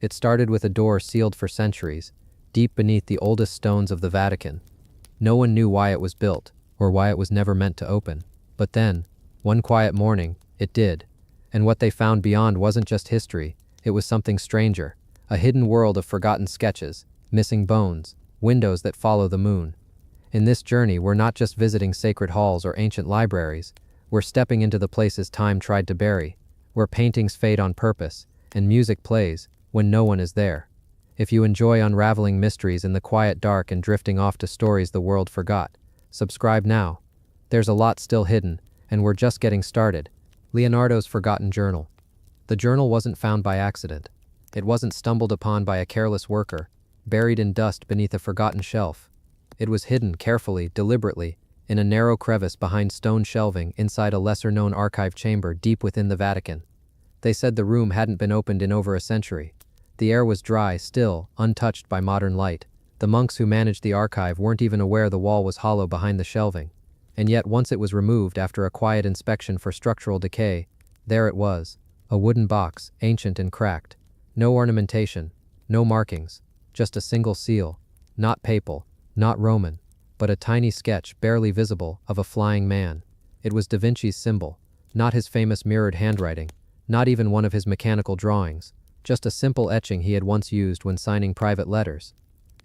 It started with a door sealed for centuries, deep beneath the oldest stones of the Vatican. No one knew why it was built, or why it was never meant to open. But then, one quiet morning, it did. And what they found beyond wasn't just history, it was something stranger. A hidden world of forgotten sketches, missing bones, windows that follow the moon. In this journey, we're not just visiting sacred halls or ancient libraries, we're stepping into the places time tried to bury, where paintings fade on purpose, and music plays when no one is there. If you enjoy unraveling mysteries in the quiet dark and drifting off to stories the world forgot, subscribe now. There's a lot still hidden, and we're just getting started. Leonardo's Forgotten Journal. The journal wasn't found by accident. It wasn't stumbled upon by a careless worker, buried in dust beneath a forgotten shelf. It was hidden carefully, deliberately, in a narrow crevice behind stone shelving inside a lesser-known archive chamber deep within the Vatican. They said the room hadn't been opened in over a century. The air was dry, still, untouched by modern light. The monks who managed the archive weren't even aware the wall was hollow behind the shelving. And yet once it was removed after a quiet inspection for structural decay, there it was, a wooden box, ancient and cracked. No ornamentation, no markings, just a single seal, not papal, not Roman, but a tiny sketch, barely visible, of a flying man. It was Da Vinci's symbol, not his famous mirrored handwriting, not even one of his mechanical drawings, just a simple etching he had once used when signing private letters.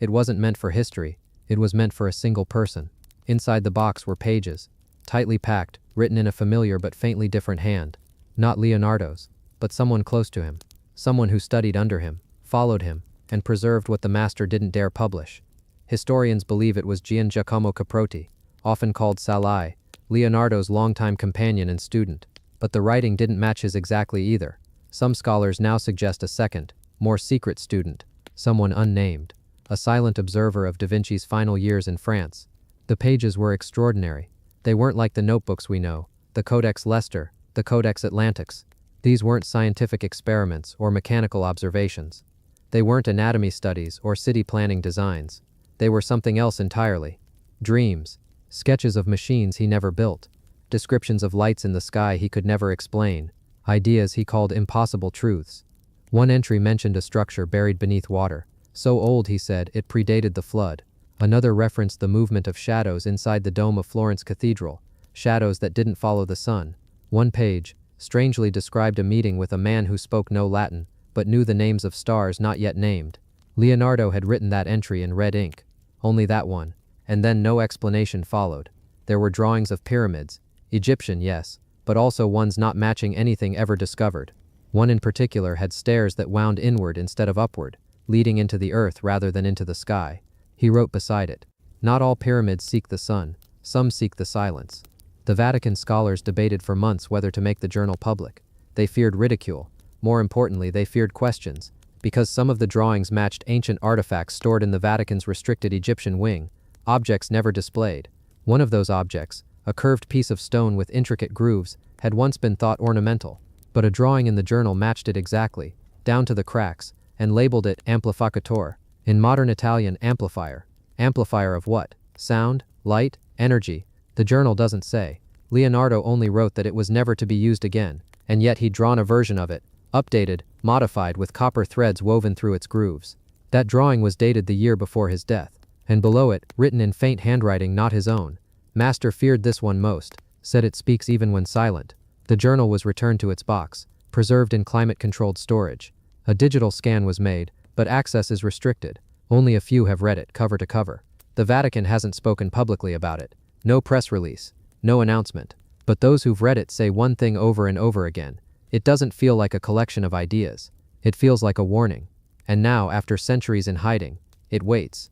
It wasn't meant for history, it was meant for a single person. Inside the box were pages, tightly packed, written in a familiar but faintly different hand. Not Leonardo's, but someone close to him, someone who studied under him, followed him, and preserved what the master didn't dare publish. Historians believe it was Gian Giacomo Caprotti, often called Salai, Leonardo's longtime companion and student, but the writing didn't match his exactly either. Some scholars now suggest a second, more secret student, someone unnamed, a silent observer of Da Vinci's final years in France. The pages were extraordinary. They weren't like the notebooks we know, the Codex Leicester, the Codex Atlantics. These weren't scientific experiments or mechanical observations. They weren't anatomy studies or city planning designs. They were something else entirely. Dreams, sketches of machines he never built, descriptions of lights in the sky he could never explain, ideas he called impossible truths. One entry mentioned a structure buried beneath water, so old, he said, it predated the flood. Another referenced the movement of shadows inside the dome of Florence Cathedral, shadows that didn't follow the sun. One page, strangely described a meeting with a man who spoke no Latin, but knew the names of stars not yet named. Leonardo had written that entry in red ink. Only that one. And then no explanation followed. There were drawings of pyramids, Egyptian, yes, but also ones not matching anything ever discovered. One in particular had stairs that wound inward instead of upward, leading into the earth rather than into the sky. He wrote beside it, "Not all pyramids seek the sun, some seek the silence." The Vatican scholars debated for months whether to make the journal public. They feared ridicule. More importantly, they feared questions, because some of the drawings matched ancient artifacts stored in the Vatican's restricted Egyptian wing, objects never displayed. One of those objects, a curved piece of stone with intricate grooves, had once been thought ornamental, but a drawing in the journal matched it exactly, down to the cracks, and labeled it amplificatore. In modern Italian, amplifier. Amplifier of what? Sound? Light? Energy? The journal doesn't say. Leonardo only wrote that it was never to be used again, and yet he'd drawn a version of it, updated, modified with copper threads woven through its grooves. That drawing was dated the year before his death, and below it, written in faint handwriting not his own, "Master feared this one most, said it speaks even when silent." The journal was returned to its box, preserved in climate-controlled storage. A digital scan was made, but access is restricted. Only a few have read it, cover to cover. The Vatican hasn't spoken publicly about it. No press release, no announcement. But those who've read it say one thing over and over again. It doesn't feel like a collection of ideas. It feels like a warning. And now, after centuries in hiding, it waits.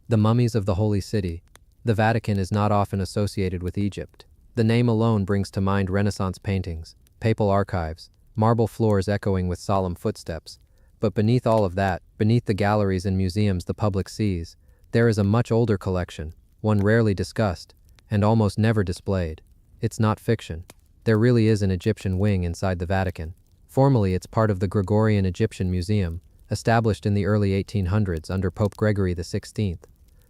The mummies of the Holy City. The Vatican is not often associated with Egypt. The name alone brings to mind Renaissance paintings, papal archives, marble floors echoing with solemn footsteps. But beneath all of that, beneath the galleries and museums the public sees, there is a much older collection, one rarely discussed, and almost never displayed. It's not fiction. There really is an Egyptian wing inside the Vatican. Formally, it's part of the Gregorian Egyptian Museum, established in the early 1800s under Pope Gregory XVI.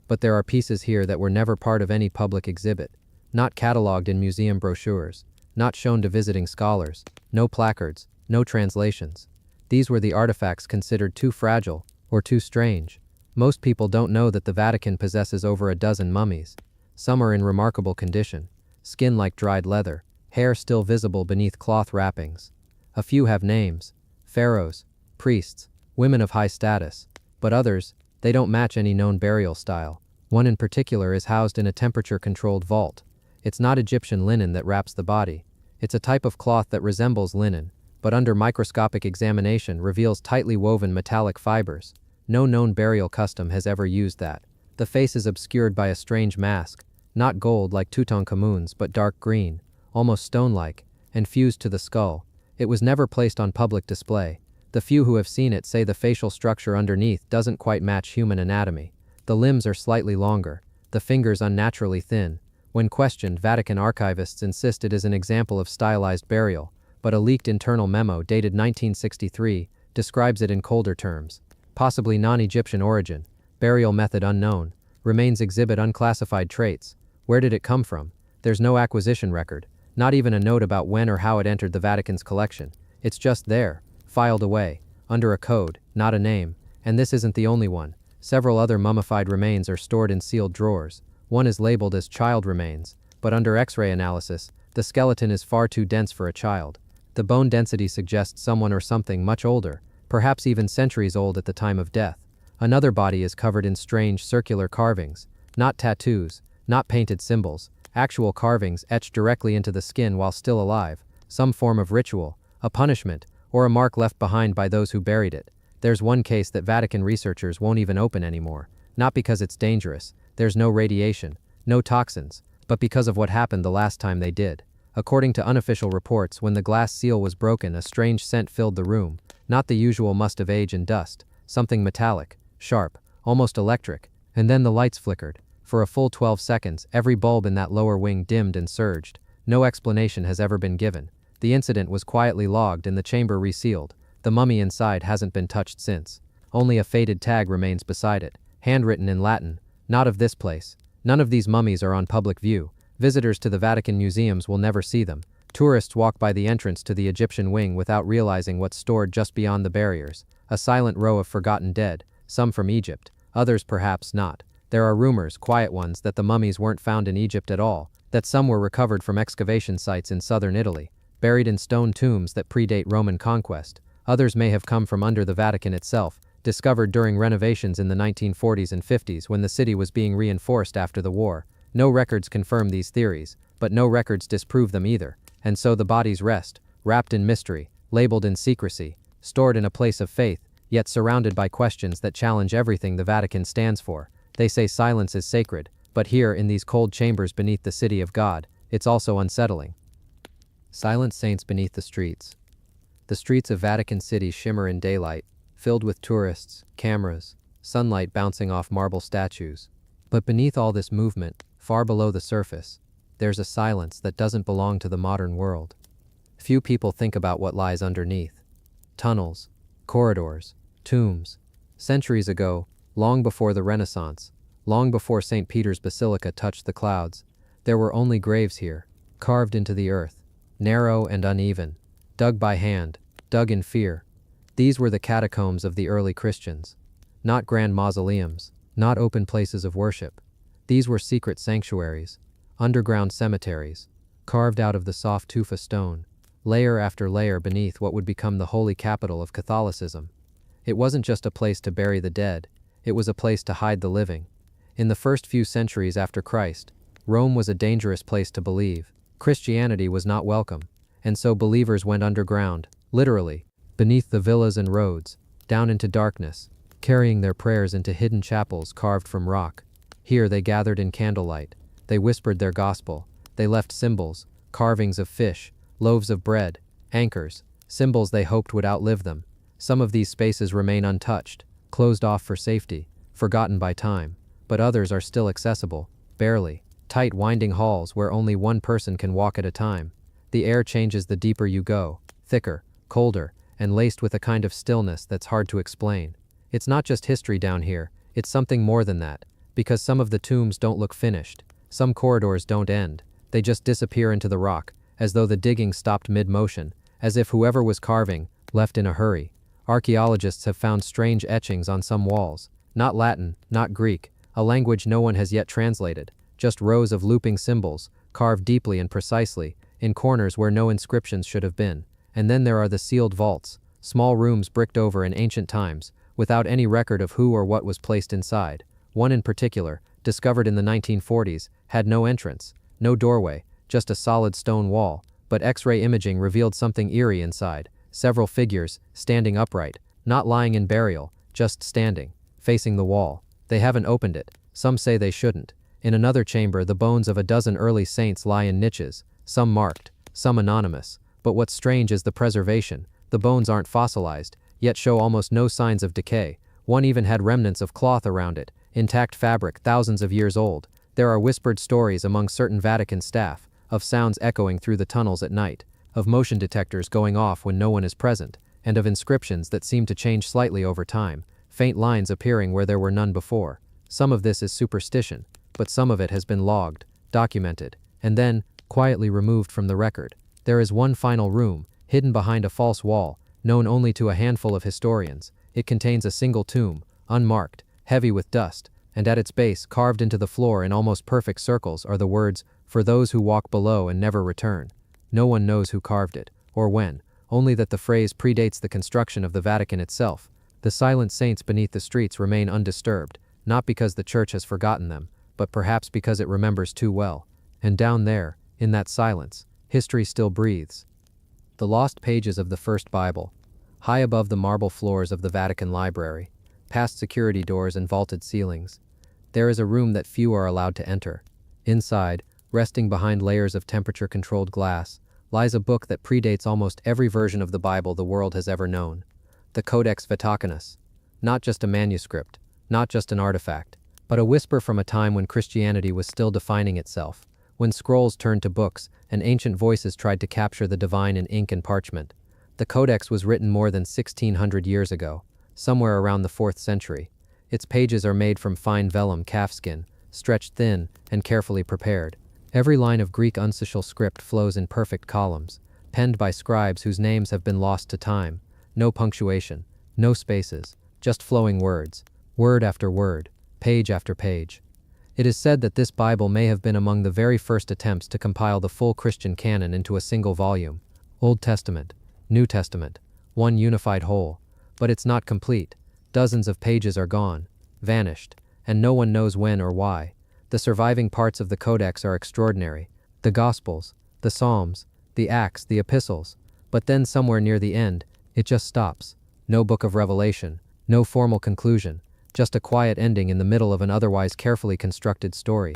But there are pieces here that were never part of any public exhibit, not catalogued in museum brochures, not shown to visiting scholars, no placards, no translations. These were the artifacts considered too fragile or too strange. Most people don't know that the Vatican possesses over a dozen mummies. Some are in remarkable condition, skin like dried leather, hair still visible beneath cloth wrappings. A few have names: pharaohs, priests, women of high status, but others, they don't match any known burial style. One in particular is housed in a temperature-controlled vault. It's not Egyptian linen that wraps the body. It's a type of cloth that resembles linen, but under microscopic examination reveals tightly woven metallic fibers. No known burial custom has ever used that. The face is obscured by a strange mask, not gold like Tutankhamun's but dark green, almost stone-like, and fused to the skull. It was never placed on public display. The few who have seen it say the facial structure underneath doesn't quite match human anatomy. The limbs are slightly longer, the fingers unnaturally thin. When questioned, Vatican archivists insist it is an example of stylized burial, but a leaked internal memo dated 1963 describes it in colder terms. Possibly non-Egyptian origin, burial method unknown, remains exhibit unclassified traits. Where did it come from? There's no acquisition record, not even a note about when or how it entered the Vatican's collection. It's just there, filed away, under a code, not a name, and this isn't the only one. Several other mummified remains are stored in sealed drawers. One is labeled as child remains, but under X-ray analysis, the skeleton is far too dense for a child. The bone density suggests someone or something much older, perhaps even centuries old at the time of death. Another body is covered in strange circular carvings, not tattoos, not painted symbols, actual carvings etched directly into the skin while still alive, some form of ritual, a punishment, or a mark left behind by those who buried it. There's one case that Vatican researchers won't even open anymore, not because it's dangerous, there's no radiation, no toxins, but because of what happened the last time they did. According to unofficial reports, when the glass seal was broken, a strange scent filled the room, not the usual must of age and dust, something metallic, sharp, almost electric, and then the lights flickered. For a full 12 seconds, every bulb in that lower wing dimmed and surged. No explanation has ever been given. The incident was quietly logged and the chamber resealed. The mummy inside hasn't been touched since. Only a faded tag remains beside it, handwritten in Latin, "Not of this place." None of these mummies are on public view. Visitors to the Vatican museums will never see them. Tourists walk by the entrance to the Egyptian wing without realizing what's stored just beyond the barriers. A silent row of forgotten dead, some from Egypt, others perhaps not. There are rumors, quiet ones, that the mummies weren't found in Egypt at all, that some were recovered from excavation sites in southern Italy, buried in stone tombs that predate Roman conquest. Others may have come from under the Vatican itself, discovered during renovations in the 1940s and 50s when the city was being reinforced after the war. No records confirm these theories, but no records disprove them either. And so the bodies rest, wrapped in mystery, labeled in secrecy, stored in a place of faith, yet surrounded by questions that challenge everything the Vatican stands for. They say silence is sacred, but here in these cold chambers beneath the city of God, it's also unsettling. Silent saints beneath the streets. The streets of Vatican City shimmer in daylight, filled with tourists, cameras, sunlight bouncing off marble statues. But beneath all this movement, far below the surface, there's a silence that doesn't belong to the modern world. Few people think about what lies underneath. Tunnels, corridors, tombs. Centuries ago, long before the Renaissance, long before St. Peter's Basilica touched the clouds, there were only graves here, carved into the earth, narrow and uneven, dug by hand, dug in fear. These were the catacombs of the early Christians. Not grand mausoleums, not open places of worship. These were secret sanctuaries, underground cemeteries, carved out of the soft tufa stone, layer after layer beneath what would become the holy capital of Catholicism. It wasn't just a place to bury the dead, it was a place to hide the living. In the first few centuries after Christ, Rome was a dangerous place to believe. Christianity was not welcome, and so believers went underground, literally, beneath the villas and roads, down into darkness, carrying their prayers into hidden chapels carved from rock. Here they gathered in candlelight, they whispered their gospel, they left symbols, carvings of fish, loaves of bread, anchors, symbols they hoped would outlive them. Some of these spaces remain untouched, closed off for safety, forgotten by time, but others are still accessible, barely, tight winding halls where only one person can walk at a time. The air changes the deeper you go, thicker, colder, and laced with a kind of stillness that's hard to explain. It's not just history down here, it's something more than that, because some of the tombs don't look finished, some corridors don't end, they just disappear into the rock, as though the digging stopped mid-motion, as if whoever was carving left in a hurry. Archaeologists have found strange etchings on some walls. Not Latin, not Greek, a language no one has yet translated, just rows of looping symbols, carved deeply and precisely, in corners where no inscriptions should have been. And then there are the sealed vaults, small rooms bricked over in ancient times, without any record of who or what was placed inside. One in particular, discovered in the 1940s, had no entrance, no doorway, just a solid stone wall, but X-ray imaging revealed something eerie inside. Several figures, standing upright, not lying in burial, just standing, facing the wall. They haven't opened it. Some say they shouldn't. In another chamber, the bones of a dozen early saints lie in niches, some marked, some anonymous. But what's strange is the preservation. The bones aren't fossilized, yet show almost no signs of decay. One even had remnants of cloth around it, intact fabric thousands of years old. There are whispered stories among certain Vatican staff, of sounds echoing through the tunnels at night, of motion detectors going off when no one is present, and of inscriptions that seem to change slightly over time, faint lines appearing where there were none before. Some of this is superstition, but some of it has been logged, documented, and then, quietly removed from the record. There is one final room, hidden behind a false wall, known only to a handful of historians. It contains a single tomb, unmarked, heavy with dust, and at its base, carved into the floor in almost perfect circles, are the words, "For those who walk below and never return." No one knows who carved it, or when, only that the phrase predates the construction of the Vatican itself. The silent saints beneath the streets remain undisturbed, not because the church has forgotten them, but perhaps because it remembers too well. And down there, in that silence, history still breathes. The lost pages of the first Bible, high above the marble floors of the Vatican Library, past security doors and vaulted ceilings. There is a room that few are allowed to enter. Inside, resting behind layers of temperature-controlled glass, lies a book that predates almost every version of the Bible the world has ever known. The Codex Vaticanus. Not just a manuscript, not just an artifact, but a whisper from a time when Christianity was still defining itself, when scrolls turned to books and ancient voices tried to capture the divine in ink and parchment. The Codex was written more than 1,600 years ago, somewhere around the 4th century. Its pages are made from fine vellum calfskin, stretched thin and carefully prepared. Every line of Greek uncial script flows in perfect columns, penned by scribes whose names have been lost to time. No punctuation, no spaces, just flowing words, word after word, page after page. It is said that this Bible may have been among the very first attempts to compile the full Christian canon into a single volume. Old Testament, New Testament, one unified whole. But it's not complete. Dozens of pages are gone, vanished, and no one knows when or why. The surviving parts of the Codex are extraordinary. The Gospels, the Psalms, the Acts, the Epistles. But then somewhere near the end, it just stops. No book of Revelation, no formal conclusion, just a quiet ending in the middle of an otherwise carefully constructed story.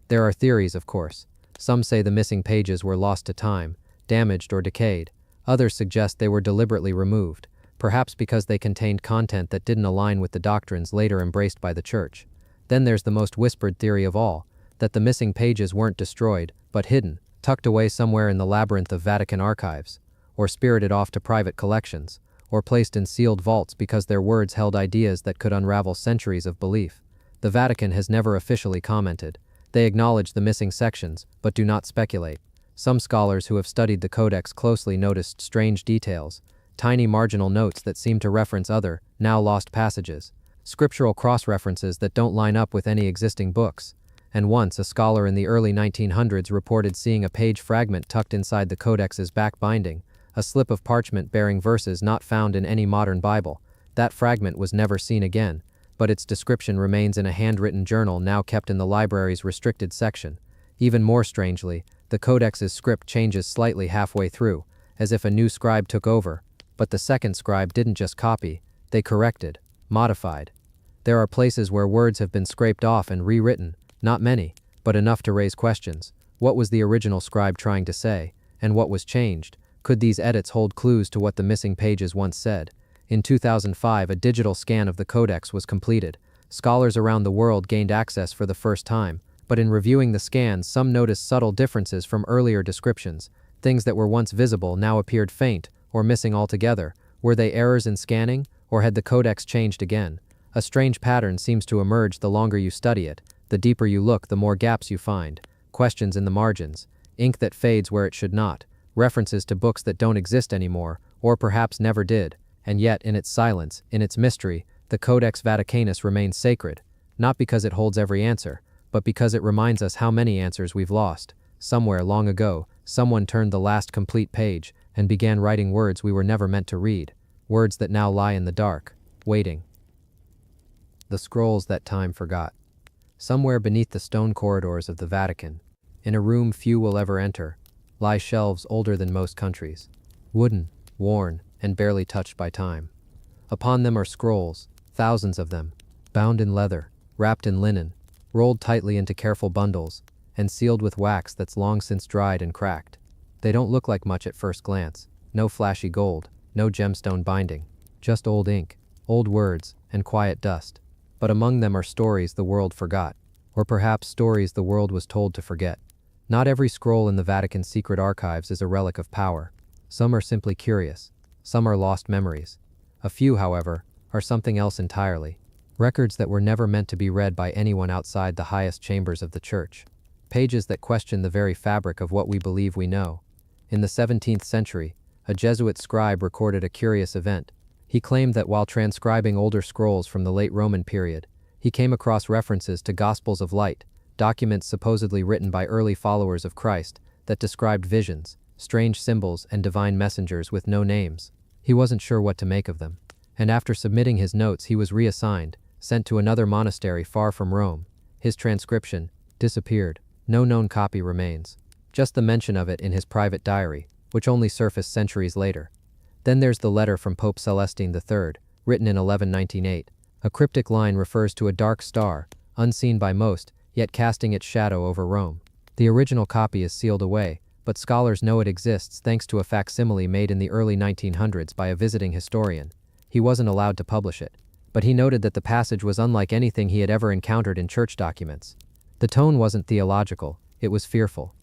There are theories, of course. Some say the missing pages were lost to time, damaged or decayed. Others suggest they were deliberately removed, perhaps because they contained content that didn't align with the doctrines later embraced by the Church. Then there's the most whispered theory of all, that the missing pages weren't destroyed, but hidden, tucked away somewhere in the labyrinth of Vatican archives, or spirited off to private collections, or placed in sealed vaults because their words held ideas that could unravel centuries of belief. The Vatican has never officially commented. They acknowledge the missing sections, but do not speculate. Some scholars who have studied the Codex closely noticed strange details, tiny marginal notes that seem to reference other, now lost passages, scriptural cross-references that don't line up with any existing books. And once, a scholar in the early 1900s reported seeing a page fragment tucked inside the Codex's back binding, a slip of parchment bearing verses not found in any modern Bible. That fragment was never seen again, but its description remains in a handwritten journal now kept in the library's restricted section. Even more strangely, the Codex's script changes slightly halfway through, as if a new scribe took over. But the second scribe didn't just copy, they corrected, modified. There are places where words have been scraped off and rewritten, not many, but enough to raise questions. What was the original scribe trying to say, and what was changed? Could these edits hold clues to what the missing pages once said? In 2005, a digital scan of the Codex was completed. Scholars around the world gained access for the first time, but in reviewing the scans, some noticed subtle differences from earlier descriptions. Things that were once visible now appeared faint or missing altogether. Were they errors in scanning, or had the Codex changed again? A strange pattern seems to emerge the longer you study it. The deeper you look, the more gaps you find. Questions in the margins, ink that fades where it should not, references to books that don't exist anymore, or perhaps never did. And yet, in its silence, in its mystery, the Codex Vaticanus remains sacred, not because it holds every answer, but because it reminds us how many answers we've lost. Somewhere long ago, someone turned the last complete page and began writing words we were never meant to read, words that now lie in the dark, waiting. The scrolls that time forgot. Somewhere beneath the stone corridors of the Vatican, in a room few will ever enter, lie shelves older than most countries, wooden, worn, and barely touched by time. Upon them are scrolls, thousands of them, bound in leather, wrapped in linen, rolled tightly into careful bundles, and sealed with wax that's long since dried and cracked. They don't look like much at first glance, no flashy gold, no gemstone binding, just old ink, old words, and quiet dust. But among them are stories the world forgot, or perhaps stories the world was told to forget. Not every scroll in the Vatican's secret archives is a relic of power. Some are simply curious, some are lost memories. A few, however, are something else entirely. Records that were never meant to be read by anyone outside the highest chambers of the Church. Pages that question the very fabric of what we believe we know. In the 17th century, a Jesuit scribe recorded a curious event. He claimed that while transcribing older scrolls from the late Roman period, he came across references to Gospels of Light, documents supposedly written by early followers of Christ that described visions, strange symbols, and divine messengers with no names. He wasn't sure what to make of them, and after submitting his notes he was reassigned, sent to another monastery far from Rome. His transcription disappeared. No known copy remains. Just the mention of it in his private diary, which only surfaced centuries later. Then there's the letter from Pope Celestine III, written in 1198. A cryptic line refers to a dark star, unseen by most, yet casting its shadow over Rome. The original copy is sealed away, but scholars know it exists thanks to a facsimile made in the early 1900s by a visiting historian. He wasn't allowed to publish it, but he noted that the passage was unlike anything he had ever encountered in church documents. The tone wasn't theological, it was fearful.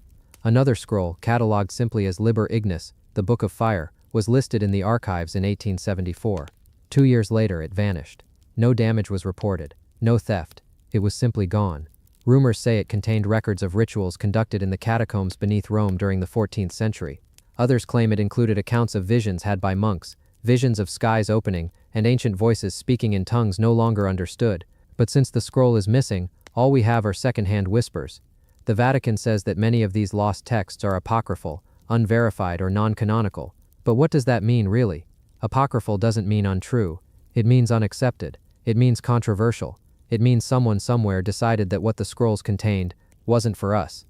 Another scroll, catalogued simply as Liber Ignis, the Book of Fire, was listed in the archives in 1874. 2 years later it vanished. No damage was reported, no theft, it was simply gone. Rumors say it contained records of rituals conducted in the catacombs beneath Rome during the 14th century. Others claim it included accounts of visions had by monks, visions of skies opening, and ancient voices speaking in tongues no longer understood. But since the scroll is missing, all we have are second-hand whispers. The Vatican says that many of these lost texts are apocryphal, unverified, or non-canonical. But what does that mean, really? Apocryphal doesn't mean untrue. It means unaccepted. It means controversial. It means someone somewhere decided that what the scrolls contained wasn't for us.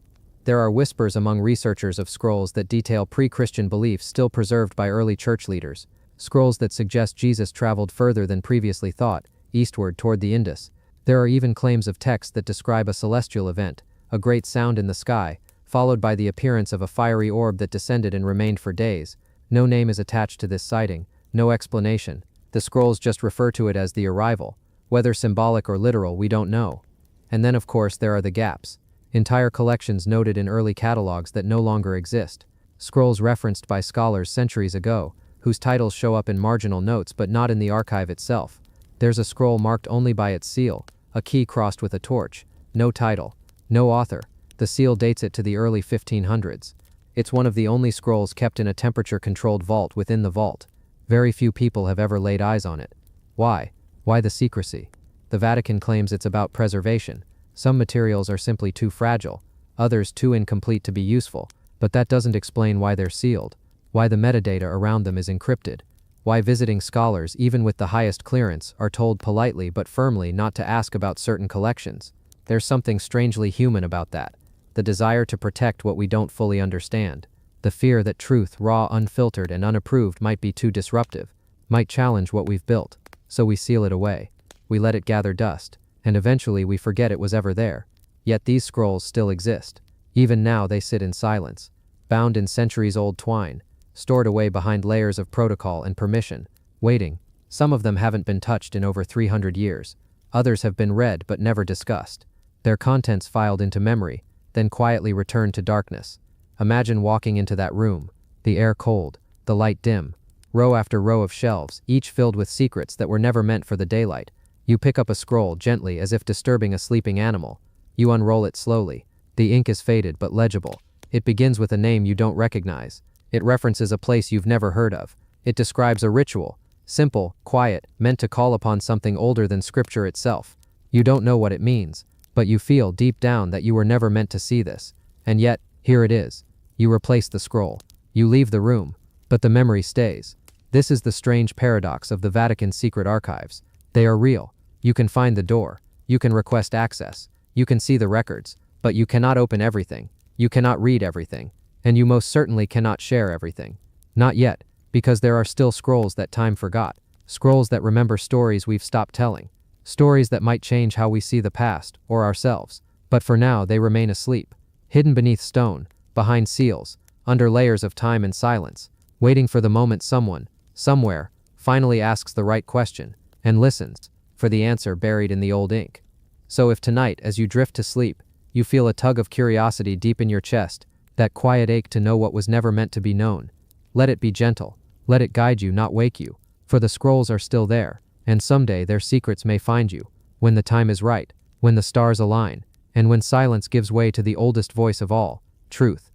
There are whispers among researchers of scrolls that detail pre-Christian beliefs still preserved by early church leaders. Scrolls that suggest Jesus traveled further than previously thought, eastward toward the Indus. There are even claims of texts that describe a celestial event, a great sound in the sky, followed by the appearance of a fiery orb that descended and remained for days. No name is attached to this sighting, no explanation. The scrolls just refer to it as the arrival. Whether symbolic or literal, we don't know. And then, of course, there are the gaps. Entire collections noted in early catalogs that no longer exist. Scrolls referenced by scholars centuries ago, whose titles show up in marginal notes but not in the archive itself. There's a scroll marked only by its seal, a key crossed with a torch. No title, no author. The seal dates it to the early 1500s. It's one of the only scrolls kept in a temperature-controlled vault within the vault. Very few people have ever laid eyes on it. Why? Why the secrecy? The Vatican claims it's about preservation. Some materials are simply too fragile, others too incomplete to be useful, but that doesn't explain why they're sealed, why the metadata around them is encrypted, why visiting scholars, even with the highest clearance, are told politely but firmly not to ask about certain collections. There's something strangely human about that. The desire to protect what we don't fully understand. The fear that truth, raw, unfiltered, and unapproved, might be too disruptive, might challenge what we've built. So we seal it away. We let it gather dust, and eventually we forget it was ever there. Yet these scrolls still exist. Even now they sit in silence, bound in centuries-old twine, stored away behind layers of protocol and permission, waiting. Some of them haven't been touched in over 300 years. Others have been read but never discussed. Their contents filed into memory, then quietly returned to darkness. Imagine walking into that room, the air cold, the light dim, row after row of shelves, each filled with secrets that were never meant for the daylight. You pick up a scroll gently as if disturbing a sleeping animal. You unroll it slowly. The ink is faded but legible. It begins with a name you don't recognize. It references a place you've never heard of. It describes a ritual, Simple, quiet, meant to call upon something older than scripture itself. You don't know what it means, but you feel deep down that you were never meant to see this. And yet, here it is. You replace the scroll. You leave the room, but the memory stays. This is the strange paradox of the Vatican's secret archives. They are real. You can find the door. You can request access. You can see the records, but you cannot open everything. You cannot read everything. And you most certainly cannot share everything. Not yet, because there are still scrolls that time forgot. Scrolls that remember stories we've stopped telling. Stories that might change how we see the past, or ourselves. But for now, they remain asleep. Hidden beneath stone, behind seals, under layers of time and silence, waiting for the moment someone, somewhere, finally asks the right question, and listens for the answer buried in the old ink. So if tonight, as you drift to sleep, you feel a tug of curiosity deep in your chest, that quiet ache to know what was never meant to be known, let it be gentle. Let it guide you, not wake you, for the scrolls are still there, and someday their secrets may find you, when the time is right, when the stars align, and when silence gives way to the oldest voice of all, truth.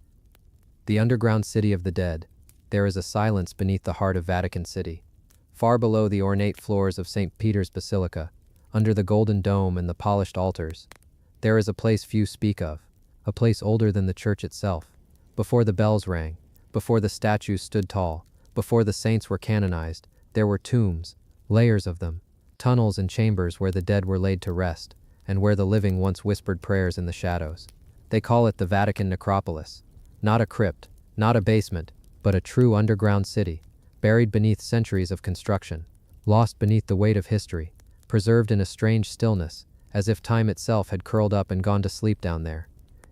The underground city of the dead. There is a silence beneath the heart of Vatican City. Far below the ornate floors of St. Peter's Basilica, under the golden dome and the polished altars, there is a place few speak of, a place older than the church itself. Before the bells rang, before the statues stood tall, before the saints were canonized, there were tombs, layers of them, tunnels and chambers where the dead were laid to rest, and where the living once whispered prayers in the shadows. They call it the Vatican necropolis. Not a crypt, not a basement, but a true underground city, buried beneath centuries of construction, lost beneath the weight of history, preserved in a strange stillness, as if time itself had curled up and gone to sleep down there.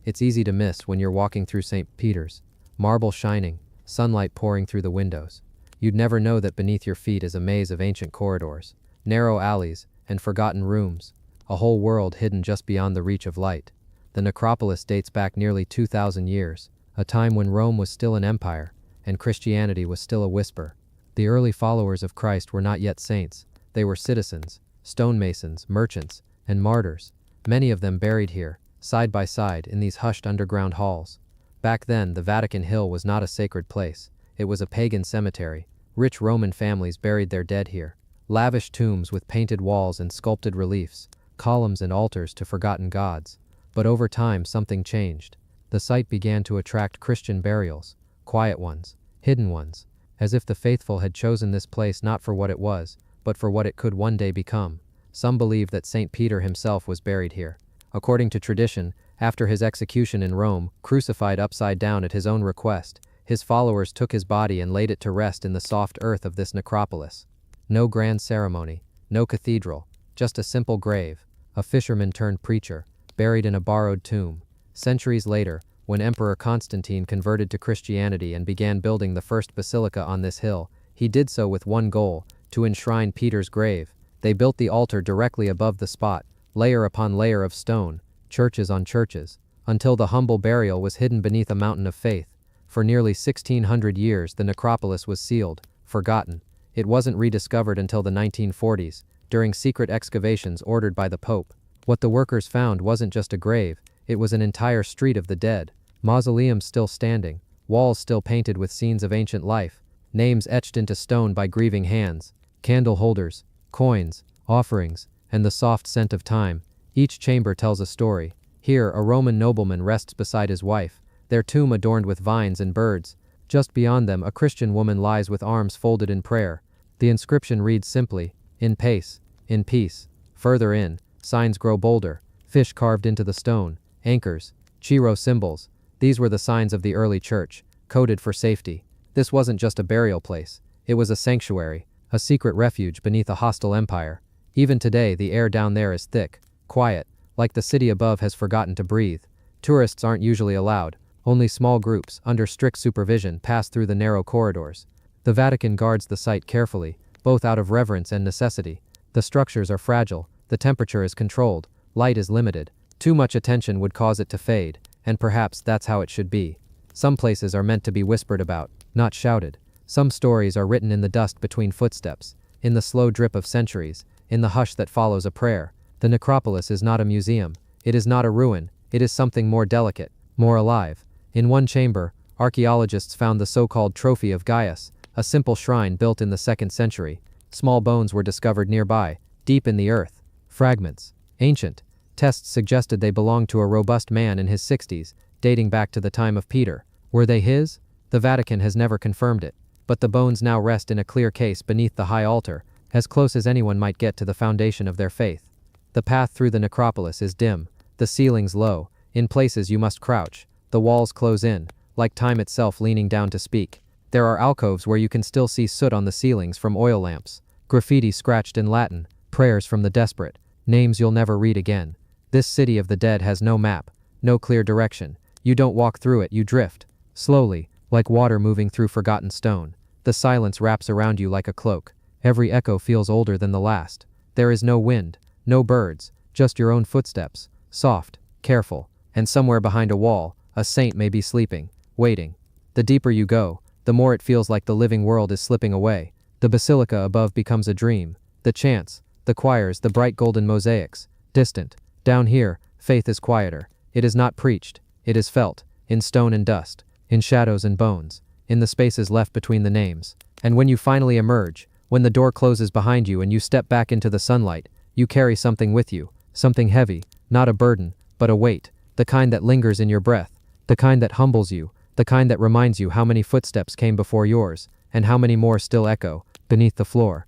It's easy to miss when you're walking through St. Peter's, marble shining, sunlight pouring through the windows. You'd never know that beneath your feet is a maze of ancient corridors, narrow alleys, and forgotten rooms, a whole world hidden just beyond the reach of light. The necropolis dates back nearly 2,000 years, a time when Rome was still an empire, and Christianity was still a whisper. The early followers of Christ were not yet saints. They were citizens, stonemasons, merchants, and martyrs, many of them buried here, side by side in these hushed underground halls. Back then, the Vatican Hill was not a sacred place. It was a pagan cemetery. Rich Roman families buried their dead here. Lavish tombs with painted walls and sculpted reliefs, columns and altars to forgotten gods. But over time, something changed. The site began to attract Christian burials, quiet ones, hidden ones, as if the faithful had chosen this place not for what it was, but for what it could one day become. Some believe that St. Peter himself was buried here. According to tradition, after his execution in Rome, crucified upside down at his own request, his followers took his body and laid it to rest in the soft earth of this necropolis. No grand ceremony, no cathedral, just a simple grave, a fisherman turned preacher, buried in a borrowed tomb. Centuries later, when Emperor Constantine converted to Christianity and began building the first basilica on this hill, he did so with one goal, to enshrine Peter's grave. They built the altar directly above the spot, layer upon layer of stone, churches on churches, until the humble burial was hidden beneath a mountain of faith. For nearly 1,600 years, the necropolis was sealed, forgotten. It wasn't rediscovered until the 1940s, during secret excavations ordered by the Pope. What the workers found wasn't just a grave, it was an entire street of the dead, mausoleums still standing, walls still painted with scenes of ancient life, names etched into stone by grieving hands, candle holders, coins, offerings, and the soft scent of time. Each chamber tells a story. Here, a Roman nobleman rests beside his wife, their tomb adorned with vines and birds. Just beyond them, a Christian woman lies with arms folded in prayer. The inscription reads simply, "In pace, in peace." Further in, signs grow bolder, fish carved into the stone, anchors, Chiro symbols. These were the signs of the early church, coded for safety. This wasn't just a burial place. It was a sanctuary, a secret refuge beneath a hostile empire. Even today, the air down there is thick, quiet, like the city above has forgotten to breathe. Tourists aren't usually allowed. Only small groups, under strict supervision, pass through the narrow corridors. The Vatican guards the site carefully, both out of reverence and necessity. The structures are fragile, the temperature is controlled, light is limited. Too much attention would cause it to fade, and perhaps that's how it should be. Some places are meant to be whispered about, not shouted. Some stories are written in the dust between footsteps, in the slow drip of centuries, in the hush that follows a prayer. The necropolis is not a museum. It is not a ruin. It is something more delicate, more alive. In one chamber, archaeologists found the so-called Trophy of Gaius, a simple shrine built in the 2nd century. Small bones were discovered nearby, deep in the earth. Fragments. Ancient. Tests suggested they belonged to a robust man in his 60s, dating back to the time of Peter. Were they his? The Vatican has never confirmed it, but the bones now rest in a clear case beneath the high altar, as close as anyone might get to the foundation of their faith. The path through the necropolis is dim, the ceilings low, in places you must crouch, the walls close in, like time itself leaning down to speak. There are alcoves where you can still see soot on the ceilings from oil lamps, graffiti scratched in Latin, prayers from the desperate, names you'll never read again. This city of the dead has no map, no clear direction. You don't walk through it, you drift. Slowly, like water moving through forgotten stone. The silence wraps around you like a cloak. Every echo feels older than the last. There is no wind, no birds, just your own footsteps, soft, careful, and somewhere behind a wall, a saint may be sleeping, waiting. The deeper you go, the more it feels like the living world is slipping away. The basilica above becomes a dream. The chants, the choirs, the bright golden mosaics, distant. Down here, faith is quieter. It is not preached, it is felt, in stone and dust, in shadows and bones, in the spaces left between the names. And when you finally emerge, when the door closes behind you and you step back into the sunlight, you carry something with you, something heavy, not a burden, but a weight, the kind that lingers in your breath, the kind that humbles you, the kind that reminds you how many footsteps came before yours, and how many more still echo, beneath the floor.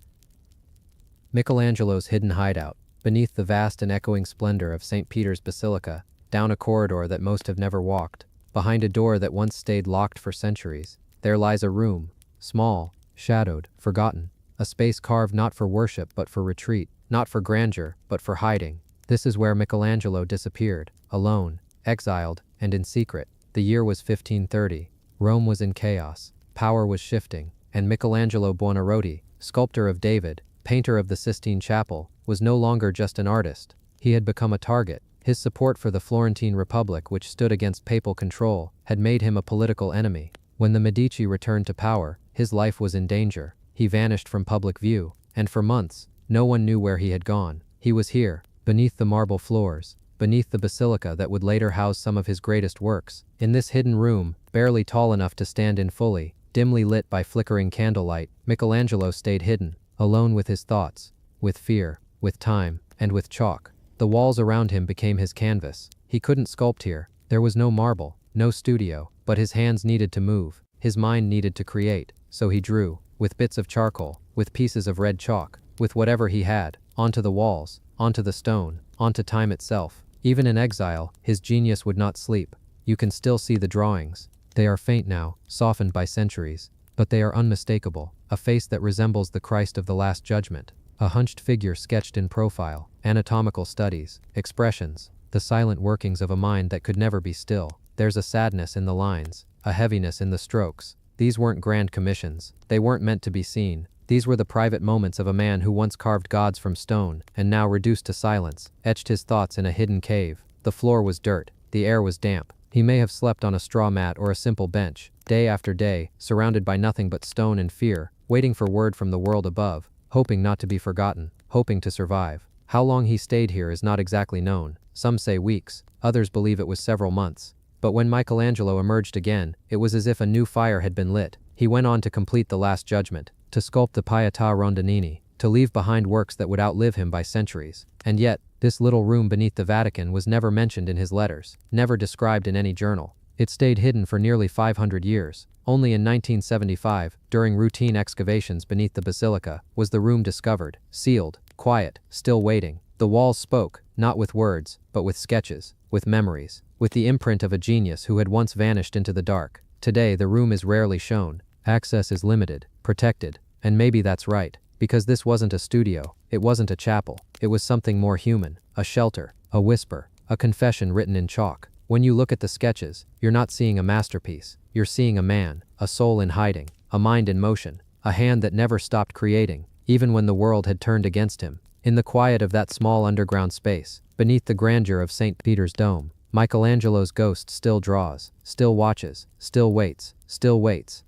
Michelangelo's hidden hideout, beneath the vast and echoing splendor of St. Peter's Basilica, down a corridor that most have never walked, behind a door that once stayed locked for centuries, there lies a room, small, shadowed, forgotten, a space carved not for worship but for retreat, not for grandeur but for hiding. This is where Michelangelo disappeared, alone, exiled, and in secret. The year was 1530. Rome was in chaos, power was shifting, and Michelangelo Buonarroti, sculptor of David, painter of the Sistine Chapel, was no longer just an artist. He had become a target. His support for the Florentine Republic, which stood against papal control, had made him a political enemy. When the Medici returned to power, his life was in danger. He vanished from public view, and for months, no one knew where he had gone. He was here, beneath the marble floors, beneath the basilica that would later house some of his greatest works. In this hidden room, barely tall enough to stand in fully, dimly lit by flickering candlelight, Michelangelo stayed hidden, alone with his thoughts, with fear, with time, and with chalk. The walls around him became his canvas. He couldn't sculpt here. There was no marble, no studio, but his hands needed to move. His mind needed to create. So he drew, with bits of charcoal, with pieces of red chalk, with whatever he had, onto the walls, onto the stone, onto time itself. Even in exile, his genius would not sleep. You can still see the drawings. They are faint now, softened by centuries, but they are unmistakable. A face that resembles the Christ of the Last Judgment. A hunched figure sketched in profile, anatomical studies, expressions, the silent workings of a mind that could never be still. There's a sadness in the lines, a heaviness in the strokes. These weren't grand commissions. They weren't meant to be seen. These were the private moments of a man who once carved gods from stone, and now reduced to silence, etched his thoughts in a hidden cave. The floor was dirt, the air was damp. He may have slept on a straw mat or a simple bench, day after day, surrounded by nothing but stone and fear, waiting for word from the world above, hoping not to be forgotten, hoping to survive. How long he stayed here is not exactly known. Some say weeks, others believe it was several months. But when Michelangelo emerged again, it was as if a new fire had been lit. He went on to complete the Last Judgment, to sculpt the Pietà Rondinini, to leave behind works that would outlive him by centuries. And yet, this little room beneath the Vatican was never mentioned in his letters, never described in any journal. It stayed hidden for nearly 500 years. Only in 1975, during routine excavations beneath the basilica, was the room discovered, sealed, quiet, still waiting. The walls spoke, not with words, but with sketches, with memories, with the imprint of a genius who had once vanished into the dark. Today, the room is rarely shown. Access is limited, protected, and maybe that's right, because this wasn't a studio, it wasn't a chapel, it was something more human, a shelter, a whisper, a confession written in chalk. When you look at the sketches, you're not seeing a masterpiece, you're seeing a man, a soul in hiding, a mind in motion, a hand that never stopped creating, even when the world had turned against him. In the quiet of that small underground space, beneath the grandeur of St. Peter's dome, Michelangelo's ghost still draws, still watches, still waits, still waits.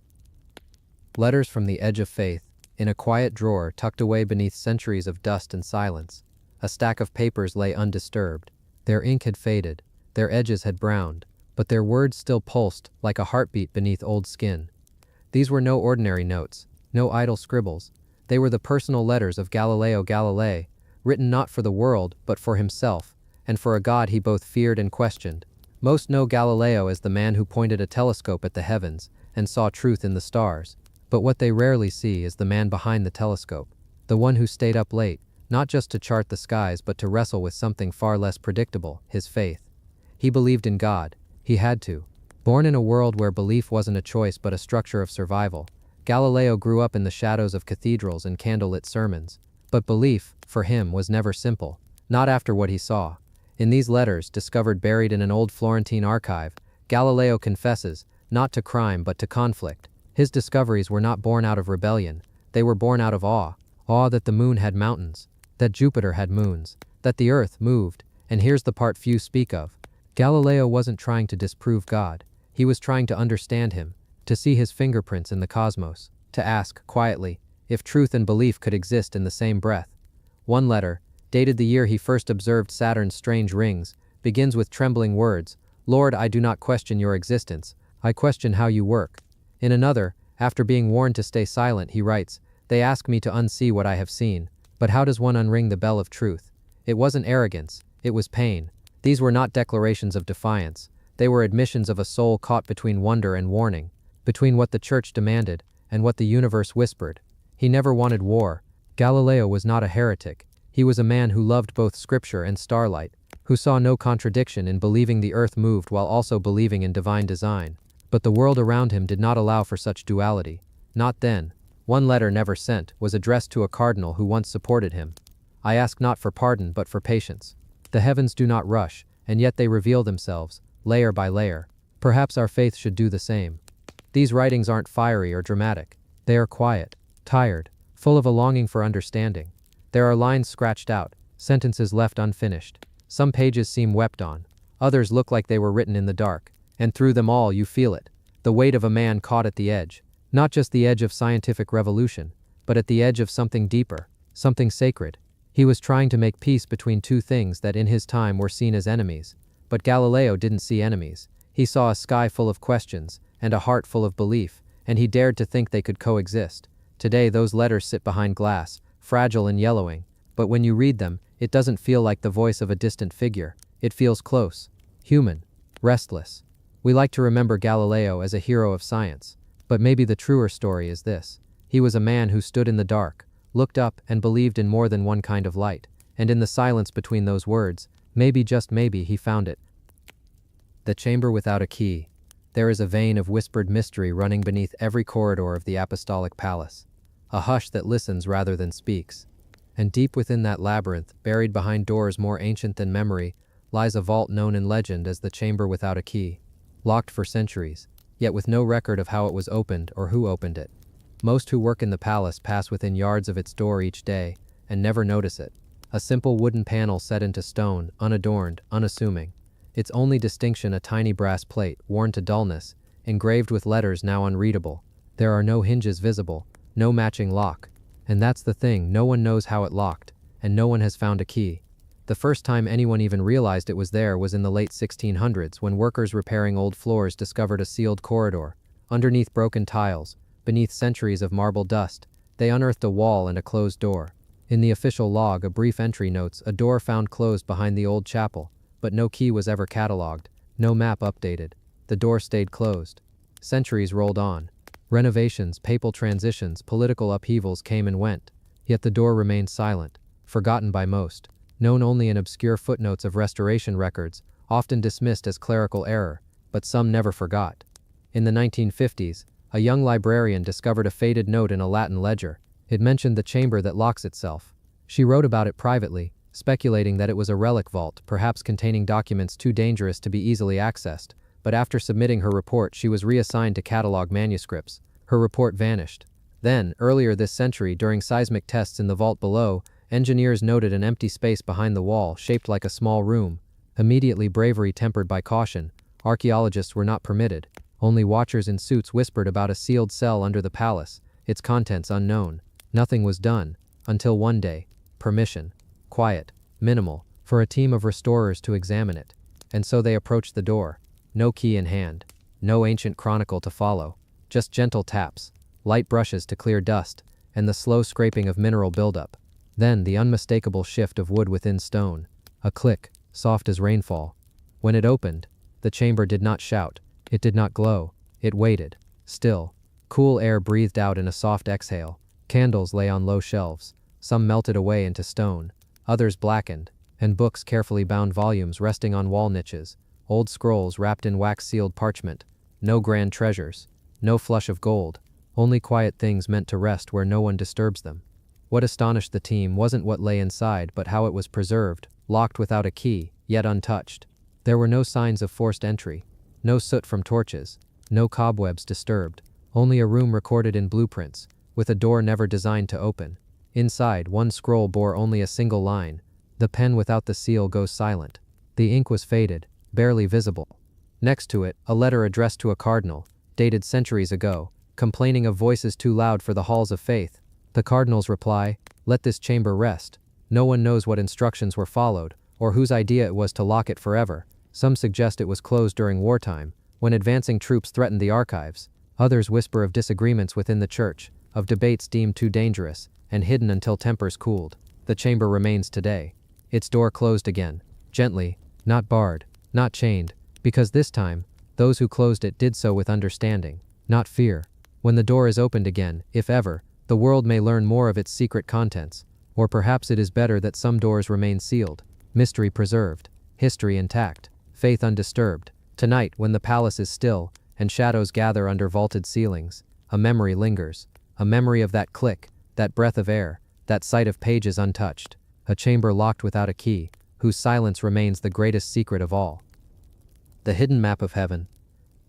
Letters from the Edge of Faith, in a quiet drawer tucked away beneath centuries of dust and silence. A stack of papers lay undisturbed. Their ink had faded, their edges had browned, but their words still pulsed like a heartbeat beneath old skin. These were no ordinary notes, no idle scribbles. They were the personal letters of Galileo Galilei, written not for the world but for himself, and for a God he both feared and questioned. Most know Galileo as the man who pointed a telescope at the heavens and saw truth in the stars, but what they rarely see is the man behind the telescope, the one who stayed up late, not just to chart the skies but to wrestle with something far less predictable, his faith. He believed in God. He had to. Born in a world where belief wasn't a choice but a structure of survival, Galileo grew up in the shadows of cathedrals and candlelit sermons. But belief, for him, was never simple, not after what he saw. In these letters, discovered buried in an old Florentine archive, Galileo confesses, not to crime but to conflict. His discoveries were not born out of rebellion, they were born out of awe. Awe that the moon had mountains, that Jupiter had moons, that the earth moved, and here's the part few speak of. Galileo wasn't trying to disprove God, he was trying to understand him, to see his fingerprints in the cosmos, to ask, quietly, if truth and belief could exist in the same breath. One letter, dated the year he first observed Saturn's strange rings, begins with trembling words, "Lord, I do not question your existence, I question how you work." In another, after being warned to stay silent, he writes, "They ask me to unsee what I have seen, but how does one unring the bell of truth?" It wasn't arrogance, it was pain. These were not declarations of defiance, they were admissions of a soul caught between wonder and warning, between what the church demanded and what the universe whispered. He never wanted war. Galileo was not a heretic. He was a man who loved both scripture and starlight, who saw no contradiction in believing the earth moved while also believing in divine design. But the world around him did not allow for such duality. Not then. One letter, never sent, was addressed to a cardinal who once supported him. "I ask not for pardon but for patience. The heavens do not rush, and yet they reveal themselves, layer by layer. Perhaps our faith should do the same." These writings aren't fiery or dramatic. They are quiet, tired, full of a longing for understanding. There are lines scratched out, sentences left unfinished. Some pages seem wept on. Others look like they were written in the dark. And through them all you feel it. The weight of a man caught at the edge. Not just the edge of scientific revolution, but at the edge of something deeper, something sacred. He was trying to make peace between two things that in his time were seen as enemies. But Galileo didn't see enemies. He saw a sky full of questions, and a heart full of belief, and he dared to think they could coexist. Today those letters sit behind glass, fragile and yellowing, but when you read them, it doesn't feel like the voice of a distant figure. It feels close, human, restless. We like to remember Galileo as a hero of science, but maybe the truer story is this. He was a man who stood in the dark, looked up and believed in more than one kind of light, and in the silence between those words, maybe just maybe he found it. The chamber without a key. There is a vein of whispered mystery running beneath every corridor of the apostolic palace, a hush that listens rather than speaks. And deep within that labyrinth, buried behind doors more ancient than memory, lies a vault known in legend as the chamber without a key. Locked for centuries, yet with no record of how it was opened or who opened it. Most who work in the palace pass within yards of its door each day and never notice it. A simple wooden panel set into stone, unadorned, unassuming. Its only distinction a tiny brass plate, worn to dullness, engraved with letters now unreadable. There are no hinges visible, no matching lock. And that's the thing, no one knows how it locked, and no one has found a key. The first time anyone even realized it was there was in the late 1600s when workers repairing old floors discovered a sealed corridor. Underneath broken tiles, beneath centuries of marble dust, they unearthed a wall and a closed door. In the official log, a brief entry notes a door found closed behind the old chapel, but no key was ever catalogued, no map updated. The door stayed closed. Centuries rolled on. Renovations, papal transitions, political upheavals came and went, yet the door remained silent, forgotten by most. Known only in obscure footnotes of restoration records, often dismissed as clerical error, but some never forgot. In the 1950s, a young librarian discovered a faded note in a Latin ledger. It mentioned the chamber that locks itself. She wrote about it privately, speculating that it was a relic vault, perhaps containing documents too dangerous to be easily accessed, but after submitting her report she was reassigned to catalog manuscripts. Her report vanished. Then, earlier this century, during seismic tests in the vault below, engineers noted an empty space behind the wall, shaped like a small room. Immediately, bravery tempered by caution. Archaeologists were not permitted. Only watchers in suits whispered about a sealed cell under the palace, its contents unknown. Nothing was done, until one day. Permission. Quiet. Minimal. For a team of restorers to examine it. And so they approached the door. No key in hand. No ancient chronicle to follow. Just gentle taps. Light brushes to clear dust. and the slow scraping of mineral buildup. Then the unmistakable shift of wood within stone. A click, soft as rainfall. When it opened, the chamber did not shout. It did not glow. It waited. Still. Cool air breathed out in a soft exhale. Candles lay on low shelves. Some melted away into stone. Others blackened. And books, carefully bound volumes resting on wall niches. Old scrolls wrapped in wax-sealed parchment. No grand treasures. No flush of gold. Only quiet things meant to rest where no one disturbs them. What astonished the team wasn't what lay inside, but how it was preserved, locked without a key, yet untouched. There were no signs of forced entry. No soot from torches. No cobwebs disturbed. Only a room recorded in blueprints, with a door never designed to open. Inside, one scroll bore only a single line. The pen without the seal goes silent. The ink was faded, barely visible. Next to it, a letter addressed to a cardinal, dated centuries ago, complaining of voices too loud for the halls of faith. The cardinal's reply, "Let this chamber rest." No one knows what instructions were followed, or whose idea it was to lock it forever. Some suggest it was closed during wartime, when advancing troops threatened the archives. Others whisper of disagreements within the church, of debates deemed too dangerous, and hidden until tempers cooled. The chamber remains today. Its door closed again, gently, not barred, not chained, because this time, those who closed it did so with understanding, not fear. When the door is opened again, if ever, the world may learn more of its secret contents, or perhaps it is better that some doors remain sealed, mystery preserved, history intact, faith undisturbed. Tonight, when the palace is still, and shadows gather under vaulted ceilings, a memory lingers, a memory of that click, that breath of air, that sight of pages untouched, a chamber locked without a key, whose silence remains the greatest secret of all. The hidden map of heaven.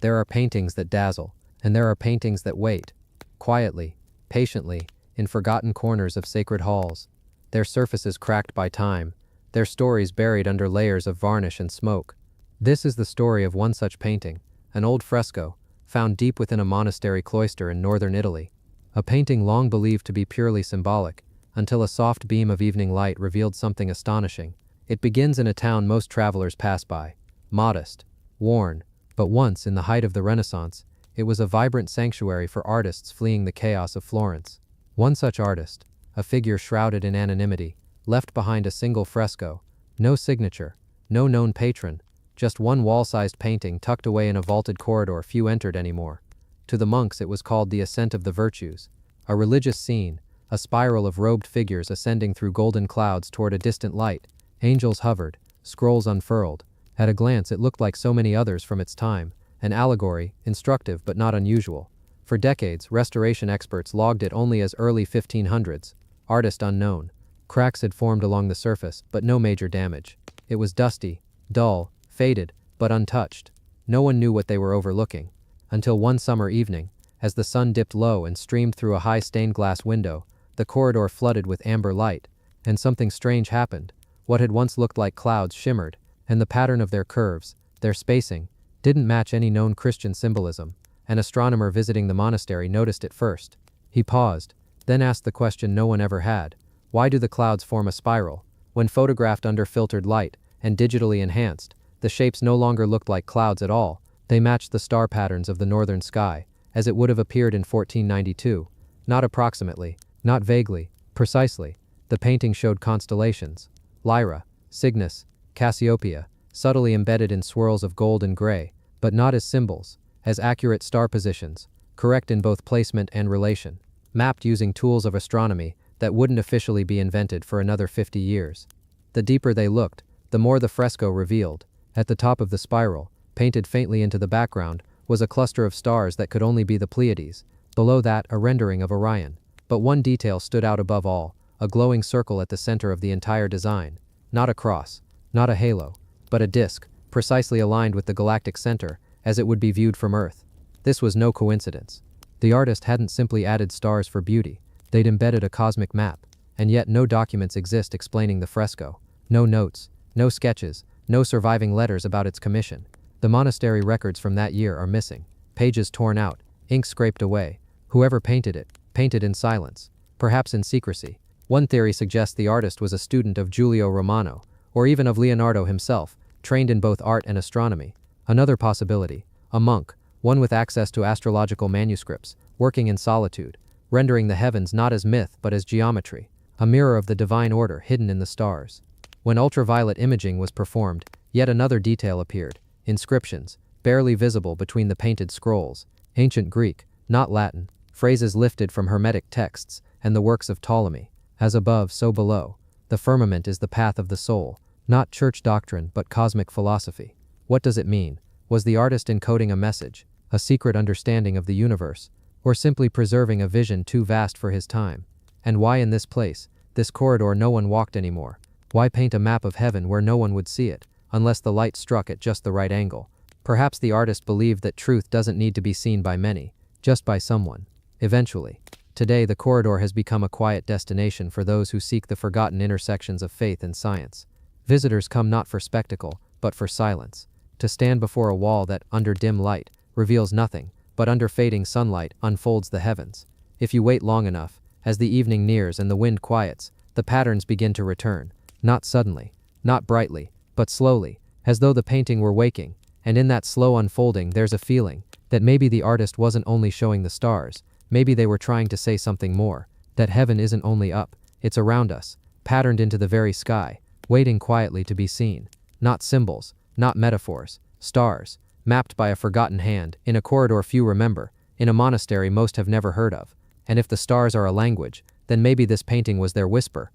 There are paintings that dazzle, and there are paintings that wait, quietly, patiently, in forgotten corners of sacred halls, their surfaces cracked by time, their stories buried under layers of varnish and smoke. This is the story of one such painting, an old fresco, found deep within a monastery cloister in northern Italy. A painting long believed to be purely symbolic, until a soft beam of evening light revealed something astonishing. It begins in a town most travelers pass by, modest, worn, but once, in the height of the Renaissance, it was a vibrant sanctuary for artists fleeing the chaos of Florence. One such artist, a figure shrouded in anonymity, left behind a single fresco, no signature, no known patron, just one wall-sized painting tucked away in a vaulted corridor few entered anymore. To the monks it was called the Ascent of the Virtues, a religious scene, a spiral of robed figures ascending through golden clouds toward a distant light. Angels hovered, scrolls unfurled. At a glance it looked like so many others from its time, an allegory, instructive but not unusual. For decades, restoration experts logged it only as early 1500s, artist unknown. Cracks had formed along the surface, but no major damage. It was dusty, dull, faded, but untouched. No one knew what they were overlooking. Until one summer evening, as the sun dipped low and streamed through a high stained glass window, the corridor flooded with amber light, and something strange happened. What had once looked like clouds shimmered, and the pattern of their curves, their spacing, didn't match any known Christian symbolism. An astronomer visiting the monastery noticed it first. He paused, then asked the question no one ever had. Why do the clouds form a spiral? When photographed under filtered light and digitally enhanced, the shapes no longer looked like clouds at all. They matched the star patterns of the northern sky, as it would have appeared in 1492. Not approximately, not vaguely, precisely. The painting showed constellations. Lyra, Cygnus, Cassiopeia, subtly embedded in swirls of gold and gray, but not as symbols, as accurate star positions, correct in both placement and relation, mapped using tools of astronomy that wouldn't officially be invented for another 50 years. The deeper they looked, the more the fresco revealed. At the top of the spiral, painted faintly into the background, was a cluster of stars that could only be the Pleiades. Below that, a rendering of Orion. But one detail stood out above all, a glowing circle at the center of the entire design. Not a cross, not a halo, but a disk, precisely aligned with the galactic center, as it would be viewed from Earth. This was no coincidence. The artist hadn't simply added stars for beauty, they'd embedded a cosmic map, and yet no documents exist explaining the fresco. No notes, no sketches, no surviving letters about its commission. The monastery records from that year are missing, pages torn out, ink scraped away. Whoever painted it, painted in silence, perhaps in secrecy. One theory suggests the artist was a student of Giulio Romano, or even of Leonardo himself, trained in both art and astronomy. Another possibility, a monk, one with access to astrological manuscripts, working in solitude. rendering the heavens not as myth but as geometry, a mirror of the divine order hidden in the stars. When ultraviolet imaging was performed, yet another detail appeared: inscriptions, barely visible between the painted scrolls, ancient Greek, not Latin, phrases lifted from Hermetic texts and the works of Ptolemy. As above, so below. The firmament is the path of the soul, not church doctrine but cosmic philosophy. What does it mean? Was the artist encoding a message, a secret understanding of the universe, or simply preserving a vision too vast for his time? And why in this place, this corridor no one walked anymore? Why paint a map of heaven where no one would see it, unless the light struck at just the right angle? Perhaps the artist believed that truth doesn't need to be seen by many, just by someone. Eventually. Today the corridor has become a quiet destination for those who seek the forgotten intersections of faith and science. Visitors come not for spectacle, but for silence. To stand before a wall that, under dim light, reveals nothing, but under fading sunlight, unfolds the heavens. If you wait long enough, as the evening nears and the wind quiets, the patterns begin to return. Not suddenly, not brightly, but slowly, as though the painting were waking, and in that slow unfolding there's a feeling that maybe the artist wasn't only showing the stars, maybe they were trying to say something more, that heaven isn't only up, it's around us, patterned into the very sky, waiting quietly to be seen. Not symbols, not metaphors, stars, mapped by a forgotten hand, in a corridor few remember, in a monastery most have never heard of. And if the stars are a language, then maybe this painting was their whisper.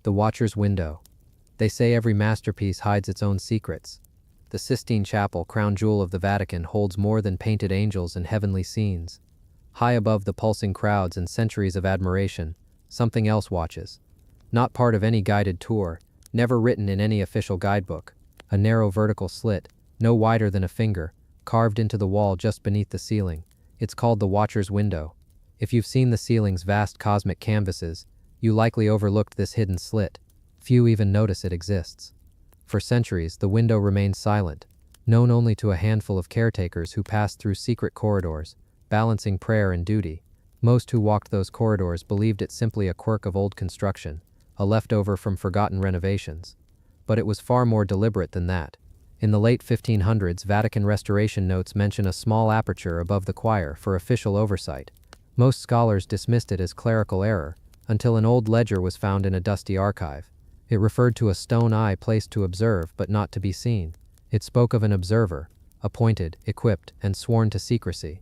The Watcher's Window. They say every masterpiece hides its own secrets. The Sistine Chapel, crown jewel of the Vatican, holds more than painted angels and heavenly scenes. High above the pulsing crowds and centuries of admiration, something else watches. Not part of any guided tour, never written in any official guidebook. A narrow vertical slit, no wider than a finger, carved into the wall just beneath the ceiling. It's called the Watcher's Window. If you've seen the ceiling's vast cosmic canvases, you likely overlooked this hidden slit. Few even notice it exists. For centuries, the window remained silent, known only to a handful of caretakers who passed through secret corridors, balancing prayer and duty. Most who walked those corridors believed it simply a quirk of old construction, a leftover from forgotten renovations. But it was far more deliberate than that. In the late 1500s, Vatican restoration notes mention a small aperture above the choir for official oversight. Most scholars dismissed it as clerical error, until an old ledger was found in a dusty archive. It referred to a stone eye placed to observe but not to be seen. It spoke of an observer, appointed, equipped, and sworn to secrecy.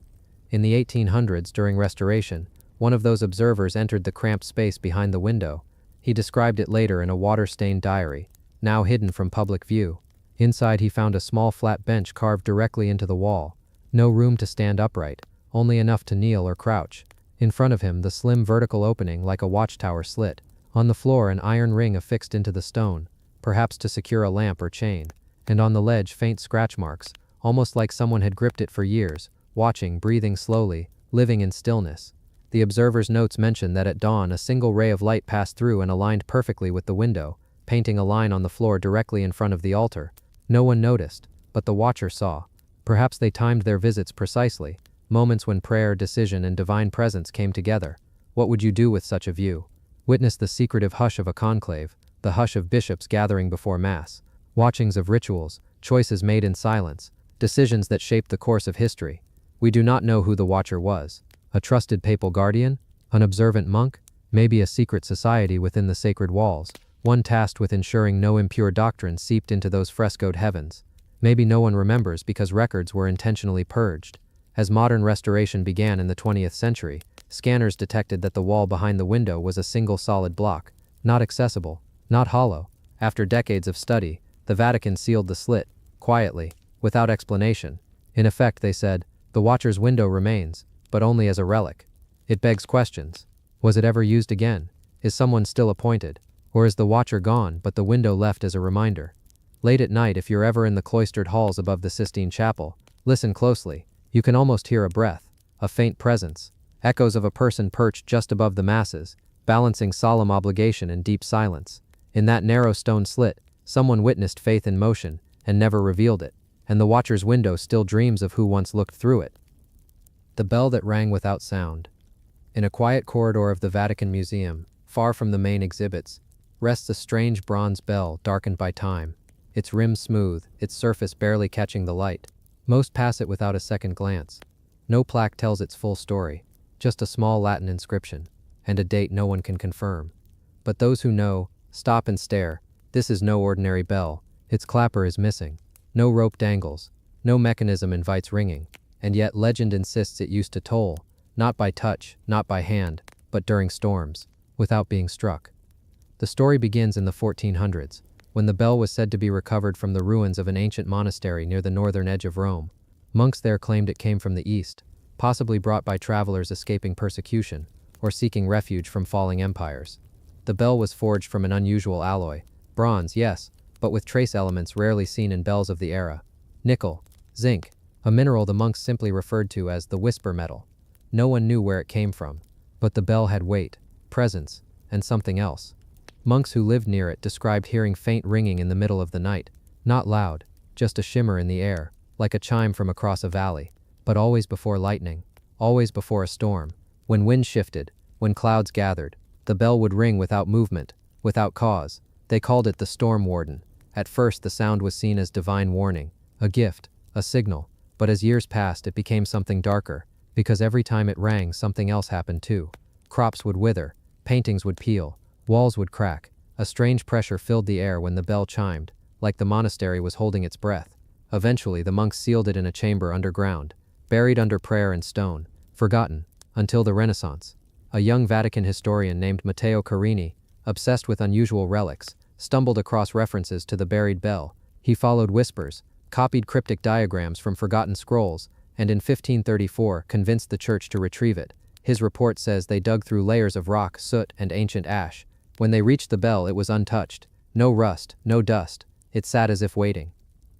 In the 1800s, during restoration, one of those observers entered the cramped space behind the window. He described it later in a water-stained diary, now hidden from public view. Inside he found a small flat bench carved directly into the wall. No room to stand upright, only enough to kneel or crouch. In front of him, the slim vertical opening like a watchtower slit. On the floor, an iron ring affixed into the stone, perhaps to secure a lamp or chain. And on the ledge, faint scratch marks, almost like someone had gripped it for years, watching, breathing slowly, living in stillness. The observer's notes mention that at dawn a single ray of light passed through and aligned perfectly with the window, painting a line on the floor directly in front of the altar. No one noticed, but the watcher saw. Perhaps they timed their visits precisely, moments when prayer, decision, and divine presence came together. What would you do with such a view? Witness the secretive hush of a conclave, the hush of bishops gathering before Mass, watchings of rituals, choices made in silence, decisions that shaped the course of history. We do not know who the watcher was. A trusted papal guardian? An observant monk? Maybe a secret society within the sacred walls, one tasked with ensuring no impure doctrine seeped into those frescoed heavens. Maybe no one remembers because records were intentionally purged. As modern restoration began in the 20th century, scanners detected that the wall behind the window was a single solid block, not accessible, not hollow. After decades of study, the Vatican sealed the slit, quietly, without explanation. In effect, they said, the Watcher's Window remains, but only as a relic. It begs questions. Was it ever used again? Is someone still appointed? Or is the Watcher gone, but the window left as a reminder? Late at night, if you're ever in the cloistered halls above the Sistine Chapel, listen closely. You can almost hear a breath, a faint presence, echoes of a person perched just above the masses, balancing solemn obligation in deep silence. In that narrow stone slit, someone witnessed faith in motion and never revealed it, and the Watcher's Window still dreams of who once looked through it. The bell that rang without sound. In a quiet corridor of the Vatican Museum, far from the main exhibits, rests a strange bronze bell darkened by time, its rim smooth, its surface barely catching the light. Most pass it without a second glance. No plaque tells its full story. just a small Latin inscription, and a date no one can confirm. But those who know, stop and stare. This is no ordinary bell. Its clapper is missing. No rope dangles. No mechanism invites ringing. And yet legend insists it used to toll, not by touch, not by hand, but during storms, without being struck. The story begins in the 1400s, when the bell was said to be recovered from the ruins of an ancient monastery near the northern edge of Rome. Monks there claimed it came from the east, possibly brought by travelers escaping persecution or seeking refuge from falling empires. The bell was forged from an unusual alloy, bronze, yes, but with trace elements rarely seen in bells of the era. Nickel, zinc, a mineral the monks simply referred to as the whisper metal. No one knew where it came from, but the bell had weight, presence, and something else. Monks who lived near it described hearing faint ringing in the middle of the night, not loud, just a shimmer in the air, like a chime from across a valley, but always before lightning, always before a storm. When wind shifted, when clouds gathered, the bell would ring without movement, without cause. They called it the storm warden. At first the sound was seen as divine warning, a gift, a signal, but as years passed it became something darker, because every time it rang something else happened too. Crops would wither, paintings would peel, walls would crack. A strange pressure filled the air when the bell chimed, like the monastery was holding its breath. Eventually the monks sealed it in a chamber underground, buried under prayer and stone, forgotten, until the Renaissance. A young Vatican historian named Matteo Carini, obsessed with unusual relics, stumbled across references to the buried bell. He followed whispers, copied cryptic diagrams from forgotten scrolls, and in 1534 convinced the church to retrieve it. His report says they dug through layers of rock, soot, and ancient ash. When they reached the bell, it was untouched. No rust, no dust. It sat as if waiting.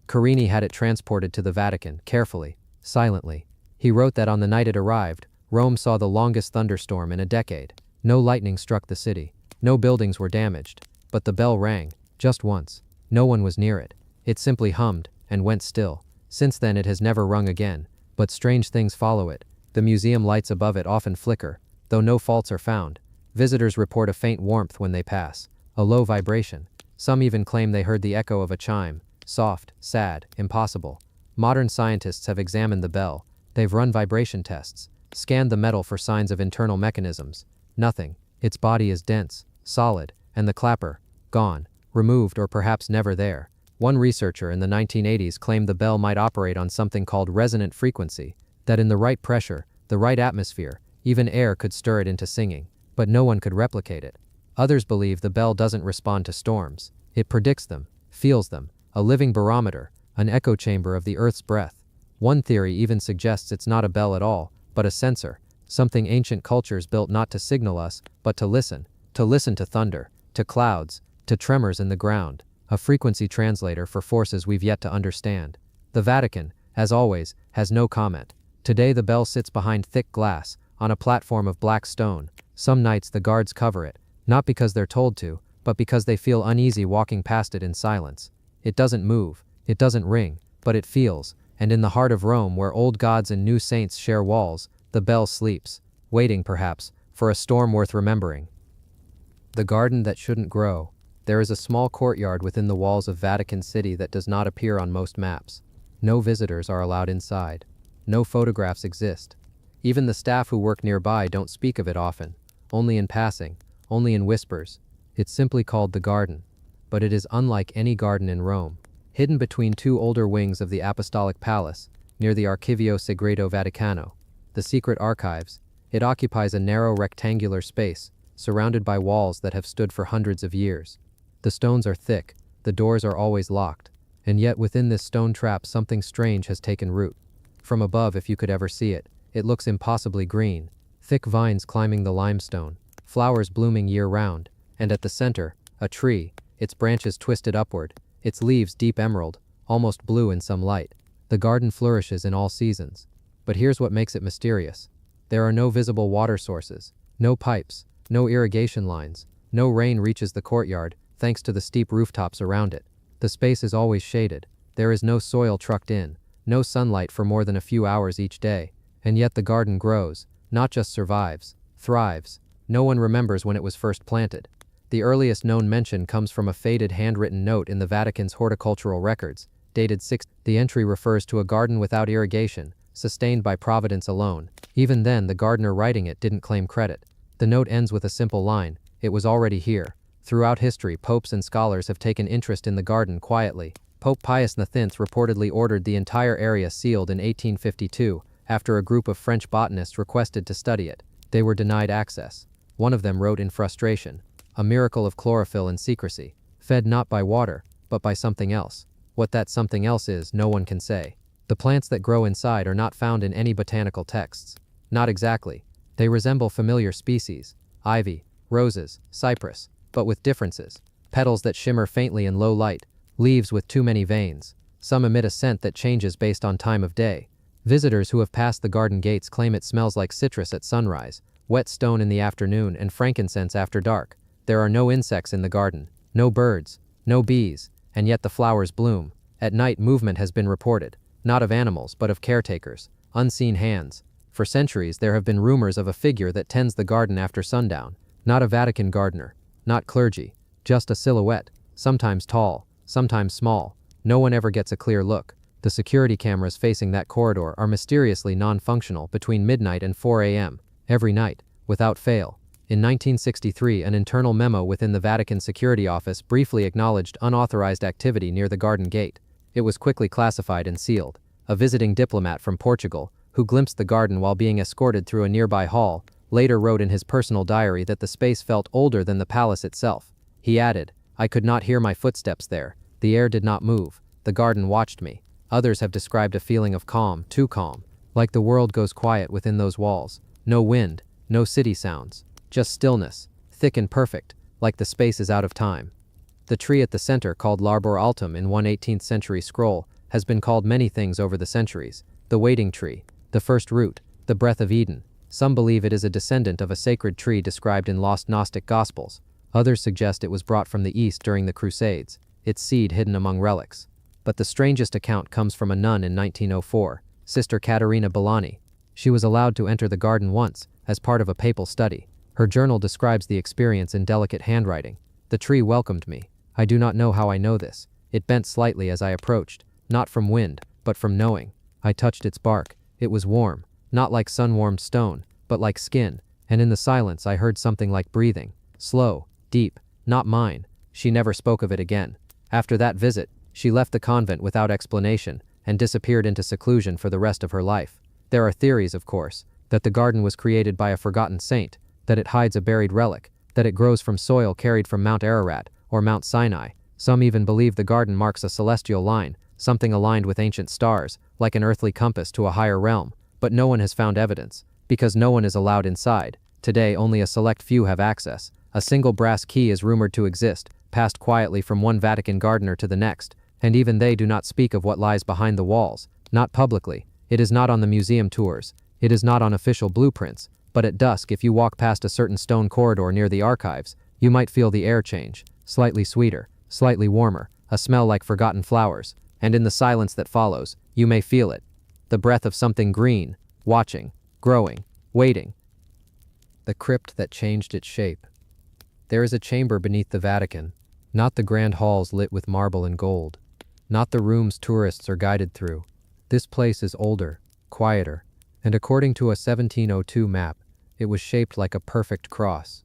Carini had it transported to the Vatican, carefully, silently. He wrote that on the night it arrived, Rome saw the longest thunderstorm in a decade. No lightning struck the city. No buildings were damaged. But the bell rang, just once. No one was near it. It simply hummed, and went still. Since then it has never rung again. But strange things follow it. The museum lights above it often flicker, though no faults are found. Visitors report a faint warmth when they pass, a low vibration. Some even claim they heard the echo of a chime, soft, sad, impossible. Modern scientists have examined the bell. They've run vibration tests, scanned the metal for signs of internal mechanisms. Nothing. Its body is dense, solid, and the clapper, gone, removed or perhaps never there. One researcher in the 1980s claimed the bell might operate on something called resonant frequency, that in the right pressure, the right atmosphere, even air could stir it into singing, but no one could replicate it. Others believe the bell doesn't respond to storms. It predicts them, feels them, a living barometer, an echo chamber of the Earth's breath. One theory even suggests it's not a bell at all, but a sensor, something ancient cultures built not to signal us, but to listen to thunder, to clouds, to tremors in the ground, a frequency translator for forces we've yet to understand. The Vatican, as always, has no comment. Today the bell sits behind thick glass, on a platform of black stone. Some nights the guards cover it, not because they're told to, but because they feel uneasy walking past it in silence. It doesn't move, it doesn't ring, but it feels, and in the heart of Rome where old gods and new saints share walls, the bell sleeps, waiting perhaps, for a storm worth remembering. The garden that shouldn't grow. There is a small courtyard within the walls of Vatican City that does not appear on most maps. No visitors are allowed inside. No photographs exist. Even the staff who work nearby don't speak of it often, only in passing, only in whispers. It's simply called the garden, but it is unlike any garden in Rome. Hidden between two older wings of the Apostolic Palace, near the Archivio Segreto Vaticano, the secret archives, it occupies a narrow rectangular space, surrounded by walls that have stood for hundreds of years. The stones are thick, the doors are always locked, and yet within this stone trap something strange has taken root. From above, if you could ever see it, it looks impossibly green, thick vines climbing the limestone, flowers blooming year-round, and at the center, a tree, its branches twisted upward, its leaves deep emerald, almost blue in some light. The garden flourishes in all seasons. But here's what makes it mysterious. There are no visible water sources, no pipes, no irrigation lines, no rain reaches the courtyard, thanks to the steep rooftops around it. The space is always shaded. There is no soil trucked in, no sunlight for more than a few hours each day. And yet the garden grows, not just survives, thrives. No one remembers when it was first planted. The earliest known mention comes from a faded handwritten note in the Vatican's horticultural records, dated 6. The entry refers to a garden without irrigation, sustained by providence alone. Even then, the gardener writing it didn't claim credit. The note ends with a simple line: "It was already here." Throughout history, popes and scholars have taken interest in the garden quietly. Pope Pius X reportedly ordered the entire area sealed in 1852 after a group of French botanists requested to study it. They were denied access. One of them wrote in frustration, "A miracle of chlorophyll and secrecy, fed not by water, but by something else. What that something else is, no one can say." The plants that grow inside are not found in any botanical texts. Not exactly. They resemble familiar species: ivy, roses, cypress, but with differences. Petals that shimmer faintly in low light, leaves with too many veins. Some emit a scent that changes based on time of day. Visitors who have passed the garden gates claim it smells like citrus at sunrise, wet stone in the afternoon, and frankincense after dark. There are no insects in the garden, no birds, no bees, and yet the flowers bloom. At night, movement has been reported, not of animals but of caretakers, unseen hands. For centuries there have been rumors of a figure that tends the garden after sundown. Not a Vatican gardener, not clergy, just a silhouette, sometimes tall, sometimes small. No one ever gets a clear look. The security cameras facing that corridor are mysteriously non-functional between midnight and 4 a.m. every night, without fail. In 1963, an internal memo within the Vatican Security Office briefly acknowledged unauthorized activity near the garden gate. It was quickly classified and sealed. A visiting diplomat from Portugal, who glimpsed the garden while being escorted through a nearby hall, later wrote in his personal diary that the space felt older than the palace itself. He added, "I could not hear my footsteps there. The air did not move. The garden watched me." Others have described a feeling of calm, too calm, like the world goes quiet within those walls. No wind, no city sounds, just stillness, thick and perfect, like the space is out of time. The tree at the center, called L'Arbor Altum in one 18th century scroll, has been called many things over the centuries: the waiting tree, the first root, the breath of Eden. Some believe it is a descendant of a sacred tree described in lost Gnostic Gospels. Others suggest it was brought from the East during the Crusades, its seed hidden among relics. But the strangest account comes from a nun in 1904, Sister Caterina Bellani. She was allowed to enter the garden once, as part of a papal study. Her journal describes the experience in delicate handwriting. "The tree welcomed me. I do not know how I know this. It bent slightly as I approached, not from wind, but from knowing. I touched its bark. It was warm, not like sun-warmed stone, but like skin, and in the silence I heard something like breathing. Slow, deep, not mine." She never spoke of it again. After that visit, she left the convent without explanation and disappeared into seclusion for the rest of her life. There are theories, of course, that the garden was created by a forgotten saint, that it hides a buried relic, that it grows from soil carried from Mount Ararat or Mount Sinai. Some even believe the garden marks a celestial line, something aligned with ancient stars, like an earthly compass to a higher realm. But no one has found evidence, because no one is allowed inside. Today, only a select few have access. A single brass key is rumored to exist, passed quietly from one Vatican gardener to the next, and even they do not speak of what lies behind the walls, not publicly. It is not on the museum tours. It is not on official blueprints. But at dusk, if you walk past a certain stone corridor near the archives, you might feel the air change, slightly sweeter, slightly warmer, a smell like forgotten flowers, and in the silence that follows, you may feel it. The breath of something green, watching, growing, waiting. The crypt that changed its shape. There is a chamber beneath the Vatican, not the grand halls lit with marble and gold, not the rooms tourists are guided through. This place is older, quieter, and according to a 1702 map, it was shaped like a perfect cross.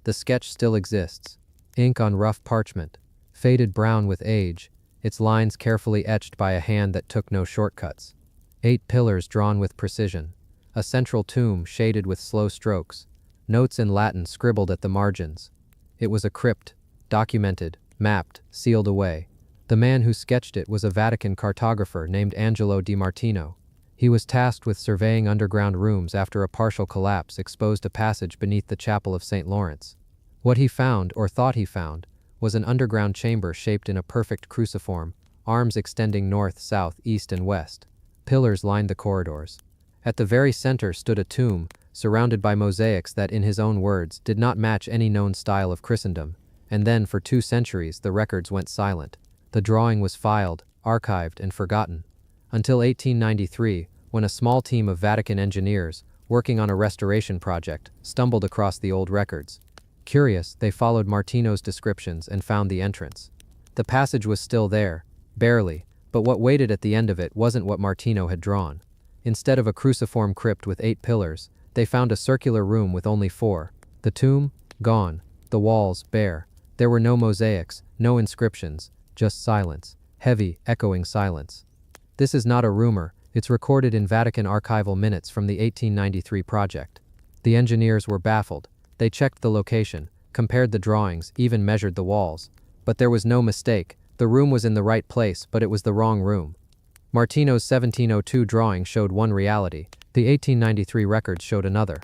The sketch still exists, ink on rough parchment, faded brown with age, its lines carefully etched by a hand that took no shortcuts. 8 pillars drawn with precision, a central tomb shaded with slow strokes, notes in Latin scribbled at the margins. It was a crypt, documented, mapped, sealed away. The man who sketched it was a Vatican cartographer named Angelo Di Martino. He was tasked with surveying underground rooms after a partial collapse exposed a passage beneath the chapel of St. Lawrence. What he found, or thought he found, was an underground chamber shaped in a perfect cruciform, arms extending north, south, east, and west. Pillars lined the corridors. At the very center stood a tomb, surrounded by mosaics that, in his own words, did not match any known style of Christendom. And then, for 2 centuries, the records went silent. The drawing was filed, archived, and forgotten. Until 1893, when a small team of Vatican engineers, working on a restoration project, stumbled across the old records. Curious, they followed Martino's descriptions and found the entrance. The passage was still there, barely, but what waited at the end of it wasn't what Martino had drawn. Instead of a cruciform crypt with 8 pillars, they found a circular room with only 4. The tomb? Gone. The walls, bare. There were no mosaics, no inscriptions, just silence. Heavy, echoing silence. This is not a rumor, it's recorded in Vatican archival minutes from the 1893 project. The engineers were baffled. They checked the location, compared the drawings, even measured the walls. But there was no mistake. The room was in the right place, but it was the wrong room. Martino's 1702 drawing showed one reality. The 1893 records showed another.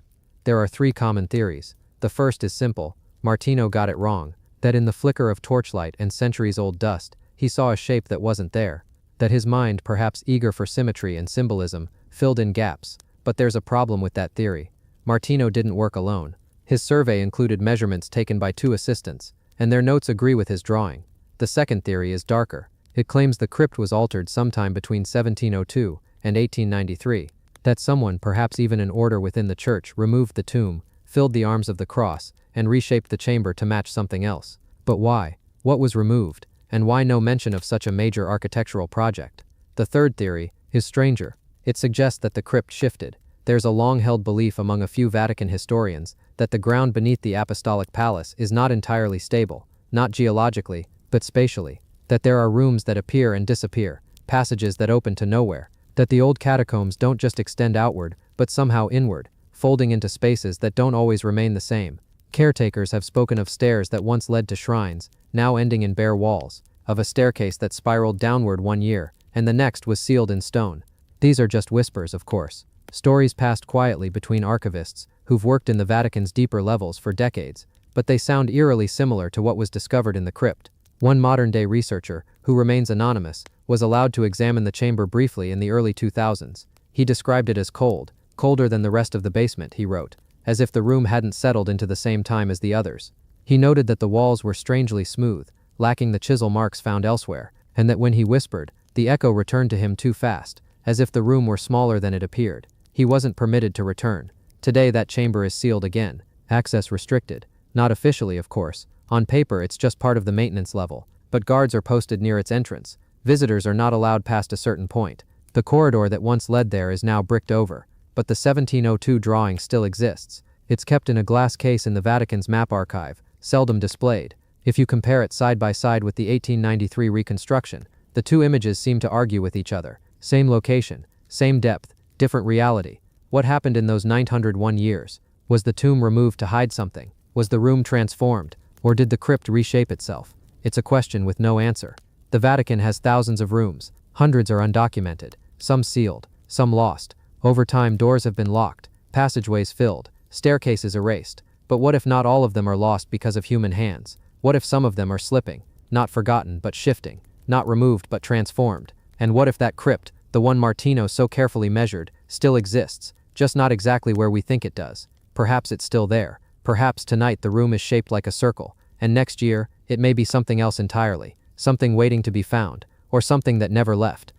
There are 3 common theories. The first is simple. Martino got it wrong. That in the flicker of torchlight and centuries-old dust, he saw a shape that wasn't there. That his mind, perhaps eager for symmetry and symbolism, filled in gaps. But there's a problem with that theory. Martino didn't work alone. His survey included measurements taken by 2 assistants, and their notes agree with his drawing. The second theory is darker. It claims the crypt was altered sometime between 1702 and 1893. That someone, perhaps even an order within the church, removed the tomb, filled the arms of the cross, and reshaped the chamber to match something else. But why? What was removed? And why no mention of such a major architectural project? The third theory is stranger. It suggests that the crypt shifted. There's a long-held belief among a few Vatican historians that the ground beneath the Apostolic Palace is not entirely stable, not geologically, but spatially. That there are rooms that appear and disappear, passages that open to nowhere. That the old catacombs don't just extend outward, but somehow inward, folding into spaces that don't always remain the same. Caretakers have spoken of stairs that once led to shrines, now ending in bare walls, of a staircase that spiraled downward one year, and the next was sealed in stone. These are just whispers, of course. Stories passed quietly between archivists who've worked in the Vatican's deeper levels for decades, but they sound eerily similar to what was discovered in the crypt. One modern-day researcher, who remains anonymous, was allowed to examine the chamber briefly in the early 2000s. He described it as cold, colder than the rest of the basement, he wrote, as if the room hadn't settled into the same time as the others. He noted that the walls were strangely smooth, lacking the chisel marks found elsewhere, and that when he whispered, the echo returned to him too fast, as if the room were smaller than it appeared. He wasn't permitted to return. Today that chamber is sealed again, access restricted. Not officially, of course. On paper it's just part of the maintenance level, but guards are posted near its entrance. Visitors are not allowed past a certain point. The corridor that once led there is now bricked over, but the 1702 drawing still exists. It's kept in a glass case in the Vatican's map archive, seldom displayed. If you compare it side by side with the 1893 reconstruction, the 2 images seem to argue with each other. Same location, same depth, different reality. What happened in those 901 years? Was the tomb removed to hide something? Was the room transformed? Or did the crypt reshape itself? It's a question with no answer. The Vatican has thousands of rooms. Hundreds are undocumented, some sealed, some lost. Over time, doors have been locked, passageways filled, staircases erased. But what if not all of them are lost because of human hands? What if some of them are slipping, not forgotten but shifting, not removed but transformed? And what if that crypt, the one Martino so carefully measured, still exists, just not exactly where we think it does? Perhaps it's still there. Perhaps tonight the room is shaped like a circle, and next year, it may be something else entirely, something waiting to be found, or something that never left.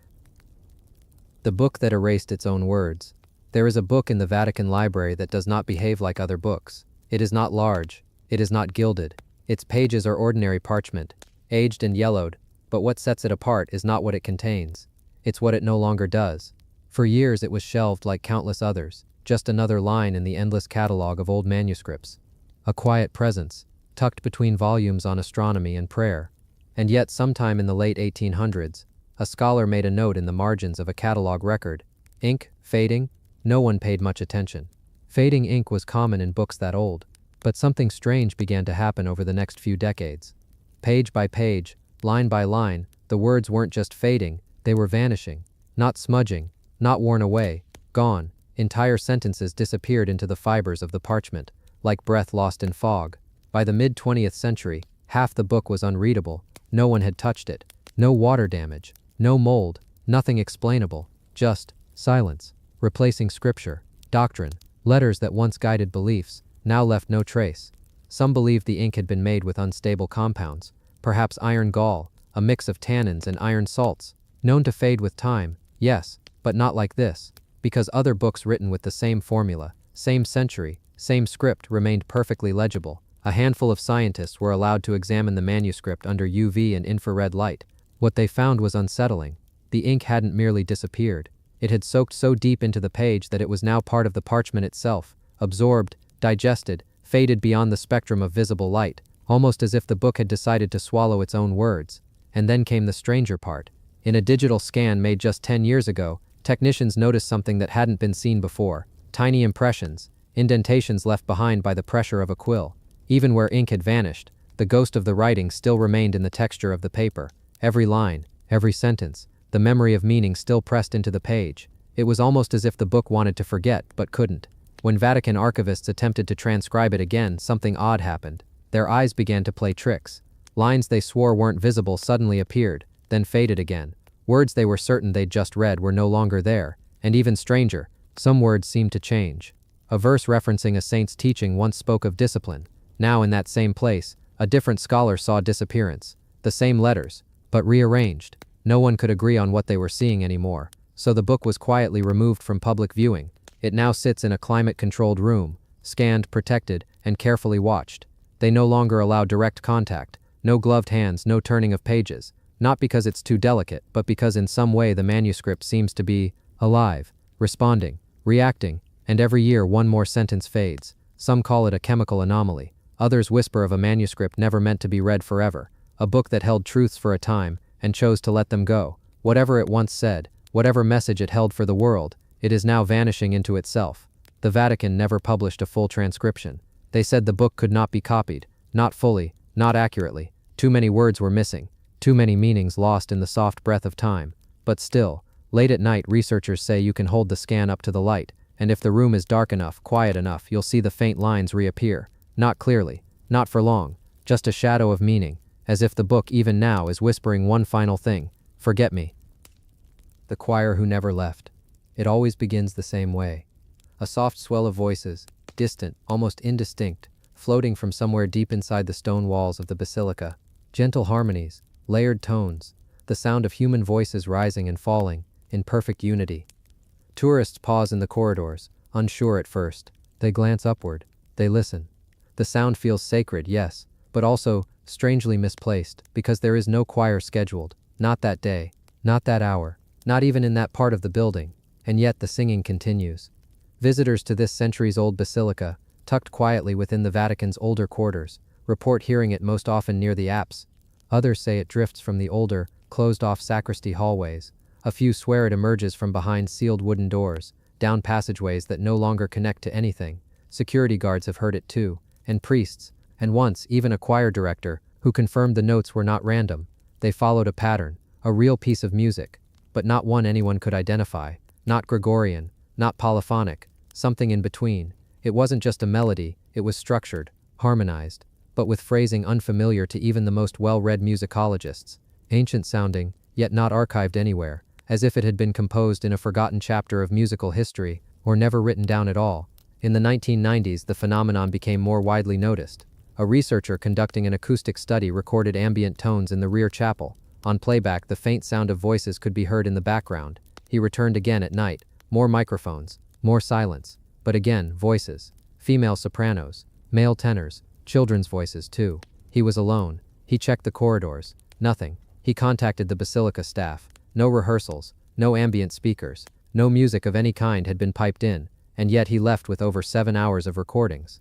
The book that erased its own words. There is a book in the Vatican Library that does not behave like other books. It is not large. It is not gilded. Its pages are ordinary parchment, aged and yellowed, but what sets it apart is not what it contains. It's what it no longer does. For years it was shelved like countless others, just another line in the endless catalog of old manuscripts. A quiet presence, tucked between volumes on astronomy and prayer. And yet sometime in the late 1800s, a scholar made a note in the margins of a catalog record. Ink, fading? No one paid much attention. Fading ink was common in books that old, but something strange began to happen over the next few decades. Page by page, line by line, the words weren't just fading, they were vanishing. Not smudging, not worn away, gone. Entire sentences disappeared into the fibers of the parchment, like breath lost in fog. By the mid-20th century, half the book was unreadable. No one had touched it. No water damage, no mold, nothing explainable, just silence, replacing scripture, doctrine, letters that once guided beliefs, now left no trace. Some believed the ink had been made with unstable compounds, perhaps iron gall, a mix of tannins and iron salts, known to fade with time, yes, but not like this, because other books written with the same formula, same century, same script remained perfectly legible. A handful of scientists were allowed to examine the manuscript under UV and infrared light. What they found was unsettling. The ink hadn't merely disappeared. It had soaked so deep into the page that it was now part of the parchment itself, absorbed, digested, faded beyond the spectrum of visible light, almost as if the book had decided to swallow its own words. And then came the stranger part. In a digital scan made just 10 years ago, technicians noticed something that hadn't been seen before: tiny impressions, indentations left behind by the pressure of a quill. Even where ink had vanished, the ghost of the writing still remained in the texture of the paper. Every line, every sentence, the memory of meaning still pressed into the page. It was almost as if the book wanted to forget, but couldn't. When Vatican archivists attempted to transcribe it again, something odd happened. Their eyes began to play tricks. Lines they swore weren't visible suddenly appeared, then faded again. Words they were certain they'd just read were no longer there, and even stranger, some words seemed to change. A verse referencing a saint's teaching once spoke of discipline. Now in that same place, a different scholar saw disappearance. The same letters, but rearranged. No one could agree on what they were seeing anymore, so the book was quietly removed from public viewing. It now sits in a climate-controlled room, scanned, protected, and carefully watched. They no longer allow direct contact, no gloved hands, no turning of pages, not because it's too delicate, but because in some way the manuscript seems to be alive, responding, reacting, and every year one more sentence fades. Some call it a chemical anomaly. Others whisper of a manuscript never meant to be read forever, a book that held truths for a time and chose to let them go. Whatever it once said, whatever message it held for the world, it is now vanishing into itself. The Vatican never published a full transcription. They said the book could not be copied, not fully, not accurately. Too many words were missing, too many meanings lost in the soft breath of time. But still, late at night researchers say you can hold the scan up to the light, and if the room is dark enough, quiet enough, you'll see the faint lines reappear. Not clearly, not for long, just a shadow of meaning, as if the book even now is whispering one final thing: forget me. The choir who never left. It always begins the same way. A soft swell of voices, distant, almost indistinct, floating from somewhere deep inside the stone walls of the basilica. Gentle harmonies, layered tones, the sound of human voices rising and falling, in perfect unity. Tourists pause in the corridors, unsure at first. They glance upward. They listen. The sound feels sacred, yes, but also strangely misplaced, because there is no choir scheduled. Not that day, not that hour, not even in that part of the building. And yet the singing continues. Visitors to this centuries-old basilica, tucked quietly within the Vatican's older quarters, report hearing it most often near the apse. Others say it drifts from the older, closed-off sacristy hallways. A few swear it emerges from behind sealed wooden doors, down passageways that no longer connect to anything. Security guards have heard it too, and priests, and once even a choir director, who confirmed the notes were not random. They followed a pattern, a real piece of music, but not one anyone could identify. Not Gregorian, not polyphonic, something in between. It wasn't just a melody, it was structured, harmonized, but with phrasing unfamiliar to even the most well-read musicologists. Ancient sounding, yet not archived anywhere, as if it had been composed in a forgotten chapter of musical history, or never written down at all. In the 1990s, the phenomenon became more widely noticed. A researcher conducting an acoustic study recorded ambient tones in the rear chapel. On playback, the faint sound of voices could be heard in the background. He returned again at night. More microphones, more silence, but again, voices. Female sopranos, male tenors, children's voices too. He was alone. He checked the corridors. Nothing. He contacted the basilica staff. No rehearsals, no ambient speakers, no music of any kind had been piped in, and yet he left with over 7 hours of recordings.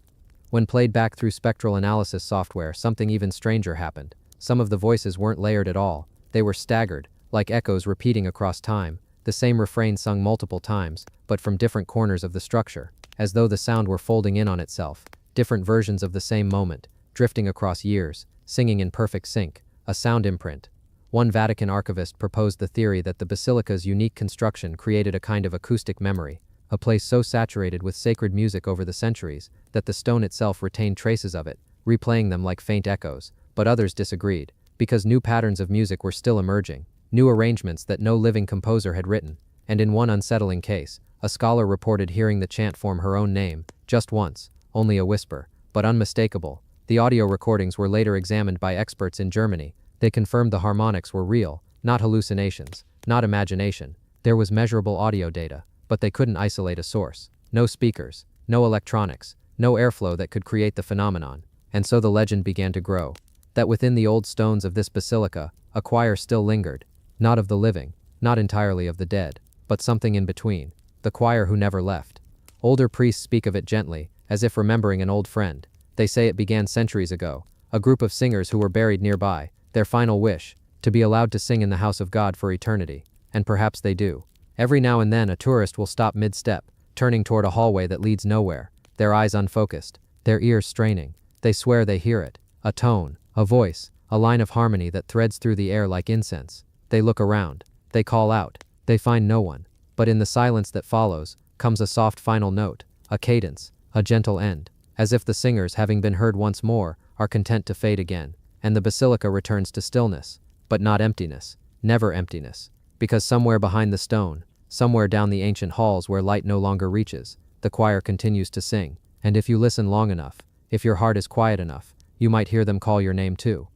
When played back through spectral analysis software, something even stranger happened. Some of the voices weren't layered at all. They were staggered, like echoes repeating across time. The same refrain sung multiple times, but from different corners of the structure, as though the sound were folding in on itself. Different versions of the same moment, drifting across years, singing in perfect sync, a sound imprint. One Vatican archivist proposed the theory that the basilica's unique construction created a kind of acoustic memory, a place so saturated with sacred music over the centuries that the stone itself retained traces of it, replaying them like faint echoes. But others disagreed, because new patterns of music were still emerging. New arrangements that no living composer had written, and in one unsettling case, a scholar reported hearing the chant form her own name, just once, only a whisper, but unmistakable. The audio recordings were later examined by experts in Germany. They confirmed the harmonics were real, not hallucinations, not imagination. There was measurable audio data, but they couldn't isolate a source. No speakers, no electronics, no airflow that could create the phenomenon. And so the legend began to grow, that within the old stones of this basilica, a choir still lingered. Not of the living, not entirely of the dead, but something in between. The choir who never left. Older priests speak of it gently, as if remembering an old friend. They say it began centuries ago. A group of singers who were buried nearby, their final wish, to be allowed to sing in the house of God for eternity. And perhaps they do. Every now and then a tourist will stop mid-step, turning toward a hallway that leads nowhere, their eyes unfocused, their ears straining. They swear they hear it. A tone, a voice, a line of harmony that threads through the air like incense. They look around. They call out. They find no one. But in the silence that follows, comes a soft final note, a cadence, a gentle end, as if the singers, having been heard once more, are content to fade again, and the basilica returns to stillness, but not emptiness, never emptiness, because somewhere behind the stone, somewhere down the ancient halls where light no longer reaches, the choir continues to sing, and if you listen long enough, if your heart is quiet enough, you might hear them call your name too.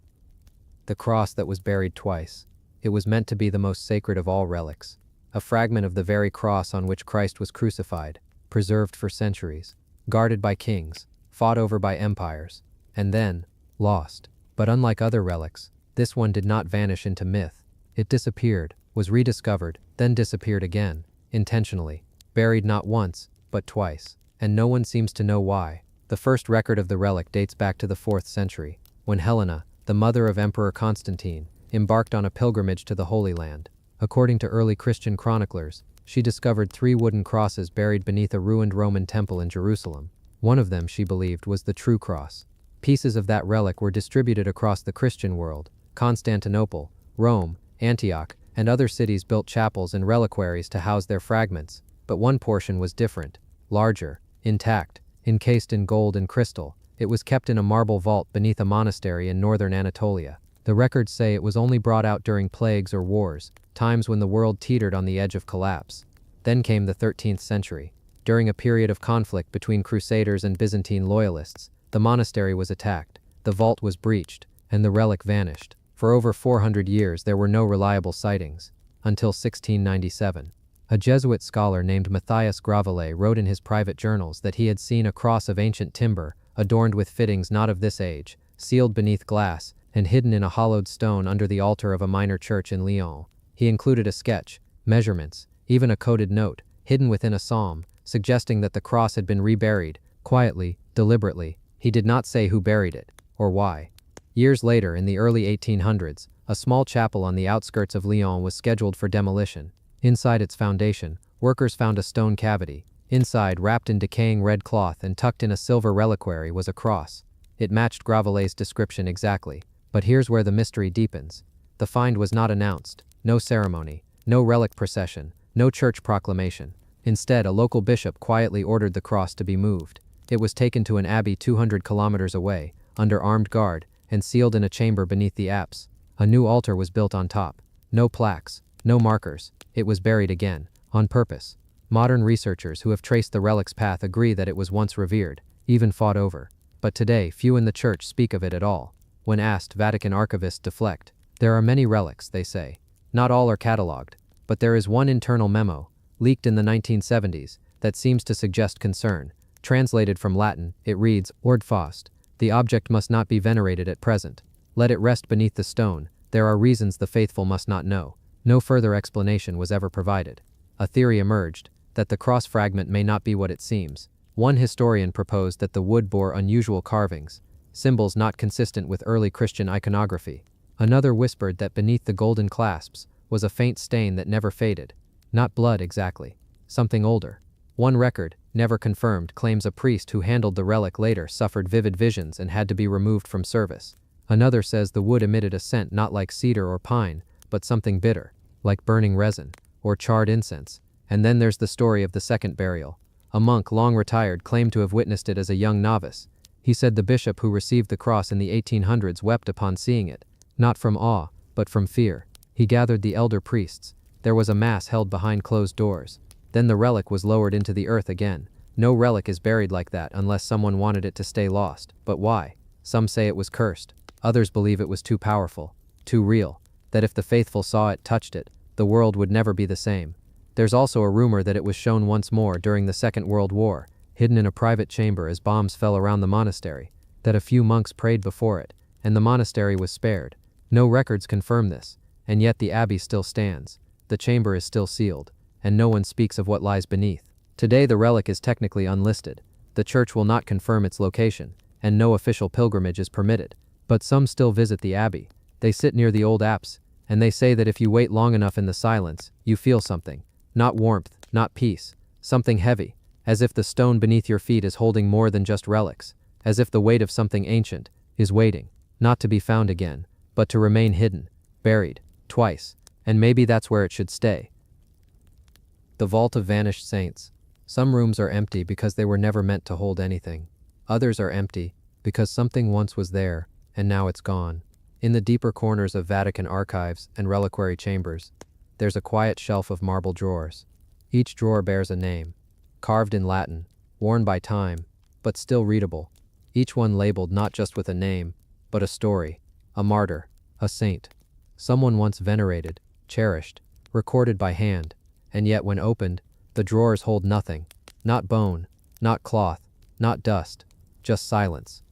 The cross that was buried twice. It was meant to be the most sacred of all relics. A fragment of the very cross on which Christ was crucified, preserved for centuries, guarded by kings, fought over by empires, and then lost. But unlike other relics, this one did not vanish into myth. It disappeared, was rediscovered, then disappeared again, intentionally, buried not once, but twice. And no one seems to know why. The first record of the relic dates back to the 4th century, when Helena, the mother of Emperor Constantine, embarked on a pilgrimage to the Holy Land. According to early Christian chroniclers, she discovered 3 wooden crosses buried beneath a ruined Roman temple in Jerusalem. One of them, she believed, was the true cross. Pieces of that relic were distributed across the Christian world. Constantinople, Rome, Antioch, and other cities built chapels and reliquaries to house their fragments. But one portion was different, larger, intact, encased in gold and crystal. It was kept in a marble vault beneath a monastery in northern Anatolia. The records say it was only brought out during plagues or wars, times when the world teetered on the edge of collapse. Then came the 13th century. During a period of conflict between Crusaders and Byzantine loyalists, the monastery was attacked, the vault was breached, and the relic vanished. For over 400 years there were no reliable sightings, until 1697. A Jesuit scholar named Matthias Gravelet wrote in his private journals that he had seen a cross of ancient timber, adorned with fittings not of this age, sealed beneath glass, and hidden in a hollowed stone under the altar of a minor church in Lyon. He included a sketch, measurements, even a coded note, hidden within a psalm, suggesting that the cross had been reburied, quietly, deliberately. He did not say who buried it, or why. Years later, in the early 1800s, a small chapel on the outskirts of Lyon was scheduled for demolition. Inside its foundation, workers found a stone cavity. Inside, wrapped in decaying red cloth and tucked in a silver reliquary, was a cross. It matched Gravelet's description exactly. But here's where the mystery deepens. The find was not announced. No ceremony, no relic procession, no church proclamation. Instead, a local bishop quietly ordered the cross to be moved. It was taken to an abbey 200 kilometers away, under armed guard, and sealed in a chamber beneath the apse. A new altar was built on top. No plaques, no markers. It was buried again, on purpose. Modern researchers who have traced the relic's path agree that it was once revered, even fought over. But today, few in the church speak of it at all. When asked, Vatican archivists deflect. There are many relics, they say. Not all are catalogued. But there is one internal memo, leaked in the 1970s, that seems to suggest concern. Translated from Latin, it reads, "Ord fast. The object must not be venerated at present. Let it rest beneath the stone. There are reasons the faithful must not know." No further explanation was ever provided. A theory emerged, that the cross fragment may not be what it seems. One historian proposed that the wood bore unusual carvings, symbols not consistent with early Christian iconography. Another whispered that beneath the golden clasps was a faint stain that never faded. Not blood exactly, something older. One record, never confirmed, claims a priest who handled the relic later suffered vivid visions and had to be removed from service. Another says the wood emitted a scent not like cedar or pine, but something bitter, like burning resin, or charred incense. And then there's the story of the second burial. A monk, long retired, claimed to have witnessed it as a young novice. He said the bishop who received the cross in the 1800s wept upon seeing it, not from awe, but from fear. He gathered the elder priests. There was a mass held behind closed doors. Then the relic was lowered into the earth again. No relic is buried like that unless someone wanted it to stay lost. But why? Some say it was cursed. Others believe it was too powerful, too real, that if the faithful saw it, touched it, the world would never be the same. There's also a rumor that it was shown once more during the Second World War, hidden in a private chamber as bombs fell around the monastery, that a few monks prayed before it, and the monastery was spared. No records confirm this, and yet the abbey still stands. The chamber is still sealed. and no one speaks of what lies beneath. Today the relic is technically unlisted. The church will not confirm its location, and no official pilgrimage is permitted. But some still visit the abbey. They sit near the old apse, and they say that if you wait long enough in the silence, you feel something. Not warmth, not peace. Something heavy, as if the stone beneath your feet is holding more than just relics, as if the weight of something ancient is waiting, not to be found again, but to remain hidden, buried, twice, and maybe that's where it should stay. The Vault of Vanished Saints. Some rooms are empty because they were never meant to hold anything. Others are empty because something once was there, and now it's gone. In the deeper corners of Vatican archives and reliquary chambers, there's a quiet shelf of marble drawers. Each drawer bears a name, carved in Latin, worn by time, but still readable. Each one labeled not just with a name, but a story, a martyr, a saint. Someone once venerated, cherished, recorded by hand, and yet when opened, the drawers hold nothing. Not bone, not cloth, not dust, just silence.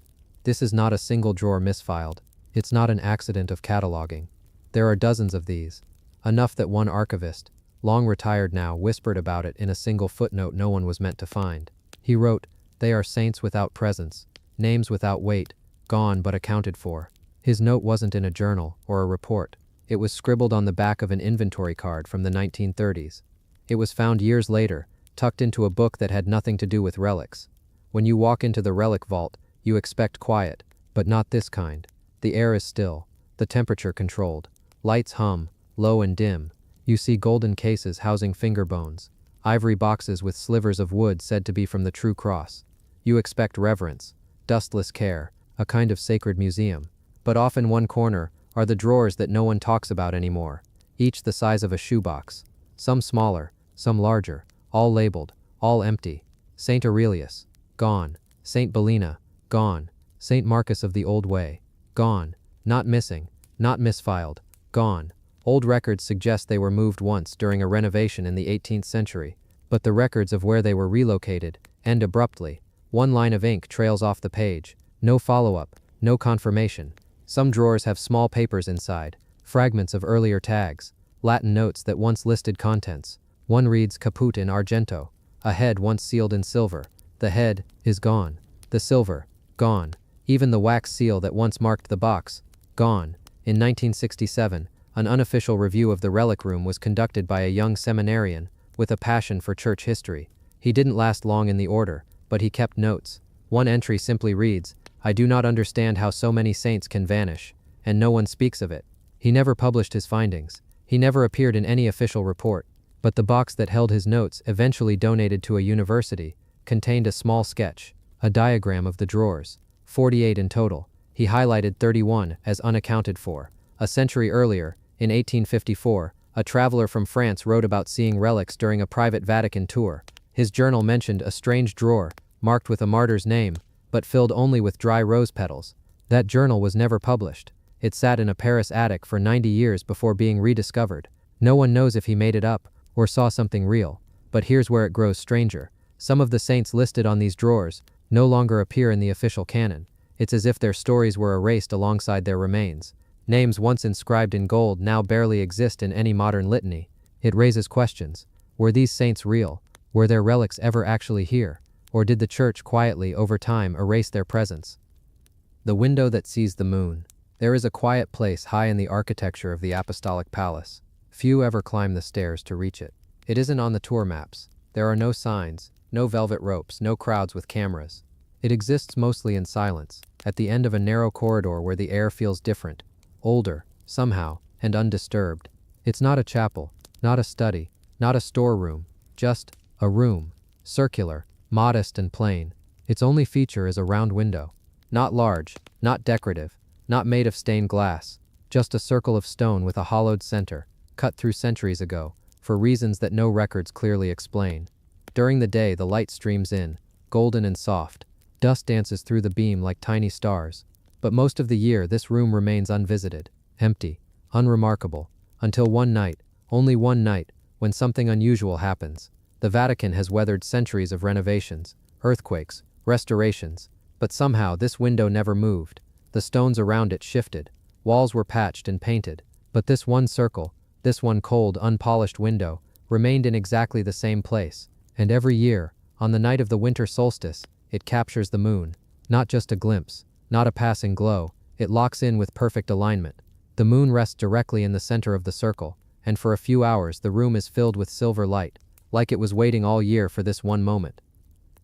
This is not a single drawer misfiled. It's not an accident of cataloging. There are dozens of these. Enough that one archivist, long retired now, whispered about it in a single footnote no one was meant to find. He wrote, "They are saints without presence, names without weight, gone but accounted for." His note wasn't in a journal or a report. It was scribbled on the back of an inventory card from the 1930s. It was found years later, tucked into a book that had nothing to do with relics. When you walk into the relic vault, you expect quiet, but not this kind. The air is still, the temperature controlled. Lights hum, low and dim. You see golden cases housing finger bones, ivory boxes with slivers of wood said to be from the true cross. You expect reverence, dustless care, a kind of sacred museum. But off in one corner are the drawers that no one talks about anymore, each the size of a shoebox. Some smaller, some larger, all labeled, all empty. Saint Aurelius, gone. Saint Bellina, gone. Saint Marcus of the Old Way, gone. Not missing, not misfiled, gone. Old records suggest they were moved once during a renovation in the 18th century, but the records of where they were relocated end abruptly. One line of ink trails off the page. No follow-up, no confirmation. Some drawers have small papers inside, fragments of earlier tags, Latin notes that once listed contents. One reads caput in argento, a head once sealed in silver. The head is gone. The silver, gone. Even the wax seal that once marked the box, gone. In 1967, an unofficial review of the relic room was conducted by a young seminarian with a passion for church history. He didn't last long in the order, but he kept notes. One entry simply reads, "I do not understand how so many saints can vanish, and no one speaks of it." He never published his findings. He never appeared in any official report. But the box that held his notes, eventually donated to a university, contained a small sketch, a diagram of the drawers, 48 in total. He highlighted 31 as unaccounted for. A century earlier, in 1854, a traveler from France wrote about seeing relics during a private Vatican tour. His journal mentioned a strange drawer, marked with a martyr's name, but filled only with dry rose petals. That journal was never published. It sat in a Paris attic for 90 years before being rediscovered. No one knows if he made it up or saw something real. But here's where it grows stranger. Some of the saints listed on these drawers no longer appear in the official canon. It's as if their stories were erased alongside their remains. Names once inscribed in gold now barely exist in any modern litany. It raises questions. Were these saints real? Were their relics ever actually here? Or did the church quietly, over time, erase their presence? The window that sees the moon. There is a quiet place high in the architecture of the Apostolic Palace. Few ever climb the stairs to reach it. It isn't on the tour maps. There are no signs, no velvet ropes, no crowds with cameras. It exists mostly in silence, at the end of a narrow corridor where the air feels different, older, somehow, and undisturbed. It's not a chapel, not a study, not a storeroom, just a room, circular, modest and plain. Its only feature is a round window. Not large, not decorative, not made of stained glass, just a circle of stone with a hollowed center, cut through centuries ago, for reasons that no records clearly explain. During the day, the light streams in, golden and soft. Dust dances through the beam like tiny stars. But most of the year, this room remains unvisited, empty, unremarkable, until one night, only one night, when something unusual happens. The Vatican has weathered centuries of renovations, earthquakes, restorations, but somehow this window never moved. The stones around it shifted, walls were patched and painted, but this one circle, this one cold, unpolished window, remained in exactly the same place. And every year, on the night of the winter solstice, it captures the moon. Not just a glimpse, not a passing glow, it locks in with perfect alignment. The moon rests directly in the center of the circle, and for a few hours the room is filled with silver light, like it was waiting all year for this one moment.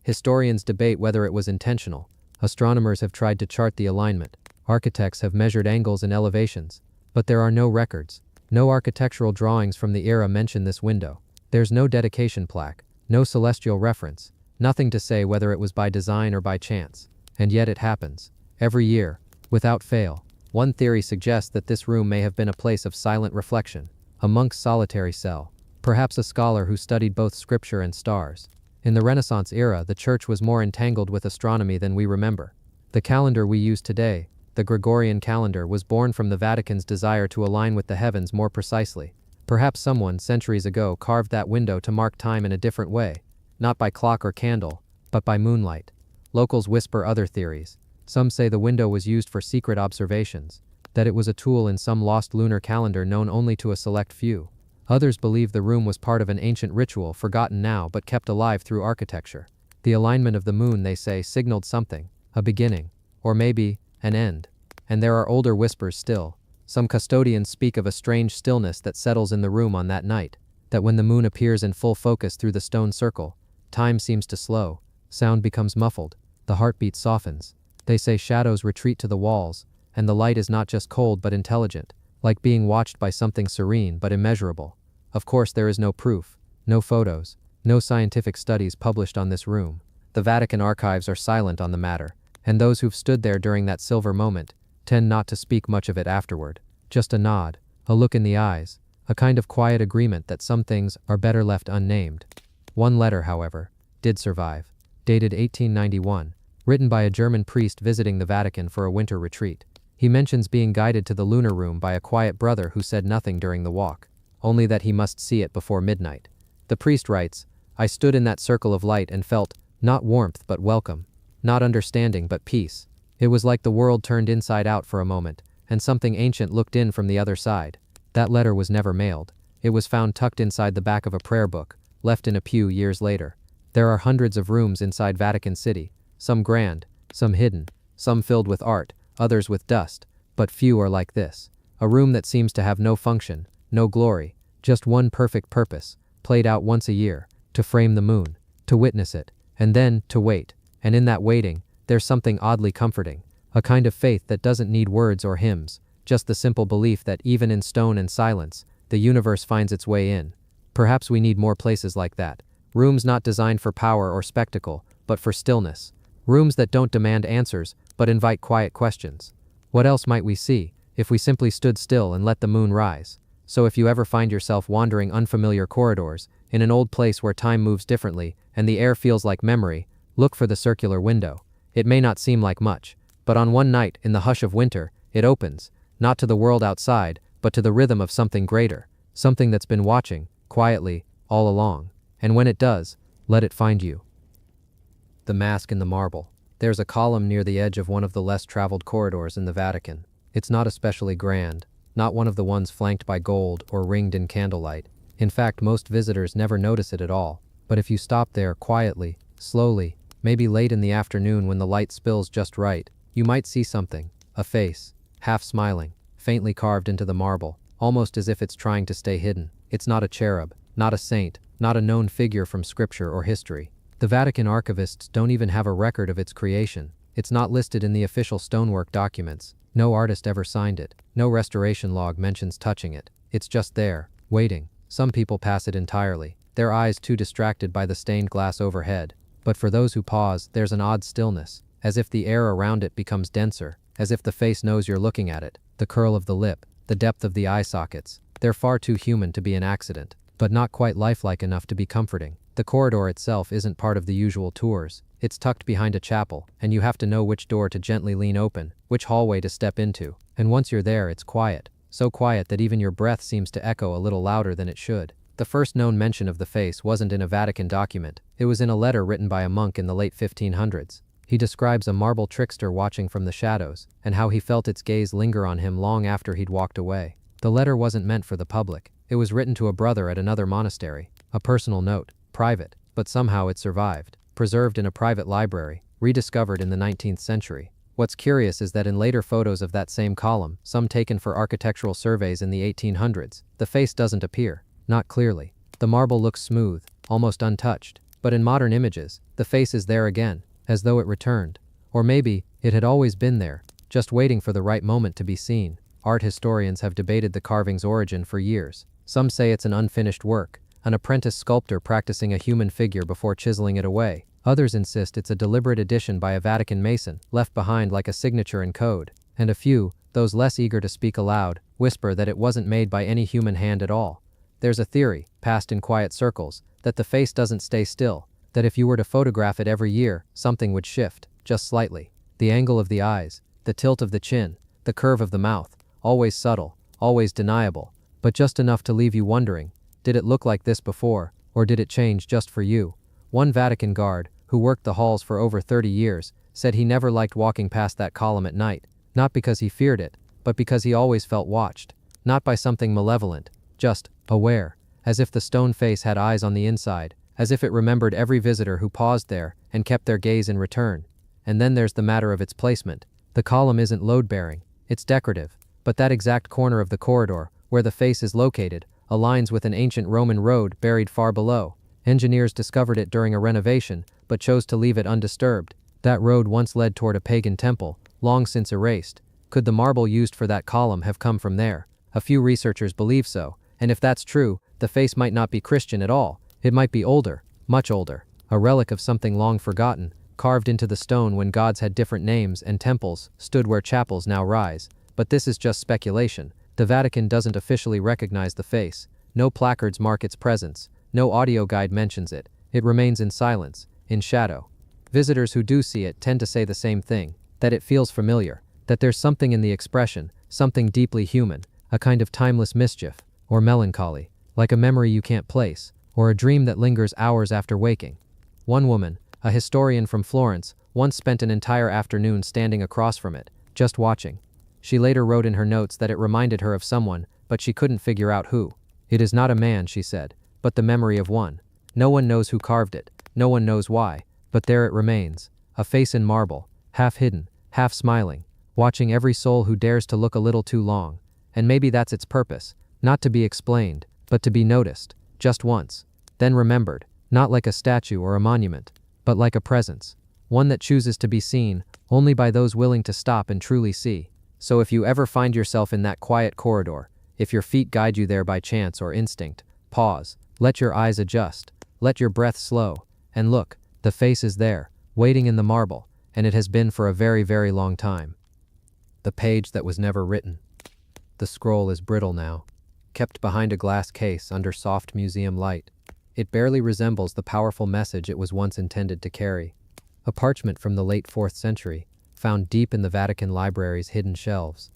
Historians debate whether it was intentional. Astronomers have tried to chart the alignment. Architects have measured angles and elevations. But there are no records. No architectural drawings from the era mention this window. There's no dedication plaque, no celestial reference, nothing to say whether it was by design or by chance. And yet it happens. Every year, without fail. One theory suggests that this room may have been a place of silent reflection, a monk's solitary cell, perhaps a scholar who studied both scripture and stars. In the Renaissance era, the church was more entangled with astronomy than we remember. The calendar we use today, the Gregorian calendar, was born from the Vatican's desire to align with the heavens more precisely. Perhaps someone, centuries ago, carved that window to mark time in a different way, not by clock or candle, but by moonlight. Locals whisper other theories. Some say the window was used for secret observations, that it was a tool in some lost lunar calendar known only to a select few. Others believe the room was part of an ancient ritual forgotten now but kept alive through architecture. The alignment of the moon, they say, signaled something, a beginning, or maybe an end. And there are older whispers still. Some custodians speak of a strange stillness that settles in the room on that night, that when the moon appears in full focus through the stone circle, time seems to slow, sound becomes muffled, the heartbeat softens. They say shadows retreat to the walls, and the light is not just cold but intelligent, like being watched by something serene but immeasurable. Of course, there is no proof, no photos, no scientific studies published on this room. The Vatican archives are silent on the matter, and those who've stood there during that silver moment tend not to speak much of it afterward. Just a nod, a look in the eyes, a kind of quiet agreement that some things are better left unnamed. One letter, however, did survive, dated 1891, written by a German priest visiting the Vatican for a winter retreat. He mentions being guided to the lunar room by a quiet brother who said nothing during the walk, only that he must see it before midnight. The priest writes, "I stood in that circle of light and felt, not warmth but welcome, not understanding but peace. It was like the world turned inside out for a moment, and something ancient looked in from the other side." That letter was never mailed. It was found tucked inside the back of a prayer book, left in a pew years later. There are hundreds of rooms inside Vatican City, some grand, some hidden, some filled with art, others with dust, but few are like this. A room that seems to have no function, no glory, just one perfect purpose, played out once a year, to frame the moon, to witness it, and then to wait. And in that waiting, there's something oddly comforting, a kind of faith that doesn't need words or hymns, just the simple belief that even in stone and silence, the universe finds its way in. Perhaps we need more places like that, rooms not designed for power or spectacle, but for stillness. Rooms that don't demand answers, but invite quiet questions. What else might we see, if we simply stood still and let the moon rise? So if you ever find yourself wandering unfamiliar corridors, in an old place where time moves differently, and the air feels like memory, look for the circular window. It may not seem like much, but on one night, in the hush of winter, it opens, not to the world outside, but to the rhythm of something greater, something that's been watching, quietly, all along. And when it does, let it find you. The mask in the marble. There's a column near the edge of one of the less traveled corridors in the Vatican. It's not especially grand, not one of the ones flanked by gold or ringed in candlelight. In fact, most visitors never notice it at all. But if you stop there quietly, slowly, maybe late in the afternoon when the light spills just right, you might see something, a face, half smiling, faintly carved into the marble, almost as if it's trying to stay hidden. It's not a cherub, not a saint, not a known figure from scripture or history. The Vatican archivists don't even have a record of its creation. It's not listed in the official stonework documents. No artist ever signed it. No restoration log mentions touching it. It's just there, waiting. Some people pass it entirely, their eyes too distracted by the stained glass overhead. But for those who pause, there's an odd stillness, as if the air around it becomes denser, as if the face knows you're looking at it. The curl of the lip, the depth of the eye sockets, they're far too human to be an accident, but not quite lifelike enough to be comforting. The corridor itself isn't part of the usual tours. It's tucked behind a chapel, and you have to know which door to gently lean open, which hallway to step into. And once you're there, it's quiet. So quiet that even your breath seems to echo a little louder than it should. The first known mention of the face wasn't in a Vatican document. It was in a letter written by a monk in the late 1500s. He describes a marble trickster watching from the shadows, and how he felt its gaze linger on him long after he'd walked away. The letter wasn't meant for the public. It was written to a brother at another monastery. A personal note, private, but somehow it survived, preserved in a private library, rediscovered in the 19th century. What's curious is that in later photos of that same column, some taken for architectural surveys in the 1800s, the face doesn't appear, not clearly. The marble looks smooth, almost untouched, but in modern images, the face is there again, as though it returned. Or maybe, it had always been there, just waiting for the right moment to be seen. Art historians have debated the carving's origin for years. Some say it's an unfinished work, an apprentice sculptor practicing a human figure before chiseling it away. Others insist it's a deliberate addition by a Vatican mason, left behind like a signature in code. And a few, those less eager to speak aloud, whisper that it wasn't made by any human hand at all. There's a theory, passed in quiet circles, that the face doesn't stay still, that if you were to photograph it every year, something would shift, just slightly. The angle of the eyes, the tilt of the chin, the curve of the mouth, always subtle, always deniable, but just enough to leave you wondering, did it look like this before, or did it change just for you? One Vatican guard, who worked the halls for over 30 years, said he never liked walking past that column at night, not because he feared it, but because he always felt watched, not by something malevolent, just aware, as if the stone face had eyes on the inside, as if it remembered every visitor who paused there and kept their gaze in return. And then there's the matter of its placement. The column isn't load-bearing, it's decorative, but that exact corner of the corridor, where the face is located, aligns with an ancient Roman road buried far below. Engineers discovered it during a renovation, but chose to leave it undisturbed. That road once led toward a pagan temple, long since erased. Could the marble used for that column have come from there? A few researchers believe so, and if that's true, the face might not be Christian at all. It might be older, much older, a relic of something long forgotten, carved into the stone when gods had different names and temples stood where chapels now rise. But this is just speculation. The Vatican doesn't officially recognize the face. No placards mark its presence. No audio guide mentions it. It remains in silence, in shadow. Visitors who do see it tend to say the same thing, that it feels familiar, that there's something in the expression, something deeply human, a kind of timeless mischief, or melancholy, like a memory you can't place, or a dream that lingers hours after waking. One woman, a historian from Florence, once spent an entire afternoon standing across from it, just watching. She later wrote in her notes that it reminded her of someone, but she couldn't figure out who. It is not a man, she said, but the memory of one. No one knows who carved it, no one knows why, but there it remains, a face in marble, half hidden, half smiling, watching every soul who dares to look a little too long. And maybe that's its purpose, not to be explained, but to be noticed, just once, then remembered, not like a statue or a monument, but like a presence, one that chooses to be seen only by those willing to stop and truly see. So if you ever find yourself in that quiet corridor, if your feet guide you there by chance or instinct, pause, let your eyes adjust, let your breath slow, and look, the face is there, waiting in the marble, and it has been for a very, very long time. The page that was never written. The scroll is brittle now, kept behind a glass case under soft museum light. It barely resembles the powerful message it was once intended to carry. A parchment from the late 4th century, found deep in the Vatican library's hidden shelves.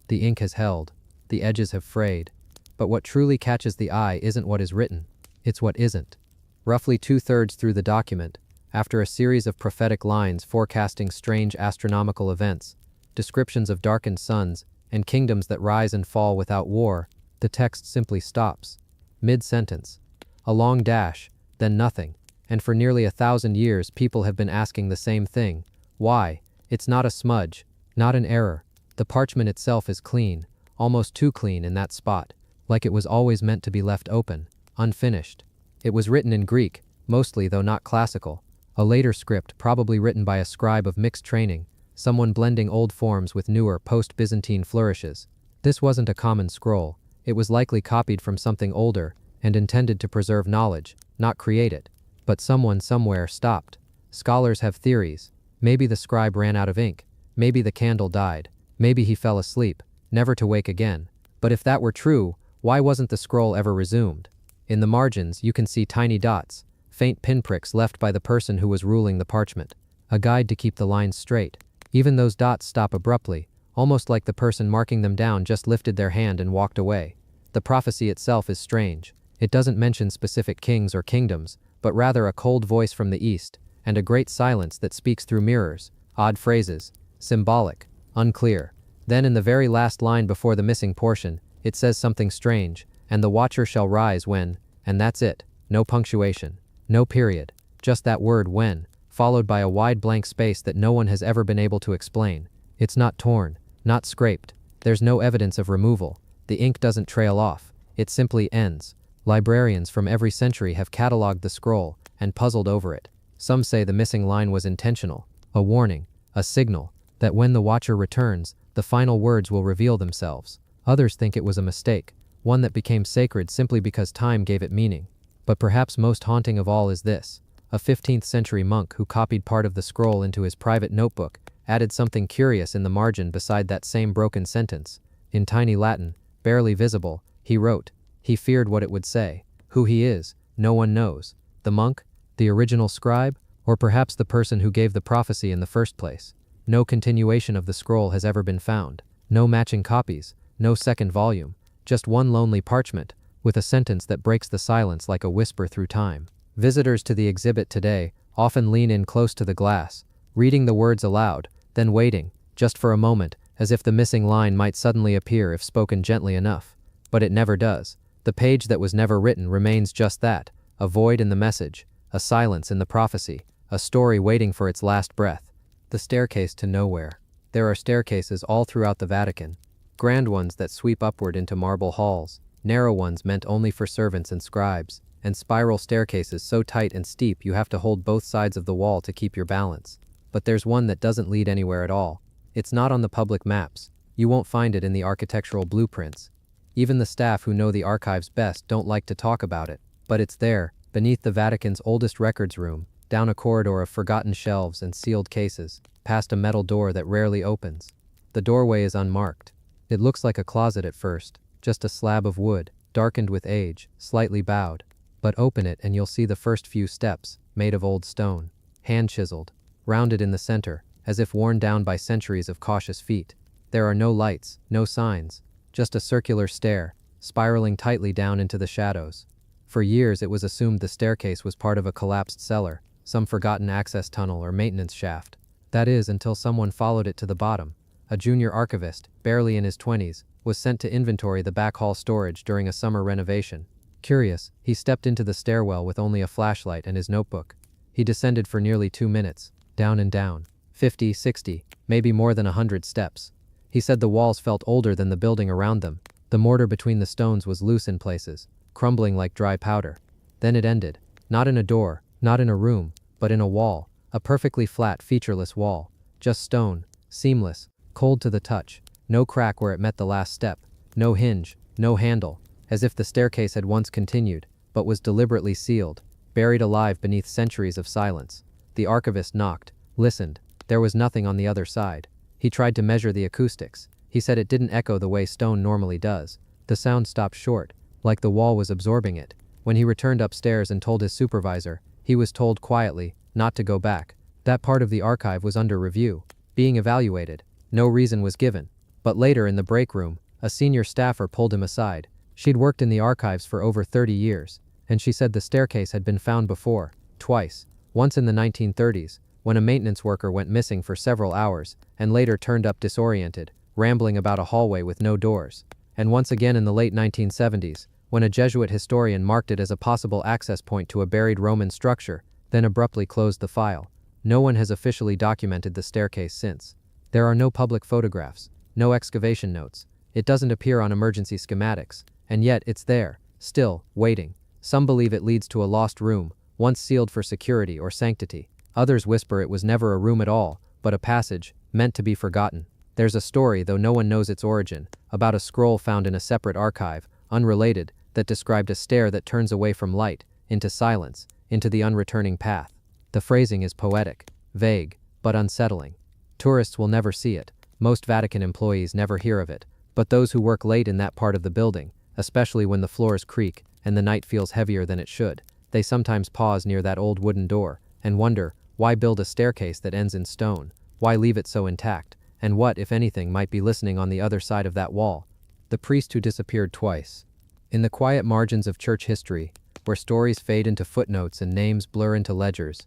The ink has held, the edges have frayed, but what truly catches the eye isn't what is written, it's what isn't. Roughly 2/3 through the document, after a series of prophetic lines forecasting strange astronomical events, descriptions of darkened suns, and kingdoms that rise and fall without war, the text simply stops. Mid-sentence. A long dash, then nothing, and for nearly 1,000 years people have been asking the same thing. Why? It's not a smudge, not an error. The parchment itself is clean, almost too clean in that spot, like it was always meant to be left open, unfinished. It was written in Greek, mostly though not classical, a later script probably written by a scribe of mixed training, someone blending old forms with newer post-Byzantine flourishes. This wasn't a common scroll, it was likely copied from something older and intended to preserve knowledge, not create it. But someone somewhere stopped. Scholars have theories. Maybe the scribe ran out of ink, maybe the candle died, maybe he fell asleep, never to wake again. But if that were true, why wasn't the scroll ever resumed? In the margins, you can see tiny dots, faint pinpricks left by the person who was ruling the parchment. A guide to keep the lines straight. Even those dots stop abruptly, almost like the person marking them down just lifted their hand and walked away. The prophecy itself is strange. It doesn't mention specific kings or kingdoms, but rather a cold voice from the east, and a great silence that speaks through mirrors, odd phrases, symbolic, unclear. Then in the very last line before the missing portion, it says something strange, and the watcher shall rise when, and that's it. no punctuation, no period, just that word when, followed by a wide blank space that no one has ever been able to explain. It's not torn, not scraped, there's no evidence of removal, the ink doesn't trail off, it simply ends. Librarians from every century have catalogued the scroll and puzzled over it. Some say the missing line was intentional, a warning, a signal, that when the watcher returns, the final words will reveal themselves. Others think it was a mistake, one that became sacred simply because time gave it meaning. But perhaps most haunting of all is this. A 15th century monk who copied part of the scroll into his private notebook added something curious in the margin beside that same broken sentence. In tiny Latin, barely visible, he wrote, he feared what it would say. Who he is, no one knows. The monk, the original scribe, or perhaps the person who gave the prophecy in the first place. No continuation of the scroll has ever been found. No matching copies, no second volume, just one lonely parchment, with a sentence that breaks the silence like a whisper through time. Visitors to the exhibit today often lean in close to the glass, reading the words aloud, then waiting, just for a moment, as if the missing line might suddenly appear if spoken gently enough. But it never does. The page that was never written remains just that, a void in the message, a silence in the prophecy, a story waiting for its last breath. The staircase to nowhere. There are staircases all throughout the Vatican, grand ones that sweep upward into marble halls, narrow ones meant only for servants and scribes, and spiral staircases so tight and steep you have to hold both sides of the wall to keep your balance. But there's one that doesn't lead anywhere at all. It's not on the public maps. You won't find it in the architectural blueprints. Even the staff who know the archives best don't like to talk about it. But it's there, beneath the Vatican's oldest records room, down a corridor of forgotten shelves and sealed cases, past a metal door that rarely opens. The doorway is unmarked. It looks like a closet at first, just a slab of wood, darkened with age, slightly bowed. But open it and you'll see the first few steps, made of old stone, hand-chiseled, rounded in the center, as if worn down by centuries of cautious feet. There are no lights, no signs, just a circular stair, spiraling tightly down into the shadows. For years it was assumed the staircase was part of a collapsed cellar, some forgotten access tunnel or maintenance shaft. That is, until someone followed it to the bottom. A junior archivist, barely in his 20s, was sent to inventory the back hall storage during a summer renovation. Curious, he stepped into the stairwell with only a flashlight and his notebook. He descended for nearly 2 minutes, down and down, 50, 60, maybe more than 100 steps. He said the walls felt older than the building around them. The mortar between the stones was loose in places, crumbling like dry powder. Then it ended, not in a door, not in a room, but in a wall, a perfectly flat, featureless wall, just stone, seamless, cold to the touch, no crack where it met the last step, no hinge, no handle, as if the staircase had once continued, but was deliberately sealed, buried alive beneath centuries of silence. The archivist knocked, listened. There was nothing on the other side. He tried to measure the acoustics. He said it didn't echo the way stone normally does. The sound stopped short, like the wall was absorbing it. When he returned upstairs and told his supervisor, he was told quietly not to go back. That part of the archive was under review, being evaluated. No reason was given. But later in the break room, a senior staffer pulled him aside. She'd worked in the archives for over 30 years, and she said the staircase had been found before, twice. Once in the 1930s, when a maintenance worker went missing for several hours, and later turned up disoriented, rambling about a hallway with no doors. And once again in the late 1970s, when a Jesuit historian marked it as a possible access point to a buried Roman structure, then abruptly closed the file. No one has officially documented the staircase since. There are no public photographs, no excavation notes. It doesn't appear on emergency schematics, and yet it's there, still, waiting. Some believe it leads to a lost room, once sealed for security or sanctity. Others whisper it was never a room at all, but a passage, meant to be forgotten. There's a story, though no one knows its origin, about a scroll found in a separate archive, unrelated, that described a stair that turns away from light, into silence, into the unreturning path. The phrasing is poetic, vague, but unsettling. Tourists will never see it. Most Vatican employees never hear of it. But those who work late in that part of the building, especially when the floors creak and the night feels heavier than it should, they sometimes pause near that old wooden door and wonder, why build a staircase that ends in stone? Why leave it so intact? And what, if anything, might be listening on the other side of that wall? The priest who disappeared twice. In the quiet margins of church history, where stories fade into footnotes and names blur into ledgers,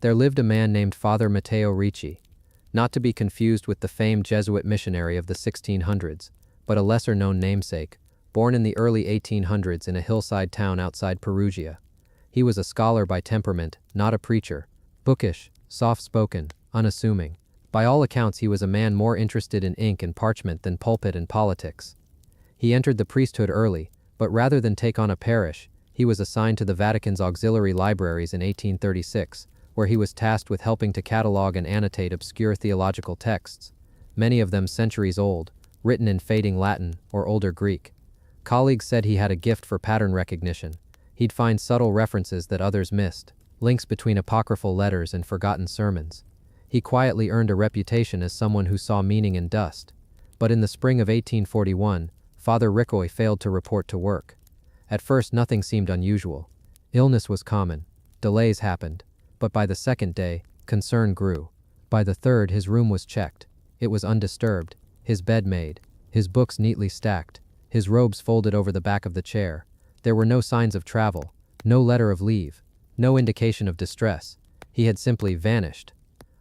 there lived a man named Father Matteo Ricci, not to be confused with the famed Jesuit missionary of the 1600s, but a lesser-known namesake, born in the early 1800s in a hillside town outside Perugia. He was a scholar by temperament, not a preacher. Bookish, soft-spoken, unassuming. By all accounts he was a man more interested in ink and parchment than pulpit and politics. He entered the priesthood early, but rather than take on a parish, he was assigned to the Vatican's auxiliary libraries in 1836, where he was tasked with helping to catalog and annotate obscure theological texts, many of them centuries old, written in fading Latin or older Greek. Colleagues said he had a gift for pattern recognition. He'd find subtle references that others missed, links between apocryphal letters and forgotten sermons. He quietly earned a reputation as someone who saw meaning in dust. But in the spring of 1841, Father Ricoy failed to report to work. At first nothing seemed unusual. Illness was common. Delays happened. But by the second day, concern grew. By the third, his room was checked. It was undisturbed, his bed made, his books neatly stacked, his robes folded over the back of the chair. There were no signs of travel, no letter of leave, no indication of distress. He had simply vanished.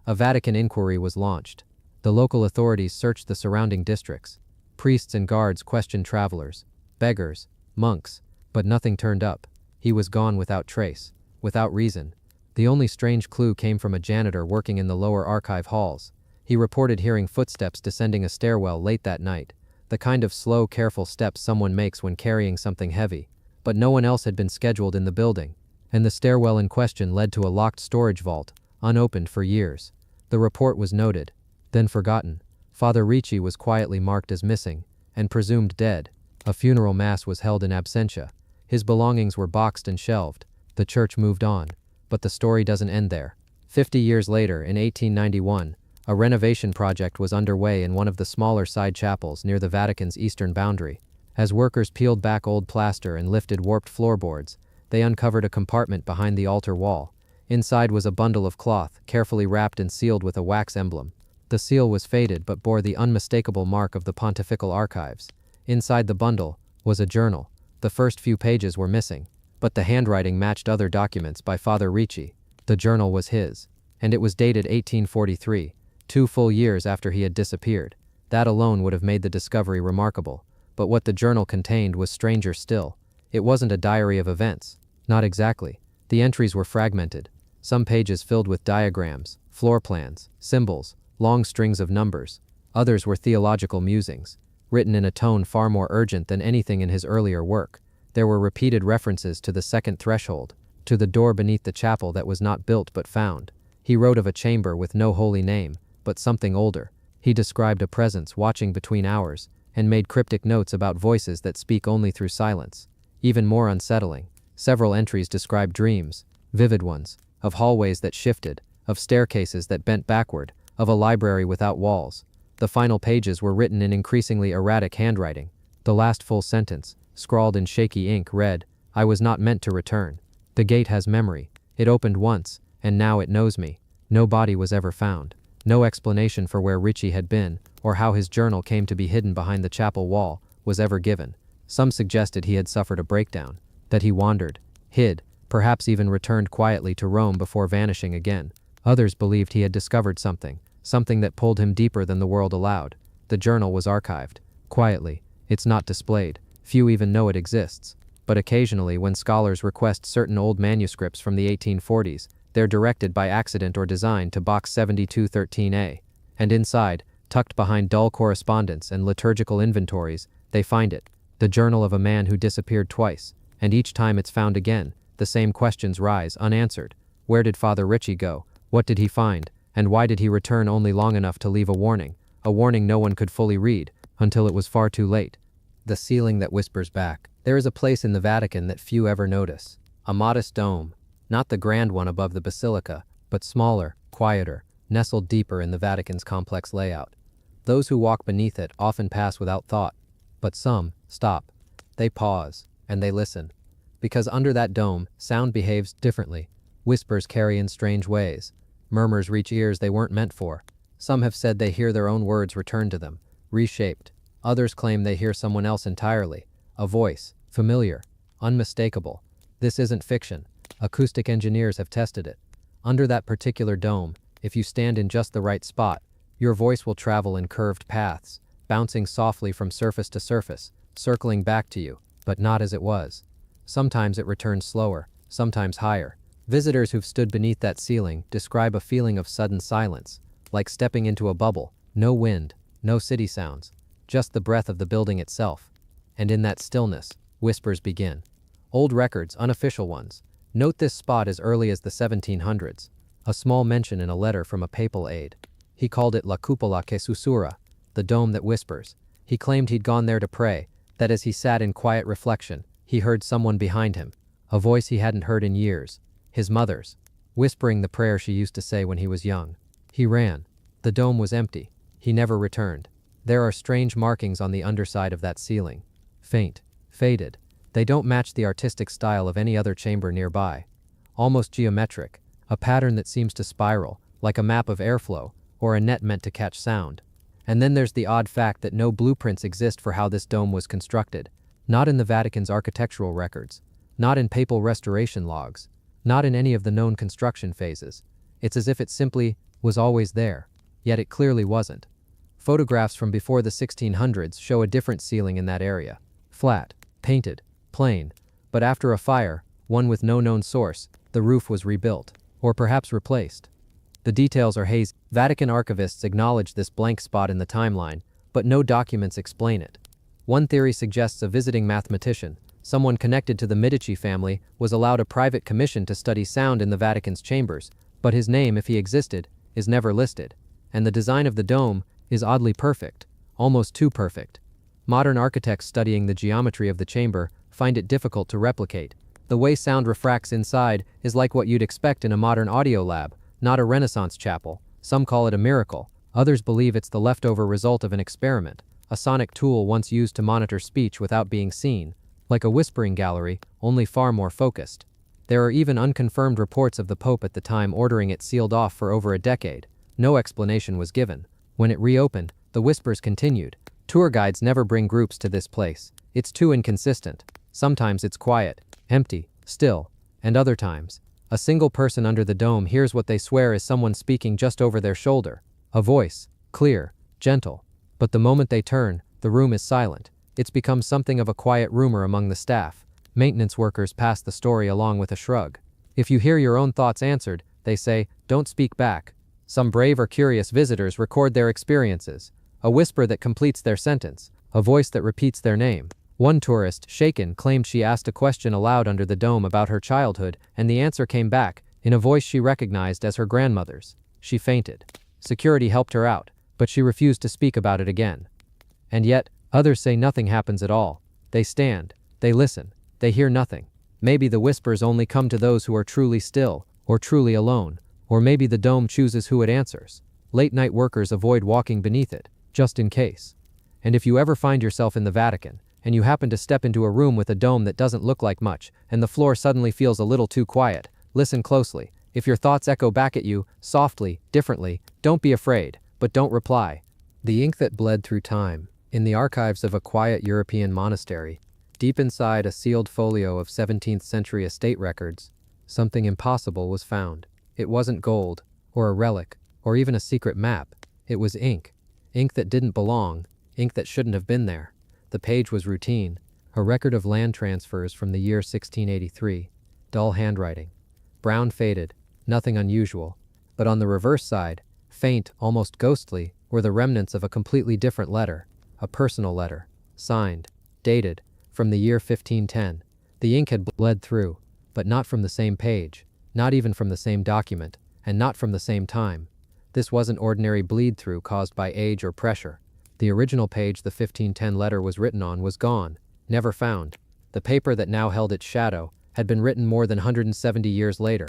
A Vatican inquiry was launched. The local authorities searched the surrounding districts. Priests and guards questioned travelers, beggars, monks, but nothing turned up. He was gone without trace, without reason. The only strange clue came from a janitor working in the lower archive halls. He reported hearing footsteps descending a stairwell late that night, the kind of slow, careful steps someone makes when carrying something heavy. But no one else had been scheduled in the building, and the stairwell in question led to a locked storage vault, unopened for years. The report was noted, then forgotten. Father Ricci was quietly marked as missing, and presumed dead. A funeral mass was held in absentia. His belongings were boxed and shelved. The church moved on. But the story doesn't end there. 50 years later, in 1891, a renovation project was underway in one of the smaller side chapels near the Vatican's eastern boundary. As workers peeled back old plaster and lifted warped floorboards, they uncovered a compartment behind the altar wall. Inside was a bundle of cloth, carefully wrapped and sealed with a wax emblem. The seal was faded but bore the unmistakable mark of the pontifical archives. Inside the bundle was a journal. The first few pages were missing, but the handwriting matched other documents by Father Ricci. The journal was his, and it was dated 1843, 2 full years after he had disappeared. That alone would have made the discovery remarkable. But what the journal contained was stranger still. It wasn't a diary of events. Not exactly. The entries were fragmented. Some pages filled with diagrams, floor plans, symbols, long strings of numbers. Others were theological musings, written in a tone far more urgent than anything in his earlier work. There were repeated references to the second threshold, to the door beneath the chapel that was not built but found. He wrote of a chamber with no holy name, but something older. He described a presence watching between hours, and made cryptic notes about voices that speak only through silence. Even more unsettling, several entries describe dreams, vivid ones, of hallways that shifted, of staircases that bent backward, of a library without walls. The final pages were written in increasingly erratic handwriting. The last full sentence, scrawled in shaky ink, read, "I was not meant to return. The gate has memory. It opened once, and now it knows me." No body was ever found. No explanation for where Ricci had been, or how his journal came to be hidden behind the chapel wall, was ever given. Some suggested he had suffered a breakdown, that he wandered, hid, perhaps even returned quietly to Rome before vanishing again. Others believed he had discovered something that pulled him deeper than the world allowed. The journal was archived, quietly. It's not displayed. Few even know it exists. But occasionally, when scholars request certain old manuscripts from the 1840s, they're directed by accident or design to box 7213A. And inside, tucked behind dull correspondence and liturgical inventories, they find it. The journal of a man who disappeared twice. And each time it's found again, the same questions rise unanswered. Where did Father Ricci go? What did he find? And why did he return only long enough to leave a warning no one could fully read, until it was far too late? The ceiling that whispers back. There is a place in the Vatican that few ever notice. A modest dome, not the grand one above the basilica, but smaller, quieter, nestled deeper in the Vatican's complex layout. Those who walk beneath it often pass without thought, but some stop. They pause, and they listen. Because under that dome, sound behaves differently. Whispers carry in strange ways. Murmurs reach ears they weren't meant for. Some have said they hear their own words return to them, reshaped. Others claim they hear someone else entirely. A voice, familiar, unmistakable. This isn't fiction. Acoustic engineers have tested it. Under that particular dome, if you stand in just the right spot, your voice will travel in curved paths, bouncing softly from surface to surface, circling back to you, but not as it was. Sometimes it returns slower, sometimes higher. Visitors who've stood beneath that ceiling describe a feeling of sudden silence, like stepping into a bubble. No wind, no city sounds, just the breath of the building itself. And in that stillness, whispers begin. Old records, unofficial ones, note this spot as early as the 1700s. A small mention in a letter from a papal aide. He called it La Cupola que Susurra, the dome that whispers. He claimed he'd gone there to pray, that as he sat in quiet reflection, he heard someone behind him, a voice he hadn't heard in years, his mother's, whispering the prayer she used to say when he was young. He ran. The dome was empty. He never returned. There are strange markings on the underside of that ceiling. Faint, faded. They don't match the artistic style of any other chamber nearby. Almost geometric, a pattern that seems to spiral, like a map of airflow, or a net meant to catch sound. And then there's the odd fact that no blueprints exist for how this dome was constructed. Not in the Vatican's architectural records. Not in papal restoration logs. Not in any of the known construction phases. It's as if it simply was always there. Yet it clearly wasn't. Photographs from before the 1600s show a different ceiling in that area. Flat, painted, plain. But after a fire, one with no known source, the roof was rebuilt. Or perhaps replaced. The details are hazy. Vatican archivists acknowledge this blank spot in the timeline, but no documents explain it. One theory suggests a visiting mathematician, someone connected to the Medici family, was allowed a private commission to study sound in the Vatican's chambers, but his name, if he existed, is never listed. And the design of the dome is oddly perfect, almost too perfect. Modern architects studying the geometry of the chamber find it difficult to replicate. The way sound refracts inside is like what you'd expect in a modern audio lab, not a Renaissance chapel. Some call it a miracle. Others believe it's the leftover result of an experiment, a sonic tool once used to monitor speech without being seen, like a whispering gallery, only far more focused. There are even unconfirmed reports of the Pope at the time ordering it sealed off for over a decade. No explanation was given. When it reopened, the whispers continued. Tour guides never bring groups to this place. It's too inconsistent. Sometimes it's quiet, empty, still, and other times, a single person under the dome hears what they swear is someone speaking just over their shoulder. A voice, clear, gentle. But the moment they turn, the room is silent. It's become something of a quiet rumor among the staff. Maintenance workers pass the story along with a shrug. If you hear your own thoughts answered, they say, don't speak back. Some brave or curious visitors record their experiences. A whisper that completes their sentence. A voice that repeats their name. One tourist, shaken, claimed she asked a question aloud under the dome about her childhood, and the answer came back, in a voice she recognized as her grandmother's. She fainted. Security helped her out, but she refused to speak about it again. And yet, others say nothing happens at all. They stand, they listen, they hear nothing. Maybe the whispers only come to those who are truly still, or truly alone, or maybe the dome chooses who it answers. Late-night workers avoid walking beneath it, just in case. And if you ever find yourself in the Vatican, and you happen to step into a room with a dome that doesn't look like much, and the floor suddenly feels a little too quiet, listen closely. If your thoughts echo back at you, softly, differently, don't be afraid, but don't reply. The ink that bled through time. In the archives of a quiet European monastery, deep inside a sealed folio of 17th century estate records, something impossible was found. It wasn't gold, or a relic, or even a secret map. It was ink. Ink that didn't belong, ink that shouldn't have been there. The page was routine, a record of land transfers from the year 1683, dull handwriting, brown faded, nothing unusual. But on the reverse side, faint, almost ghostly, were the remnants of a completely different letter, a personal letter, signed, dated, from the year 1510. The ink had bled through, but not from the same page, not even from the same document, and not from the same time. This wasn't ordinary bleed-through caused by age or pressure. The original page the 1510 letter was written on was gone, never found. The paper that now held its shadow had been written more than 170 years later.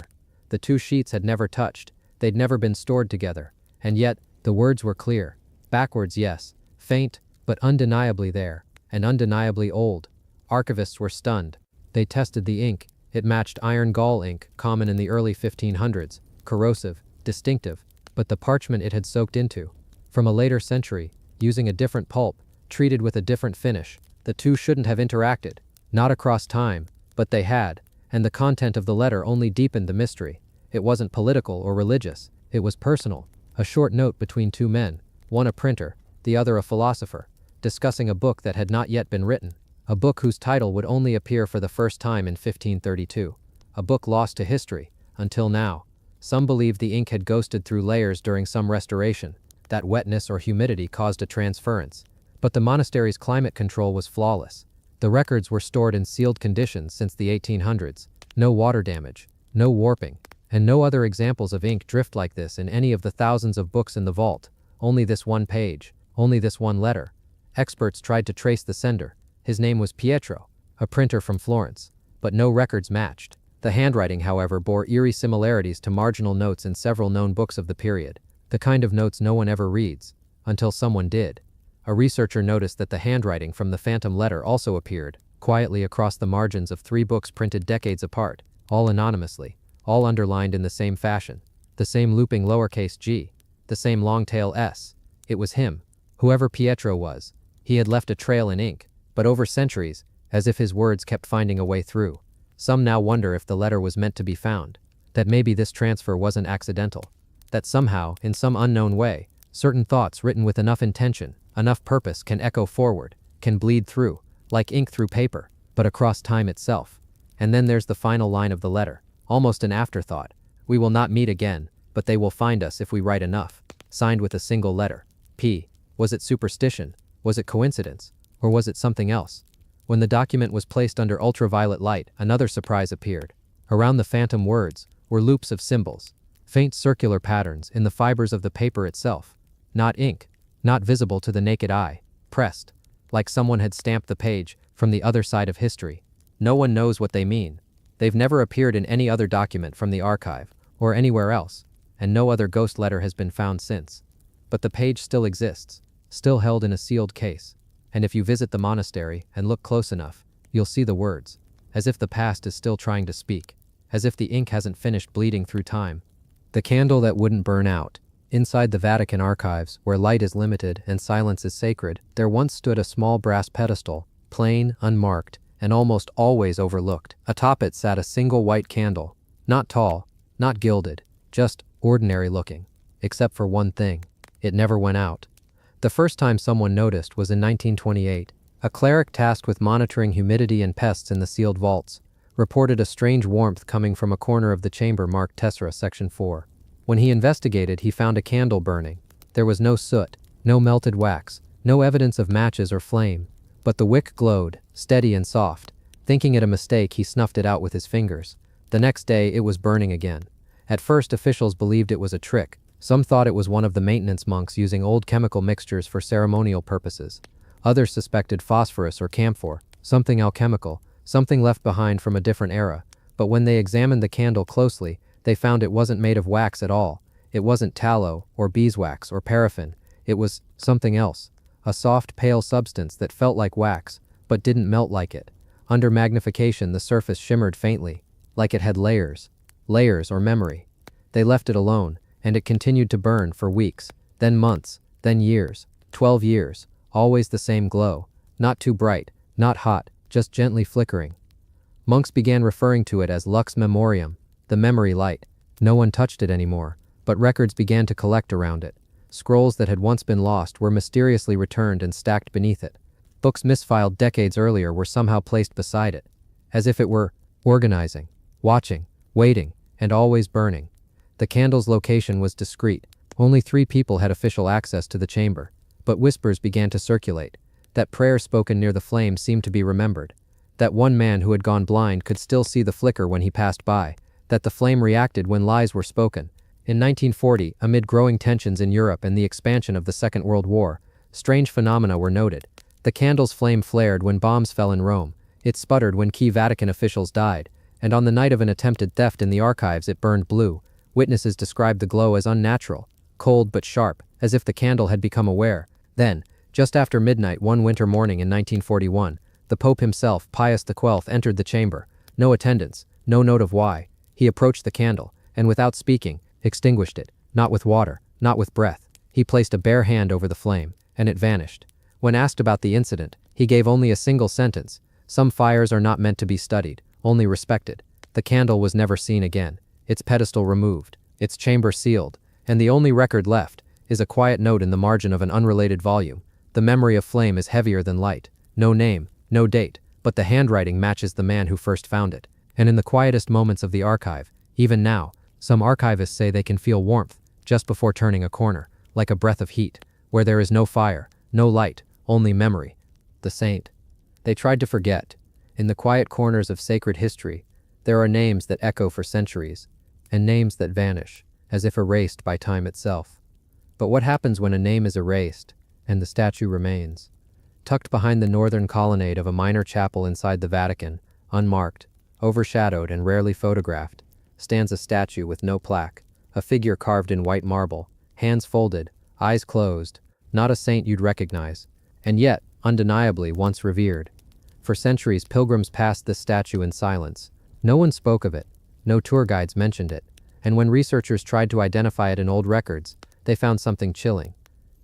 The two sheets had never touched, they'd never been stored together, and yet, the words were clear. Backwards, yes, faint, but undeniably there, and undeniably old. Archivists were stunned. They tested the ink. It matched iron gall ink, common in the early 1500s, corrosive, distinctive, but the parchment it had soaked into. From a later century, using a different pulp, treated with a different finish. The two shouldn't have interacted, not across time, but they had, and the content of the letter only deepened the mystery. It wasn't political or religious, it was personal. A short note between two men, one a printer, the other a philosopher, discussing a book that had not yet been written, a book whose title would only appear for the first time in 1532. a book lost to history, until now. Some believed the ink had ghosted through layers during some restoration, that wetness or humidity caused a transference. But the monastery's climate control was flawless. The records were stored in sealed conditions since the 1800s, no water damage, no warping, and no other examples of ink drift like this in any of the thousands of books in the vault. Only this one page, only this one letter. Experts tried to trace the sender. His name was Pietro, a printer from Florence, but no records matched. The handwriting, however, bore eerie similarities to marginal notes in several known books of the period, the kind of notes no one ever reads, until someone did. A researcher noticed that the handwriting from the phantom letter also appeared, quietly across the margins of 3 books printed decades apart, all anonymously, all underlined in the same fashion, the same looping lowercase g, the same long tail s. It was him. Whoever Pietro was, he had left a trail in ink, but over centuries, as if his words kept finding a way through. Some now wonder if the letter was meant to be found, that maybe this transfer wasn't accidental, that somehow, in some unknown way, certain thoughts written with enough intention, enough purpose can echo forward, can bleed through, like ink through paper, but across time itself. And then there's the final line of the letter, almost an afterthought. We will not meet again, but they will find us if we write enough. Signed with a single letter. P. Was it superstition? Was it coincidence? Or was it something else? When the document was placed under ultraviolet light, another surprise appeared. Around the phantom words were loops of symbols, faint circular patterns in the fibers of the paper itself. Not ink, not visible to the naked eye, pressed, like someone had stamped the page from the other side of history. No one knows what they mean. They've never appeared in any other document from the archive, or anywhere else, and no other ghost letter has been found since. But the page still exists, still held in a sealed case. And if you visit the monastery and look close enough, you'll see the words, as if the past is still trying to speak, as if the ink hasn't finished bleeding through time. The candle that wouldn't burn out. Inside the Vatican archives, where light is limited and silence is sacred, there once stood a small brass pedestal, plain, unmarked, and almost always overlooked. Atop it sat a single white candle, not tall, not gilded, just ordinary looking, except for one thing. It never went out. The first time someone noticed was in 1928. A cleric tasked with monitoring humidity and pests in the sealed vaults reported a strange warmth coming from a corner of the chamber marked Tessera Section 4. When he investigated, he found a candle burning. There was no soot, no melted wax, no evidence of matches or flame, but the wick glowed, steady and soft. Thinking it a mistake, he snuffed it out with his fingers. The next day, it was burning again. At first, officials believed it was a trick. Some thought it was one of the maintenance monks using old chemical mixtures for ceremonial purposes. Others suspected phosphorus or camphor, something alchemical, something left behind from a different era. But when they examined the candle closely, they found it wasn't made of wax at all. It wasn't tallow, or beeswax, or paraffin. It was something else. A soft, pale substance that felt like wax, but didn't melt like it. Under magnification, the surface shimmered faintly, like it had layers. Layers or memory. They left it alone, and it continued to burn for weeks, then months, then years, 12 years, always the same glow, not too bright, not hot, just gently flickering. Monks began referring to it as lux memoriam, the memory light. No one touched it anymore, but records began to collect around it. Scrolls that had once been lost were mysteriously returned and stacked beneath it. Books misfiled decades earlier were somehow placed beside it, as if it were organizing, watching, waiting, and always burning. The candle's location was discreet. Only 3 people had official access to the chamber. But whispers began to circulate. That prayers spoken near the flame seemed to be remembered. That one man who had gone blind could still see the flicker when he passed by. That the flame reacted when lies were spoken. In 1940, amid growing tensions in Europe and the expansion of the Second World War, strange phenomena were noted. The candle's flame flared when bombs fell in Rome. It sputtered when key Vatican officials died. And on the night of an attempted theft in the archives, it burned blue. Witnesses described the glow as unnatural, cold but sharp, as if the candle had become aware. Then, just after midnight one winter morning in 1941, the Pope himself, Pius XII, entered the chamber. No attendants, no note of why. He approached the candle, and without speaking, extinguished it, not with water, not with breath. He placed a bare hand over the flame, and it vanished. When asked about the incident, he gave only a single sentence: "Some fires are not meant to be studied, only respected." The candle was never seen again. Its pedestal removed, its chamber sealed, and the only record left is a quiet note in the margin of an unrelated volume. The memory of flame is heavier than light. No name, no date, but the handwriting matches the man who first found it. And in the quietest moments of the archive, even now, some archivists say they can feel warmth just before turning a corner, like a breath of heat, where there is no fire, no light, only memory. The saint. They tried to forget. In the quiet corners of sacred history, there are names that echo for centuries, and names that vanish, as if erased by time itself. But what happens when a name is erased, and the statue remains? Tucked behind the northern colonnade of a minor chapel inside the Vatican, unmarked, overshadowed and rarely photographed, stands a statue with no plaque, a figure carved in white marble, hands folded, eyes closed, not a saint you'd recognize, and yet, undeniably once revered. For centuries, pilgrims passed this statue in silence. No one spoke of it, no tour guides mentioned it, and when researchers tried to identify it in old records, they found something chilling.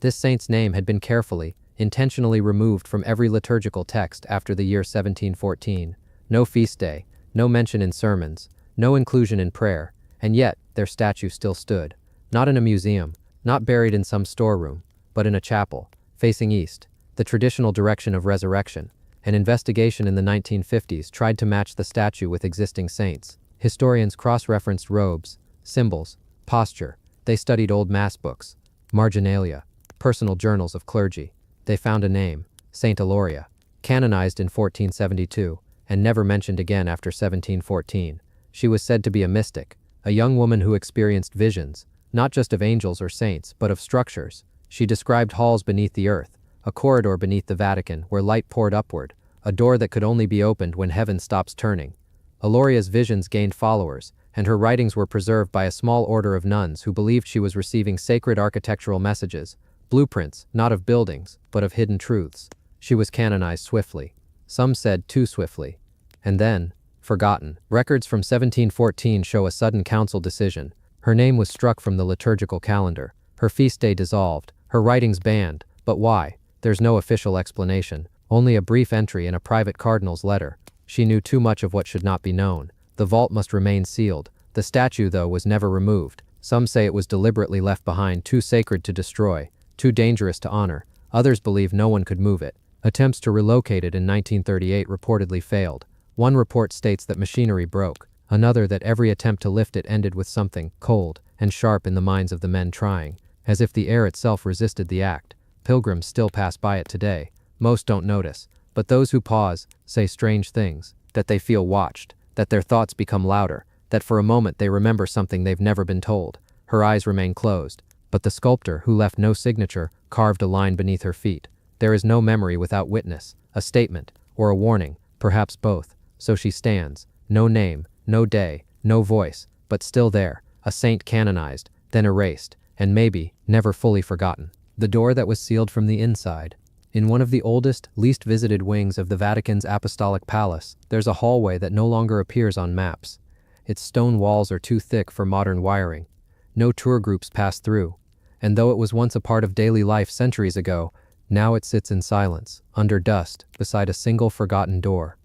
This saint's name had been carefully, intentionally removed from every liturgical text after the year 1714. No feast day, no mention in sermons, no inclusion in prayer, and yet their statue still stood, not in a museum, not buried in some storeroom, but in a chapel, facing east, the traditional direction of resurrection. An investigation in the 1950s tried to match the statue with existing saints. Historians cross-referenced robes, symbols, posture. They studied old mass books, marginalia, personal journals of clergy. They found a name, Saint Eloria, canonized in 1472, and never mentioned again after 1714. She was said to be a mystic, a young woman who experienced visions, not just of angels or saints, but of structures. She described halls beneath the earth, a corridor beneath the Vatican where light poured upward, a door that could only be opened when heaven stops turning. Eloria's visions gained followers, and her writings were preserved by a small order of nuns who believed she was receiving sacred architectural messages, blueprints, not of buildings, but of hidden truths. She was canonized swiftly. Some said too swiftly. And then, forgotten. Records from 1714 show a sudden council decision. Her name was struck from the liturgical calendar, her feast day dissolved, her writings banned. But why? There's no official explanation, only a brief entry in a private cardinal's letter. She knew too much of what should not be known. The vault must remain sealed. The statue, though, was never removed. Some say it was deliberately left behind, too sacred to destroy, too dangerous to honor. Others believe no one could move it. Attempts to relocate it in 1938 reportedly failed. One report states that machinery broke, another that every attempt to lift it ended with something cold and sharp in the minds of the men trying, as if the air itself resisted the act. Pilgrims still pass by it today. Most don't notice, but those who pause say strange things, that they feel watched, that their thoughts become louder, that for a moment they remember something they've never been told. Her eyes remain closed, but the sculptor, who left no signature, carved a line beneath her feet. There is no memory without witness, a statement, or a warning, perhaps both. So she stands, no name, no day, no voice, but still there, a saint canonized, then erased, and maybe never fully forgotten. The door that was sealed from the inside. In one of the oldest, least visited wings of the Vatican's Apostolic Palace, there's a hallway that no longer appears on maps. Its stone walls are too thick for modern wiring. No tour groups pass through. And though it was once a part of daily life centuries ago, now it sits in silence, under dust, beside a single forgotten door.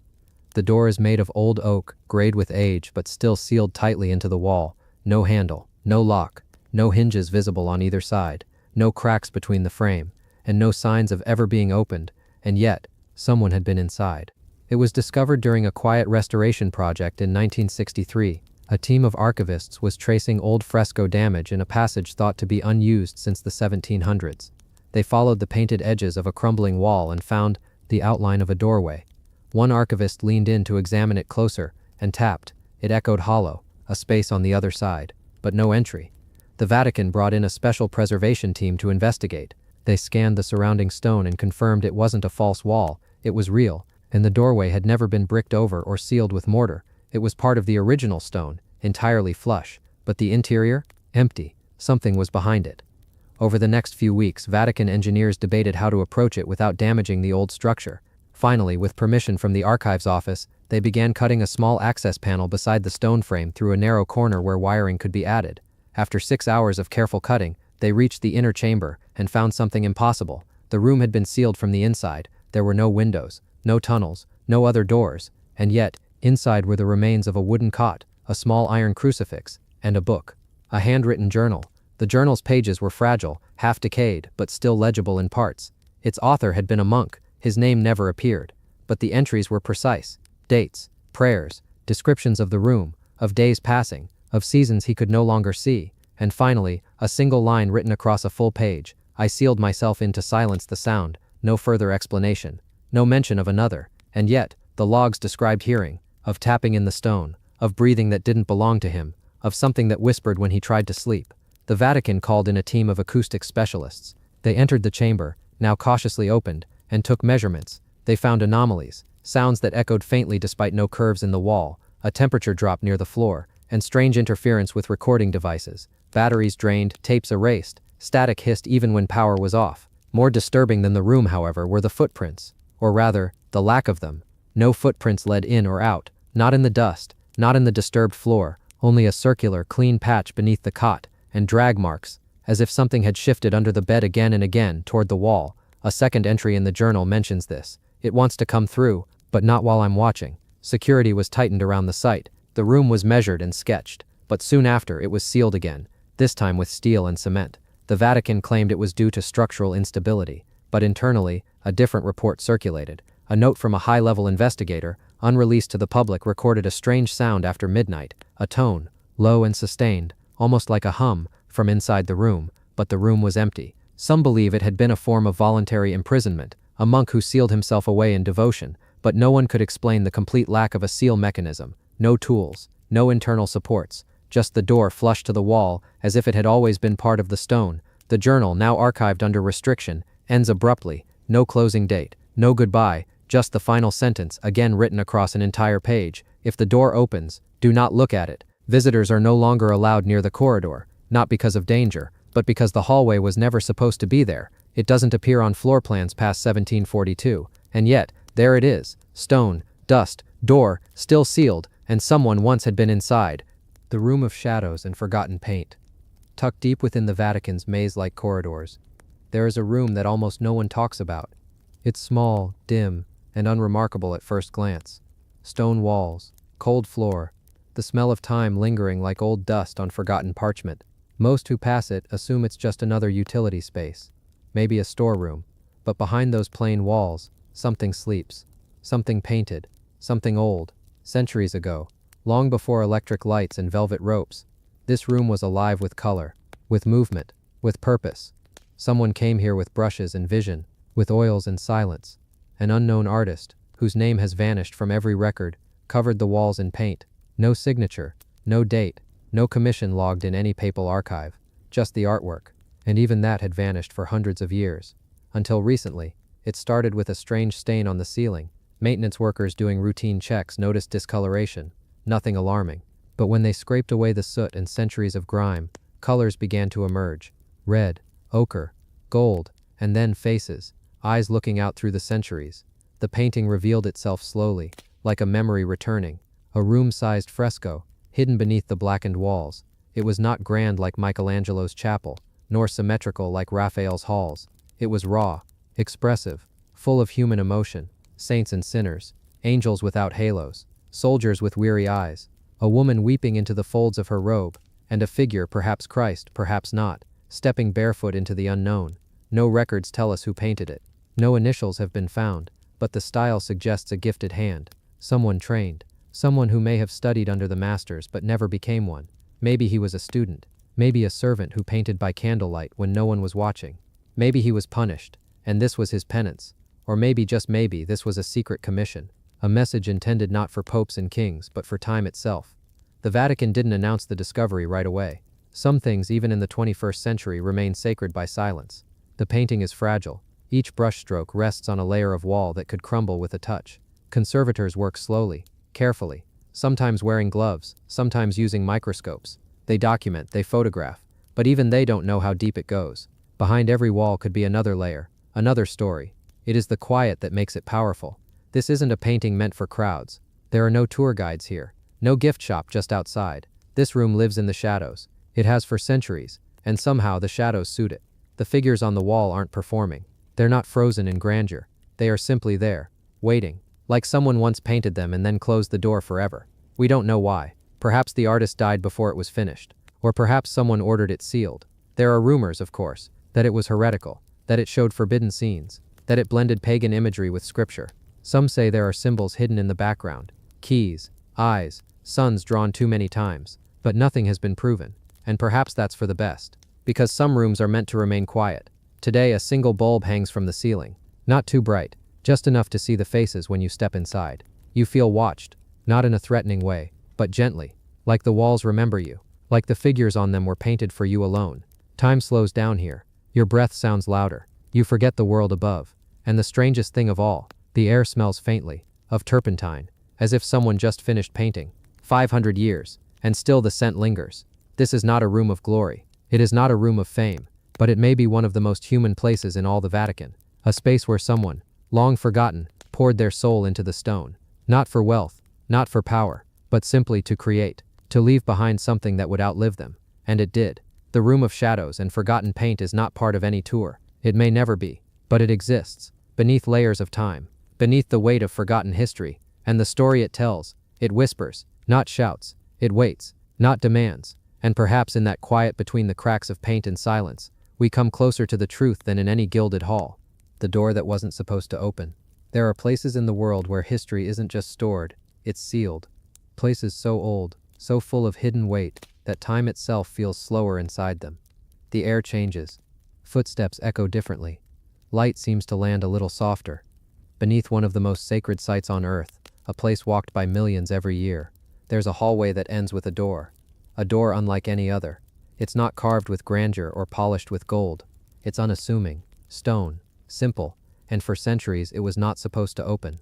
The door is made of old oak, grayed with age, but still sealed tightly into the wall. No handle, no lock, no hinges visible on either side, no cracks between the frame, and no signs of ever being opened, and yet, someone had been inside. It was discovered during a quiet restoration project in 1963. A team of archivists was tracing old fresco damage in a passage thought to be unused since the 1700s. They followed the painted edges of a crumbling wall and found the outline of a doorway. One archivist leaned in to examine it closer and tapped. It echoed hollow, a space on the other side, but no entry. The Vatican brought in a special preservation team to investigate. They scanned the surrounding stone and confirmed it wasn't a false wall, it was real, and the doorway had never been bricked over or sealed with mortar. It was part of the original stone, entirely flush, but the interior? Empty. Something was behind it. Over the next few weeks, Vatican engineers debated how to approach it without damaging the old structure. Finally, with permission from the archives office, they began cutting a small access panel beside the stone frame through a narrow corner where wiring could be added. After 6 hours of careful cutting, they reached the inner chamber and found something impossible. The room had been sealed from the inside. There were no windows, no tunnels, no other doors, and yet, inside were the remains of a wooden cot, a small iron crucifix, and a book. A handwritten journal. The journal's pages were fragile, half decayed, but still legible in parts. Its author had been a monk. His name never appeared, but the entries were precise. Dates, prayers, descriptions of the room, of days passing, of seasons he could no longer see, and finally, a single line written across a full page. I sealed myself in to silence the sound, no further explanation, no mention of another, and yet, the logs described hearing, of tapping in the stone, of breathing that didn't belong to him, of something that whispered when he tried to sleep. The Vatican called in a team of acoustic specialists. They entered the chamber, now cautiously opened, and took measurements. They found anomalies, sounds that echoed faintly despite no curves in the wall, a temperature drop near the floor, and strange interference with recording devices. Batteries drained, tapes erased, static hissed even when power was off. More disturbing than the room, however, were the footprints, or rather, the lack of them. No footprints led in or out, not in the dust, not in the disturbed floor, only a circular, clean patch beneath the cot, and drag marks, as if something had shifted under the bed again and again toward the wall. A second entry in the journal mentions this. It wants to come through, but not while I'm watching. Security was tightened around the site. The room was measured and sketched, but soon after it was sealed again, this time with steel and cement. The Vatican claimed it was due to structural instability, but internally, a different report circulated. A note from a high-level investigator, unreleased to the public, recorded a strange sound after midnight, a tone, low and sustained, almost like a hum, from inside the room, but the room was empty. Some believe it had been a form of voluntary imprisonment, a monk who sealed himself away in devotion, but no one could explain the complete lack of a seal mechanism, no tools, no internal supports, just the door flush to the wall, as if it had always been part of the stone. The journal, now archived under restriction, ends abruptly, no closing date, no goodbye, just the final sentence, again written across an entire page. If the door opens, do not look at it. Visitors are no longer allowed near the corridor, not because of danger, but because the hallway was never supposed to be there. It doesn't appear on floor plans past 1742, and yet, there it is, stone, dust, door, still sealed, and someone once had been inside. The room of shadows and forgotten paint. Tucked deep within the Vatican's maze-like corridors, there is a room that almost no one talks about. It's small, dim, and unremarkable at first glance. Stone walls, cold floor, the smell of time lingering like old dust on forgotten parchment. Most who pass it assume it's just another utility space, maybe a storeroom, but behind those plain walls, something sleeps. Something painted, something old, centuries ago, long before electric lights and velvet ropes. This room was alive with color, with movement, with purpose. Someone came here with brushes and vision, with oils and silence. An unknown artist, whose name has vanished from every record, covered the walls in paint. No signature, no date, no commission logged in any papal archive, just the artwork, and even that had vanished for hundreds of years. Until recently, it started with a strange stain on the ceiling. Maintenance workers doing routine checks noticed discoloration, nothing alarming. But when they scraped away the soot and centuries of grime, colors began to emerge. Red, ochre, gold, and then faces, eyes looking out through the centuries. The painting revealed itself slowly, like a memory returning, a room-sized fresco, hidden beneath the blackened walls. It was not grand like Michelangelo's chapel, nor symmetrical like Raphael's halls. It was raw, expressive, full of human emotion, saints and sinners, angels without halos, soldiers with weary eyes, a woman weeping into the folds of her robe, and a figure, perhaps Christ, perhaps not, stepping barefoot into the unknown. No records tell us who painted it. No initials have been found, but the style suggests a gifted hand, someone trained, someone who may have studied under the masters but never became one. Maybe he was a student, maybe a servant who painted by candlelight when no one was watching. Maybe he was punished, and this was his penance. Or maybe, just maybe, this was a secret commission, a message intended not for popes and kings but for time itself. The Vatican didn't announce the discovery right away. Some things, even in the 21st century, remain sacred by silence. The painting is fragile. Each brushstroke rests on a layer of wall that could crumble with a touch. Conservators work slowly, carefully, sometimes wearing gloves, sometimes using microscopes. They document, they photograph, but even they don't know how deep it goes. Behind every wall could be another layer, another story. It is the quiet that makes it powerful. This isn't a painting meant for crowds. There are no tour guides here, no gift shop just outside. This room lives in the shadows. It has for centuries, and somehow the shadows suit it. The figures on the wall aren't performing. They're not frozen in grandeur. They are simply there, waiting, like someone once painted them and then closed the door forever. We don't know why. Perhaps the artist died before it was finished, or perhaps someone ordered it sealed. There are rumors, of course, that it was heretical, that it showed forbidden scenes, that it blended pagan imagery with scripture. Some say there are symbols hidden in the background, keys, eyes, suns drawn too many times, but nothing has been proven. And perhaps that's for the best. Because some rooms are meant to remain quiet. Today a single bulb hangs from the ceiling. Not too bright, just enough to see the faces when you step inside. You feel watched, not in a threatening way, but gently, like the walls remember you, like the figures on them were painted for you alone. Time slows down here. Your breath sounds louder. You forget the world above. And the strangest thing of all, the air smells faintly, of turpentine, as if someone just finished painting. 500 years, and still the scent lingers. This is not a room of glory. It is not a room of fame, but it may be one of the most human places in all the Vatican. A space where someone, long forgotten, poured their soul into the stone. Not for wealth, not for power, but simply to create, to leave behind something that would outlive them. And it did. The room of shadows and forgotten paint is not part of any tour. It may never be, but it exists, beneath layers of time, beneath the weight of forgotten history, and the story it tells. It whispers, not shouts. It waits, not demands. And perhaps in that quiet between the cracks of paint and silence, we come closer to the truth than in any gilded hall. The door that wasn't supposed to open. There are places in the world where history isn't just stored, it's sealed. Places so old, so full of hidden weight, that time itself feels slower inside them. The air changes. Footsteps echo differently. Light seems to land a little softer. Beneath one of the most sacred sites on earth, a place walked by millions every year, there's a hallway that ends with a door. A door unlike any other. It's not carved with grandeur or polished with gold. It's unassuming, stone, simple, and for centuries it was not supposed to open.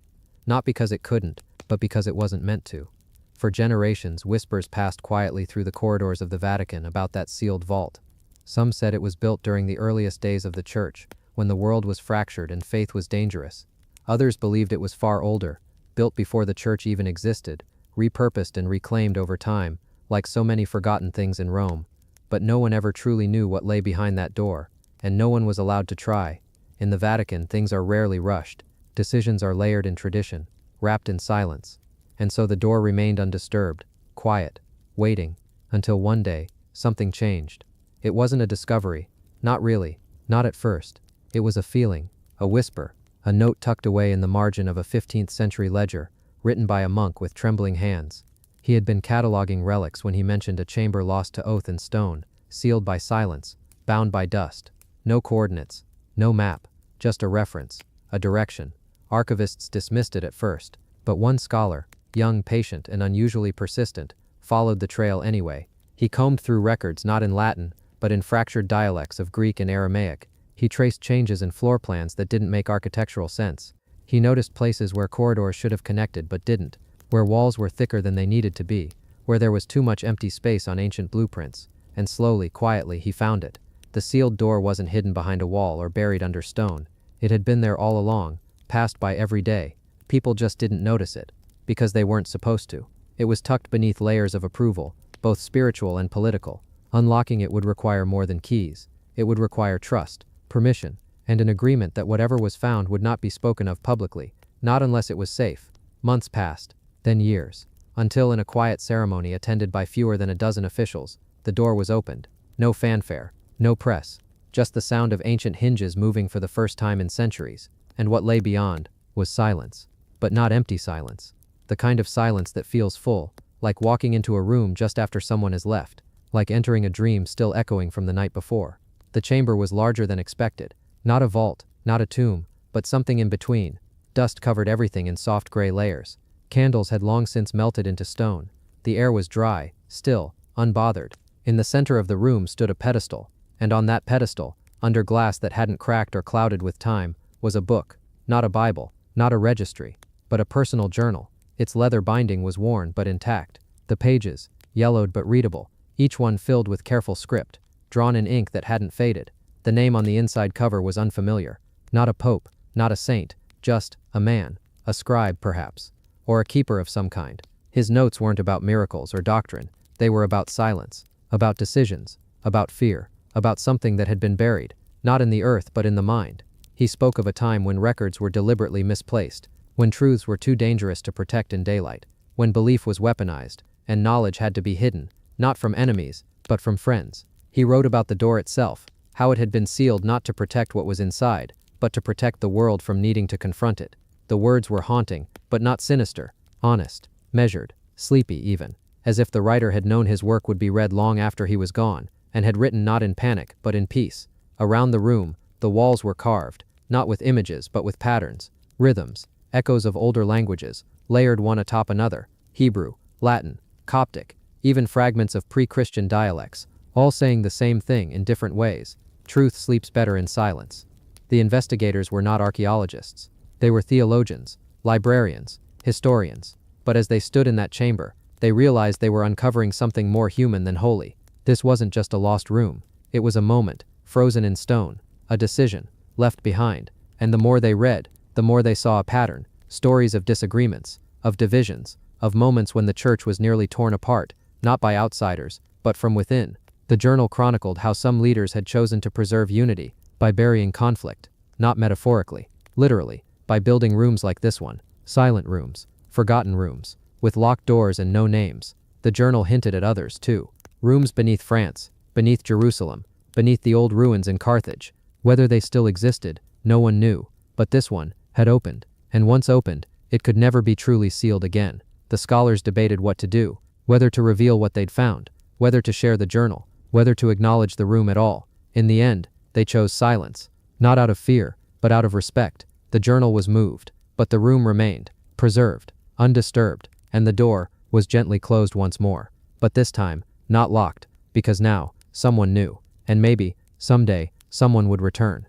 Not because it couldn't, but because it wasn't meant to. For generations, whispers passed quietly through the corridors of the Vatican about that sealed vault. Some said it was built during the earliest days of the Church, when the world was fractured and faith was dangerous. Others believed it was far older, built before the Church even existed, repurposed and reclaimed over time, like so many forgotten things in Rome. But no one ever truly knew what lay behind that door, and no one was allowed to try. In the Vatican, things are rarely rushed. Decisions are layered in tradition, wrapped in silence. And so the door remained undisturbed, quiet, waiting, until one day, something changed. It wasn't a discovery. Not really. Not at first. It was a feeling, a whisper, a note tucked away in the margin of a 15th century ledger, written by a monk with trembling hands. He had been cataloging relics when he mentioned a chamber lost to oath in stone, sealed by silence, bound by dust. No coordinates, no map, just a reference, a direction. Archivists dismissed it at first, but one scholar, young, patient, and unusually persistent, followed the trail anyway. He combed through records not in Latin, but in fractured dialects of Greek and Aramaic. He traced changes in floor plans that didn't make architectural sense. He noticed places where corridors should have connected but didn't, where walls were thicker than they needed to be, where there was too much empty space on ancient blueprints, and slowly, quietly, he found it. The sealed door wasn't hidden behind a wall or buried under stone. It had been there all along, passed by every day. People just didn't notice it, because they weren't supposed to. It was tucked beneath layers of approval, both spiritual and political. Unlocking it would require more than keys. It would require trust, permission, and an agreement that whatever was found would not be spoken of publicly, not unless it was safe. Months passed. Then years, until in a quiet ceremony attended by fewer than a dozen officials, the door was opened. No fanfare, no press, just the sound of ancient hinges moving for the first time in centuries, and what lay beyond was silence. But not empty silence. The kind of silence that feels full, like walking into a room just after someone has left, like entering a dream still echoing from the night before. The chamber was larger than expected. Not a vault, not a tomb, but something in between. Dust covered everything in soft gray layers. Candles had long since melted into stone. The air was dry, still, unbothered. In the center of the room stood a pedestal, and on that pedestal, under glass that hadn't cracked or clouded with time, was a book. Not a Bible, not a registry, but a personal journal. Its leather binding was worn but intact. The pages, yellowed but readable, each one filled with careful script, drawn in ink that hadn't faded. The name on the inside cover was unfamiliar. Not a pope, not a saint, just a man, a scribe perhaps, or a keeper of some kind. His notes weren't about miracles or doctrine. They were about silence, about decisions, about fear, about something that had been buried, not in the earth but in the mind. He spoke of a time when records were deliberately misplaced, when truths were too dangerous to protect in daylight, when belief was weaponized, and knowledge had to be hidden, not from enemies, but from friends. He wrote about the door itself, how it had been sealed not to protect what was inside, but to protect the world from needing to confront it. The words were haunting, but not sinister, honest, measured, sleepy even, as if the writer had known his work would be read long after he was gone, and had written not in panic but in peace. Around the room, the walls were carved, not with images but with patterns, rhythms, echoes of older languages, layered one atop another: Hebrew, Latin, Coptic, even fragments of pre-Christian dialects, all saying the same thing in different ways. Truth sleeps better in silence. The investigators were not archaeologists. They were theologians, librarians, historians. But as they stood in that chamber, they realized they were uncovering something more human than holy. This wasn't just a lost room. It was a moment, frozen in stone, a decision, left behind. And the more they read, the more they saw a pattern, stories of disagreements, of divisions, of moments when the church was nearly torn apart, not by outsiders, but from within. The journal chronicled how some leaders had chosen to preserve unity by burying conflict, not metaphorically, literally, by building rooms like this one, silent rooms, forgotten rooms, with locked doors and no names. The journal hinted at others, too. Rooms beneath France, beneath Jerusalem, beneath the old ruins in Carthage. Whether they still existed, no one knew. But this one had opened, and once opened, it could never be truly sealed again. The scholars debated what to do, whether to reveal what they'd found, whether to share the journal, whether to acknowledge the room at all. In the end, they chose silence, not out of fear, but out of respect. The journal was moved, but the room remained, preserved, undisturbed, and the door was gently closed once more. But this time, not locked, because now, someone knew, and maybe, someday, someone would return.